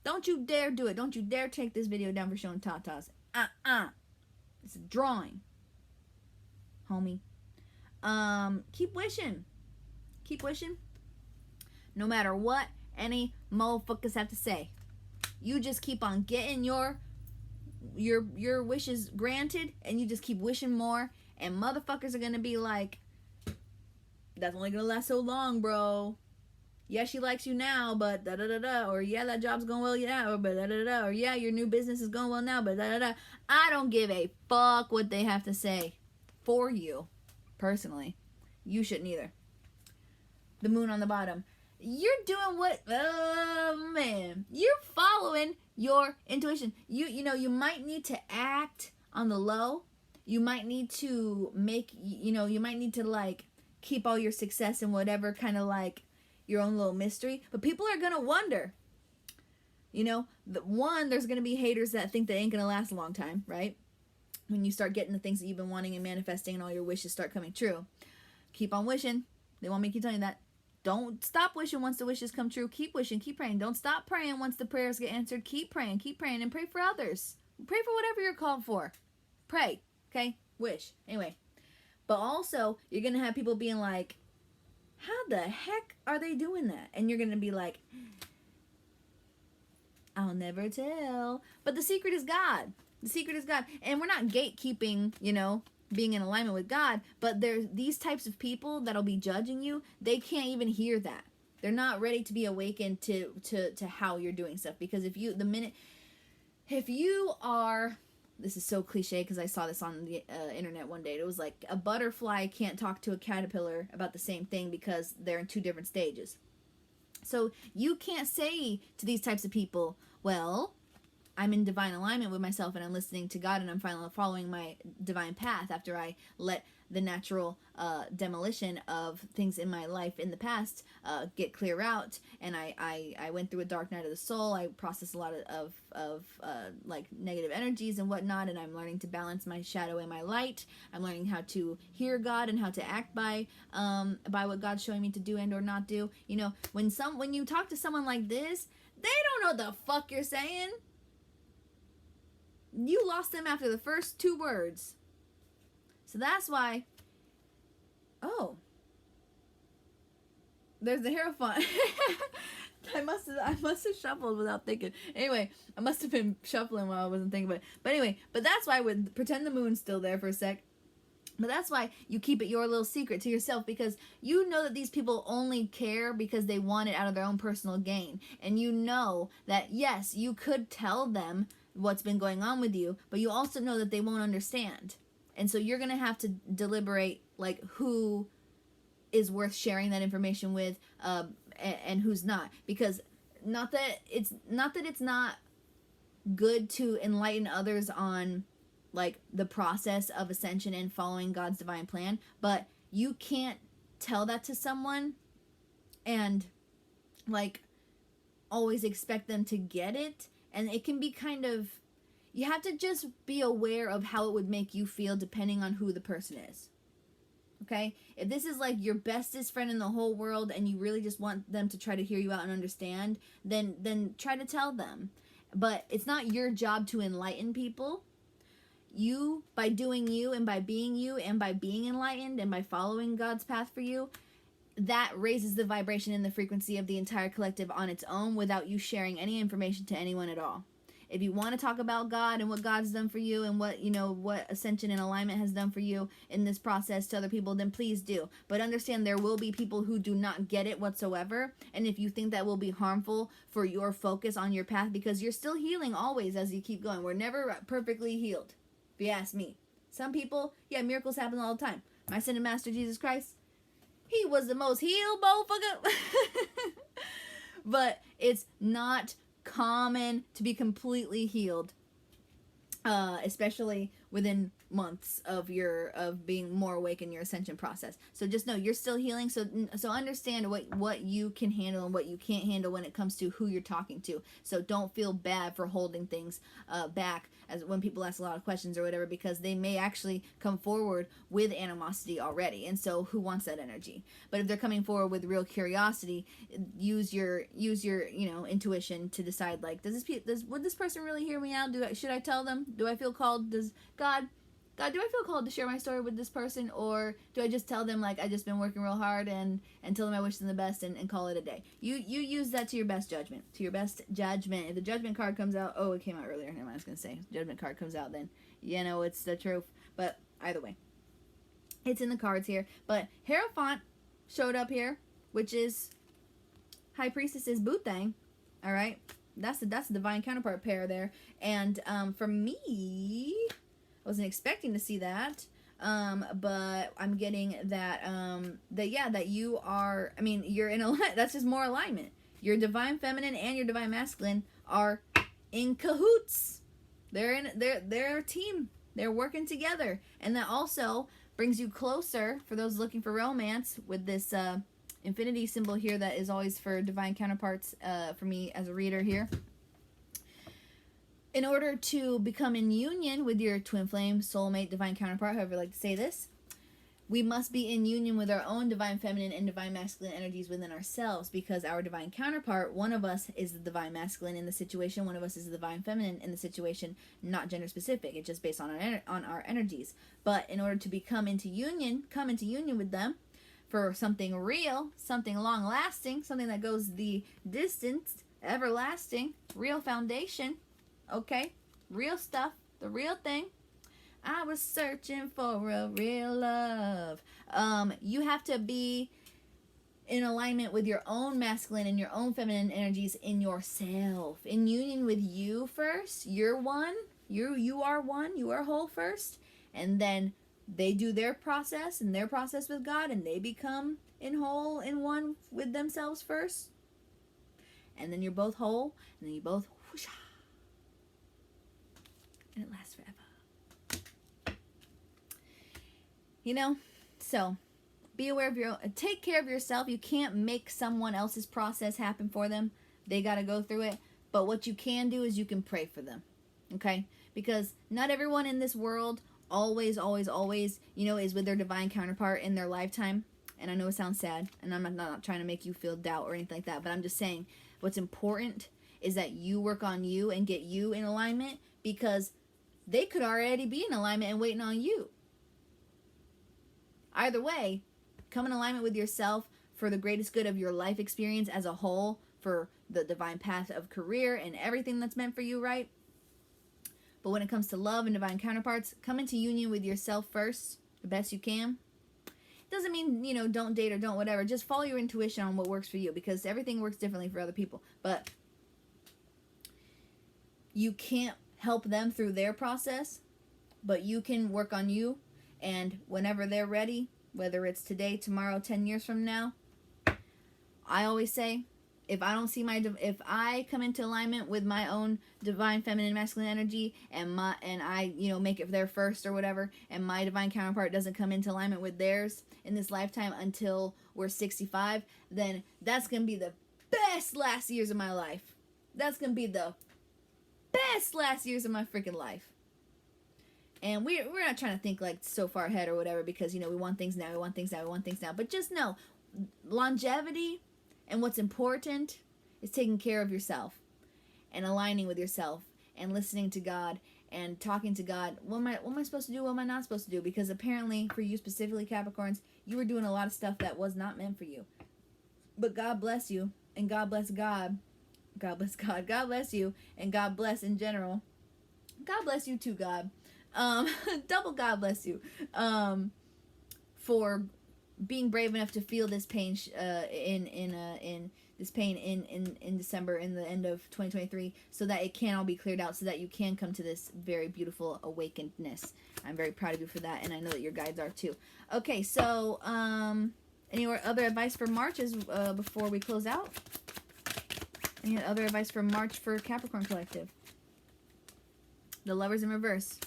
Don't you dare do it. Don't you dare take this video down for showing tatas. It's a drawing. Homie. Keep wishing. Keep wishing. No matter what any motherfuckers have to say. You just keep on getting your wishes granted, and you just keep wishing more, and motherfuckers are gonna be like, that's only gonna last so long, bro. Yeah, she likes you now, but da da da da. Or yeah, that job's going well, yeah, or but da da da. Or yeah, your new business is going well now, but da da da. I don't give a fuck what they have to say for you, personally. You shouldn't either. The moon on the bottom. You're doing what? Oh man, you're following your intuition. You might need to act on the low. You might need to you might need to like keep all your success in whatever kind of like your own little mystery. But people are gonna wonder. There's gonna be haters that think that ain't gonna last a long time, right? When you start getting the things that you've been wanting and manifesting, and all your wishes start coming true. Keep on wishing. They want me to keep telling you that. Don't stop wishing once the wishes come true. Keep wishing, keep praying. Don't stop praying once the prayers get answered. Keep praying, and pray for others. Pray for whatever you're called for. Pray, okay? Wish. Anyway. But also, you're going to have people being like, how the heck are they doing that? And you're going to be like, I'll never tell. But the secret is God. The secret is God. And we're not gatekeeping, being in alignment with God, but there's these types of people that'll be judging you. They can't even hear that. They're not ready to be awakened to how you're doing stuff, because if you are, this is so cliche because I saw this on the internet one day. It was like a butterfly can't talk to a caterpillar about the same thing because they're in two different stages. So you can't say to these types of people, well, I'm in divine alignment with myself and I'm listening to God and I'm finally following my divine path after I let the natural demolition of things in my life in the past get clear out, and I went through a dark night of the soul. I processed a lot of like negative energies and whatnot, and I'm learning to balance my shadow and my light. I'm learning how to hear God and how to act by what God's showing me to do and or not do. When you talk to someone like this, they don't know what the fuck you're saying. You lost them after the first two words. So that's why. Oh. There's the Hierophant. I must have shuffled without thinking. Anyway, I must have been shuffling while I wasn't thinking about it. But anyway, that's why I would pretend the moon's still there for a sec. But that's why you keep it your little secret to yourself, because you know that these people only care because they want it out of their own personal gain. And you know that, yes, you could tell them what's been going on with you, but you also know that they won't understand. And so you're going to have to deliberate like who is worth sharing that information with and who's not, because not that it's not good to enlighten others on like the process of ascension and following God's divine plan, but you can't tell that to someone and like always expect them to get it. And it can be kind of, you have to just be aware of how it would make you feel depending on who the person is. Okay? If this is like your bestest friend in the whole world and you really just want them to try to hear you out and understand, then try to tell them. But it's not your job to enlighten people. You, by doing you and by being you and by being enlightened and by following God's path for you, that raises the vibration and the frequency of the entire collective on its own without you sharing any information to anyone at all. If you want to talk about God and what God's done for you and what ascension and alignment has done for you in this process to other people, then please do. But understand there will be people who do not get it whatsoever. And if you think that will be harmful for your focus on your path, because you're still healing always as you keep going. We're never perfectly healed, if you ask me. Some people, yeah, miracles happen all the time. My Ascended Master Jesus Christ, he was the most healed motherfucker. But it's not common to be completely healed, especially within months of being more awake in your ascension process. So just know you're still healing. So understand what you can handle and what you can't handle when it comes to who you're talking to. So don't feel bad for holding things back as when people ask a lot of questions or whatever, because they may actually come forward with animosity already. And so who wants that energy? But if they're coming forward with real curiosity, use your intuition to decide, like, would this person really hear me out? Should I tell them? Do I feel called? Does God God, do I feel called to share my story with this person, or do I just tell them like I just been working real hard and tell them I wish them the best and call it a day? You use that to your best judgment. To your best judgment. If the judgment card comes out, oh, it came out earlier. Never mind, I was gonna say, if the judgment card comes out, then you know it's the truth. But either way, it's in the cards here. But Hierophant showed up here, which is High Priestess's boot thing. All right, that's the divine counterpart pair there. And for me, I wasn't expecting to see that. But I'm getting that that you are, I mean, you're in a, that's just more alignment. Your divine feminine and your divine masculine are in cahoots. They're a team. They're working together. And that also brings you closer, for those looking for romance, with this infinity symbol here that is always for divine counterparts for me as a reader here. In order to become in union with your twin flame, soulmate, divine counterpart, however you like to say this, we must be in union with our own divine feminine and divine masculine energies within ourselves, because our divine counterpart, one of us is the divine masculine in the situation, one of us is the divine feminine in the situation, not gender specific. It's just based on our energies. But in order to come into union with them for something real, something long lasting, something that goes the distance, everlasting, real foundation, okay, real stuff, the real thing. I was searching for a real love. You have to be in alignment with your own masculine and your own feminine energies in yourself. In union with you first. You're one. You are one. You are whole first. And then they do their process and their process with God, and they become in whole, in one with themselves first. And then you're both whole, and then you both whoosh, and it lasts forever. You know, so be aware of your, take care of yourself. You can't make someone else's process happen for them. They got to go through it. But what you can do is you can pray for them. Okay? Because not everyone in this world always, you know, is with their divine counterpart in their lifetime. And I know it sounds sad, and I'm not trying to make you feel doubt or anything like that, but I'm just saying what's important is that you work on you and get you in alignment, because they could already be in alignment and waiting on you. Either way, come in alignment with yourself for the greatest good of your life experience as a whole, for the divine path of career and everything that's meant for you, right? But when it comes to love and divine counterparts, come into union with yourself first, the best you can. It doesn't mean, you know, don't date or don't whatever. Just follow your intuition on what works for you, because everything works differently for other people. But you can't help them through their process, but you can work on you. And whenever they're ready, whether it's today, tomorrow, 10 years from now, I always say, if I don't see if I come into alignment with my own divine feminine masculine energy, and I, you know, make it there first or whatever, and my divine counterpart doesn't come into alignment with theirs in this lifetime until we're 65, then that's going to be the best last years of my life. That's going to be the best last years of my freaking life. And we're not trying to think like so far ahead or whatever, because, you know, we want things now, But just know, longevity and what's important is taking care of yourself and aligning with yourself and listening to God and talking to God. What am I supposed to do? What am I not supposed to do? Because apparently for you specifically, Capricorns, you were doing a lot of stuff that was not meant for you. But God bless you, and God bless God. God bless God. God bless you, and God bless in general. God bless you too, God. Double God bless you, for being brave enough to feel this pain, in this pain in December, in the end of 2023, so that it can all be cleared out, so that you can come to this very beautiful awakenedness. I'm very proud of you for that, and I know that your guides are too. Okay, so, any other advice for March before we close out? Any other advice for March for Capricorn Collective? The Lovers in reverse.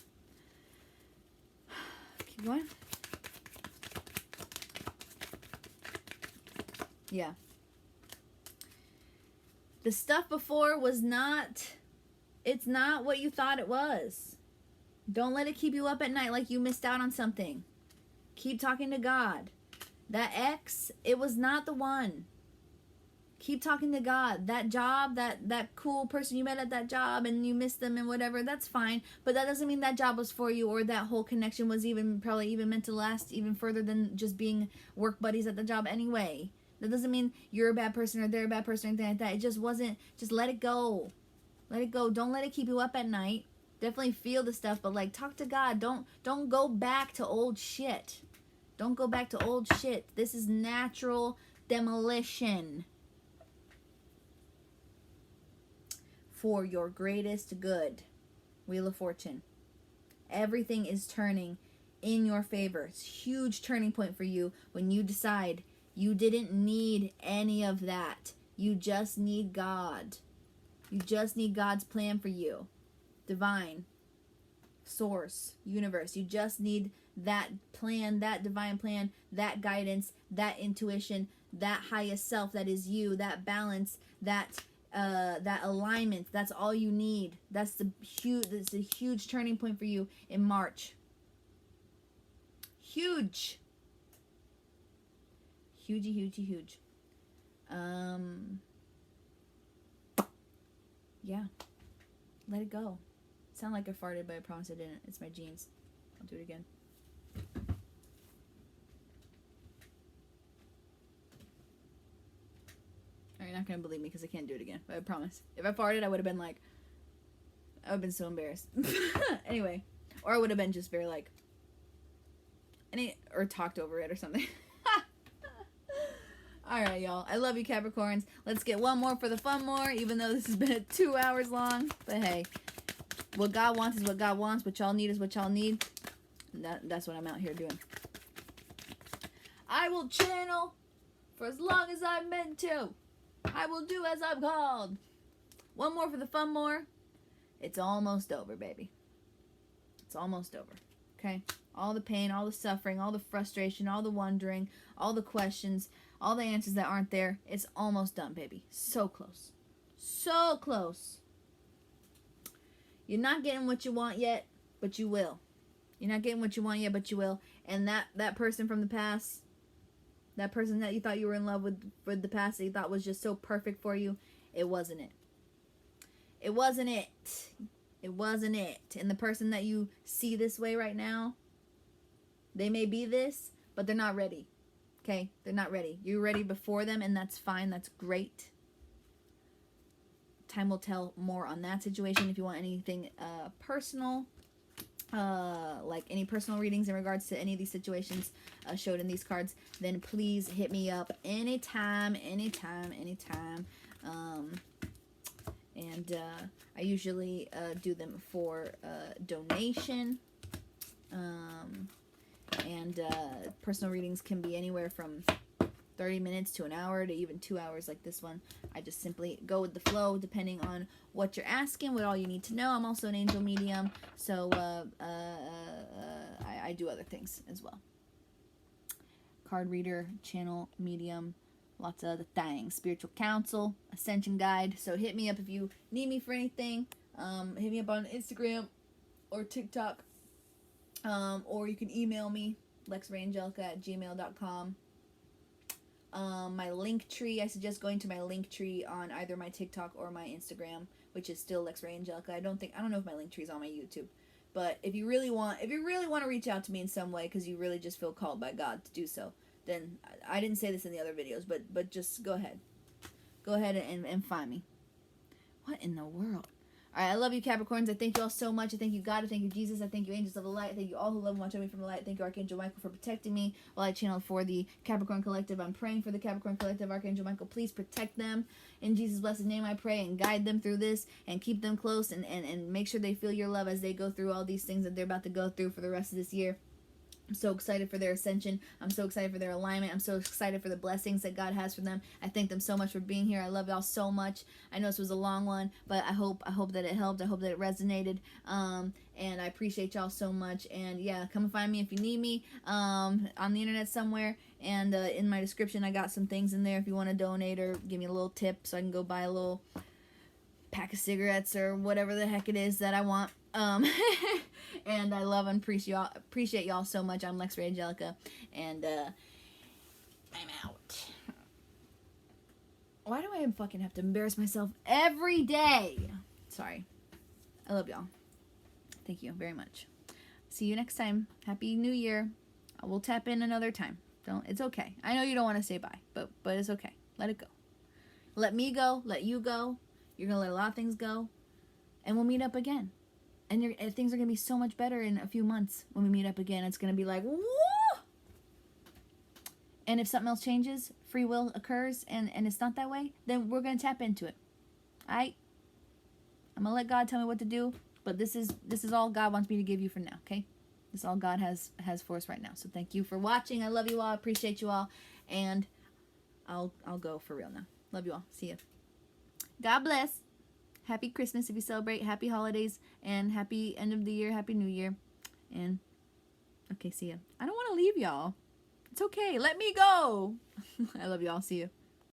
Keep going. Yeah. The stuff before was not, it's not what you thought it was. Don't let it keep you up at night like you missed out on something. Keep talking to God. That ex, it was not the one. Keep talking to God. That job, that cool person you met at that job and you missed them and whatever, that's fine. But that doesn't mean that job was for you, or that whole connection was probably even meant to last even further than just being work buddies at the job anyway. That doesn't mean you're a bad person or they're a bad person or anything like that. It just wasn't. Just let it go. Let it go. Don't let it keep you up at night. Definitely feel the stuff, but like, talk to God. Don't go back to old shit. Don't go back to old shit. This is natural demolition. For your greatest good. Wheel of Fortune. Everything is turning in your favor. It's a huge turning point for you when you decide you didn't need any of that. You just need God. You just need God's plan for you. Divine, source, universe. You just need that plan, that divine plan, that guidance, that intuition, that highest self that is you, that balance, that alignment. That's all you need. That's a huge turning point for you in March. Huge. Huge. Yeah. Let it go. Sound like I farted, but I promise I didn't. It's my jeans. I'll do it again. You're not gonna believe me because I can't do it again, but I promise. If I farted, I would have been like, I would have been so embarrassed. Anyway, or I would have been just very like, or talked over it or something. All right, y'all. I love you, Capricorns. Let's get one more for the fun more, even though this has been 2 hours long. But hey, what God wants is what God wants. What y'all need is what y'all need. That's what I'm out here doing. I will channel for as long as I'm meant to. I will do as I'm called. One more for the fun more. It's almost over, baby. It's almost over. Okay? All the pain, all the suffering, all the frustration, all the wondering, all the questions, all the answers that aren't there. It's almost done, baby. So close. So close. You're not getting what you want yet, but you will. You're not getting what you want yet, but you will. And that person from the past, that person that you thought you were in love with for the past that you thought was just so perfect for you, it wasn't it. It wasn't it. It wasn't it. And the person that you see this way right now, they may be this, but they're not ready. Okay? They're not ready. You're ready before them, and that's fine. That's great. Time will tell more on that situation. If you want anything personal, like any personal readings in regards to any of these situations showed in these cards, then please hit me up anytime. And I usually do them for donation. And personal readings can be anywhere from 30 minutes to an hour to even 2 hours like this one. I just simply go with the flow depending on what you're asking, what all you need to know. I'm also an angel medium, so I do other things as well. Card reader, channel, medium, lots of other things. Spiritual counsel, ascension guide. So hit me up if you need me for anything. Hit me up on Instagram or TikTok. Or you can email me, lexrayangelica@gmail.com. My link tree, I suggest going to my link tree on either my TikTok or my Instagram, which is still Lexrayangelica. I don't know if my link tree is on my YouTube. But if you really want to reach out to me in some way because you really just feel called by God to do so, then I didn't say this in the other videos, but just go ahead. Go ahead and find me. What in the world? All right, I love you, Capricorns. I thank you all so much. I thank you, God. I thank you, Jesus. I thank you, angels of the light. I thank you all who love and watch me from the light. Thank you, Archangel Michael, for protecting me while I channel for the Capricorn Collective. I'm praying for the Capricorn Collective. Archangel Michael, please protect them. In Jesus' blessed name I pray, and guide them through this and keep them close and make sure they feel your love as they go through all these things that they're about to go through for the rest of this year. I'm so excited for their ascension. I'm so excited for their alignment. I'm so excited for the blessings that God has for them. I thank them so much for being here. I love y'all so much. I know this was a long one, but I hope that it helped. I hope that it resonated. And I appreciate y'all so much. And yeah, come and find me if you need me on the internet somewhere. And in my description, I got some things in there if you want to donate or give me a little tip so I can go buy a little pack of cigarettes or whatever the heck it is that I want. And I love and appreciate y'all so much. I'm Lexrayangelica, and I'm out. Why do I fucking have to embarrass myself every day? Sorry. I love y'all. Thank you very much. See you next time. Happy New Year. We'll tap in another time. It's okay. I know you don't want to say bye, but it's okay. Let it go. Let me go. Let you go. You're gonna let a lot of things go, and we'll meet up again. And things are gonna be so much better in a few months when we meet up again. It's gonna be like, woo! And if something else changes, free will occurs, and it's not that way, then we're gonna tap into it. I'm gonna let God tell me what to do, but this is all God wants me to give you for now. Okay, this is all God has for us right now. So thank you for watching. I love you all. I appreciate you all, and I'll go for real now. Love you all. See ya. God bless. Happy Christmas if you celebrate. Happy holidays and happy end of the year. Happy New Year. And okay, see ya. I don't want to leave y'all. It's okay. Let me go. I love you all. See you.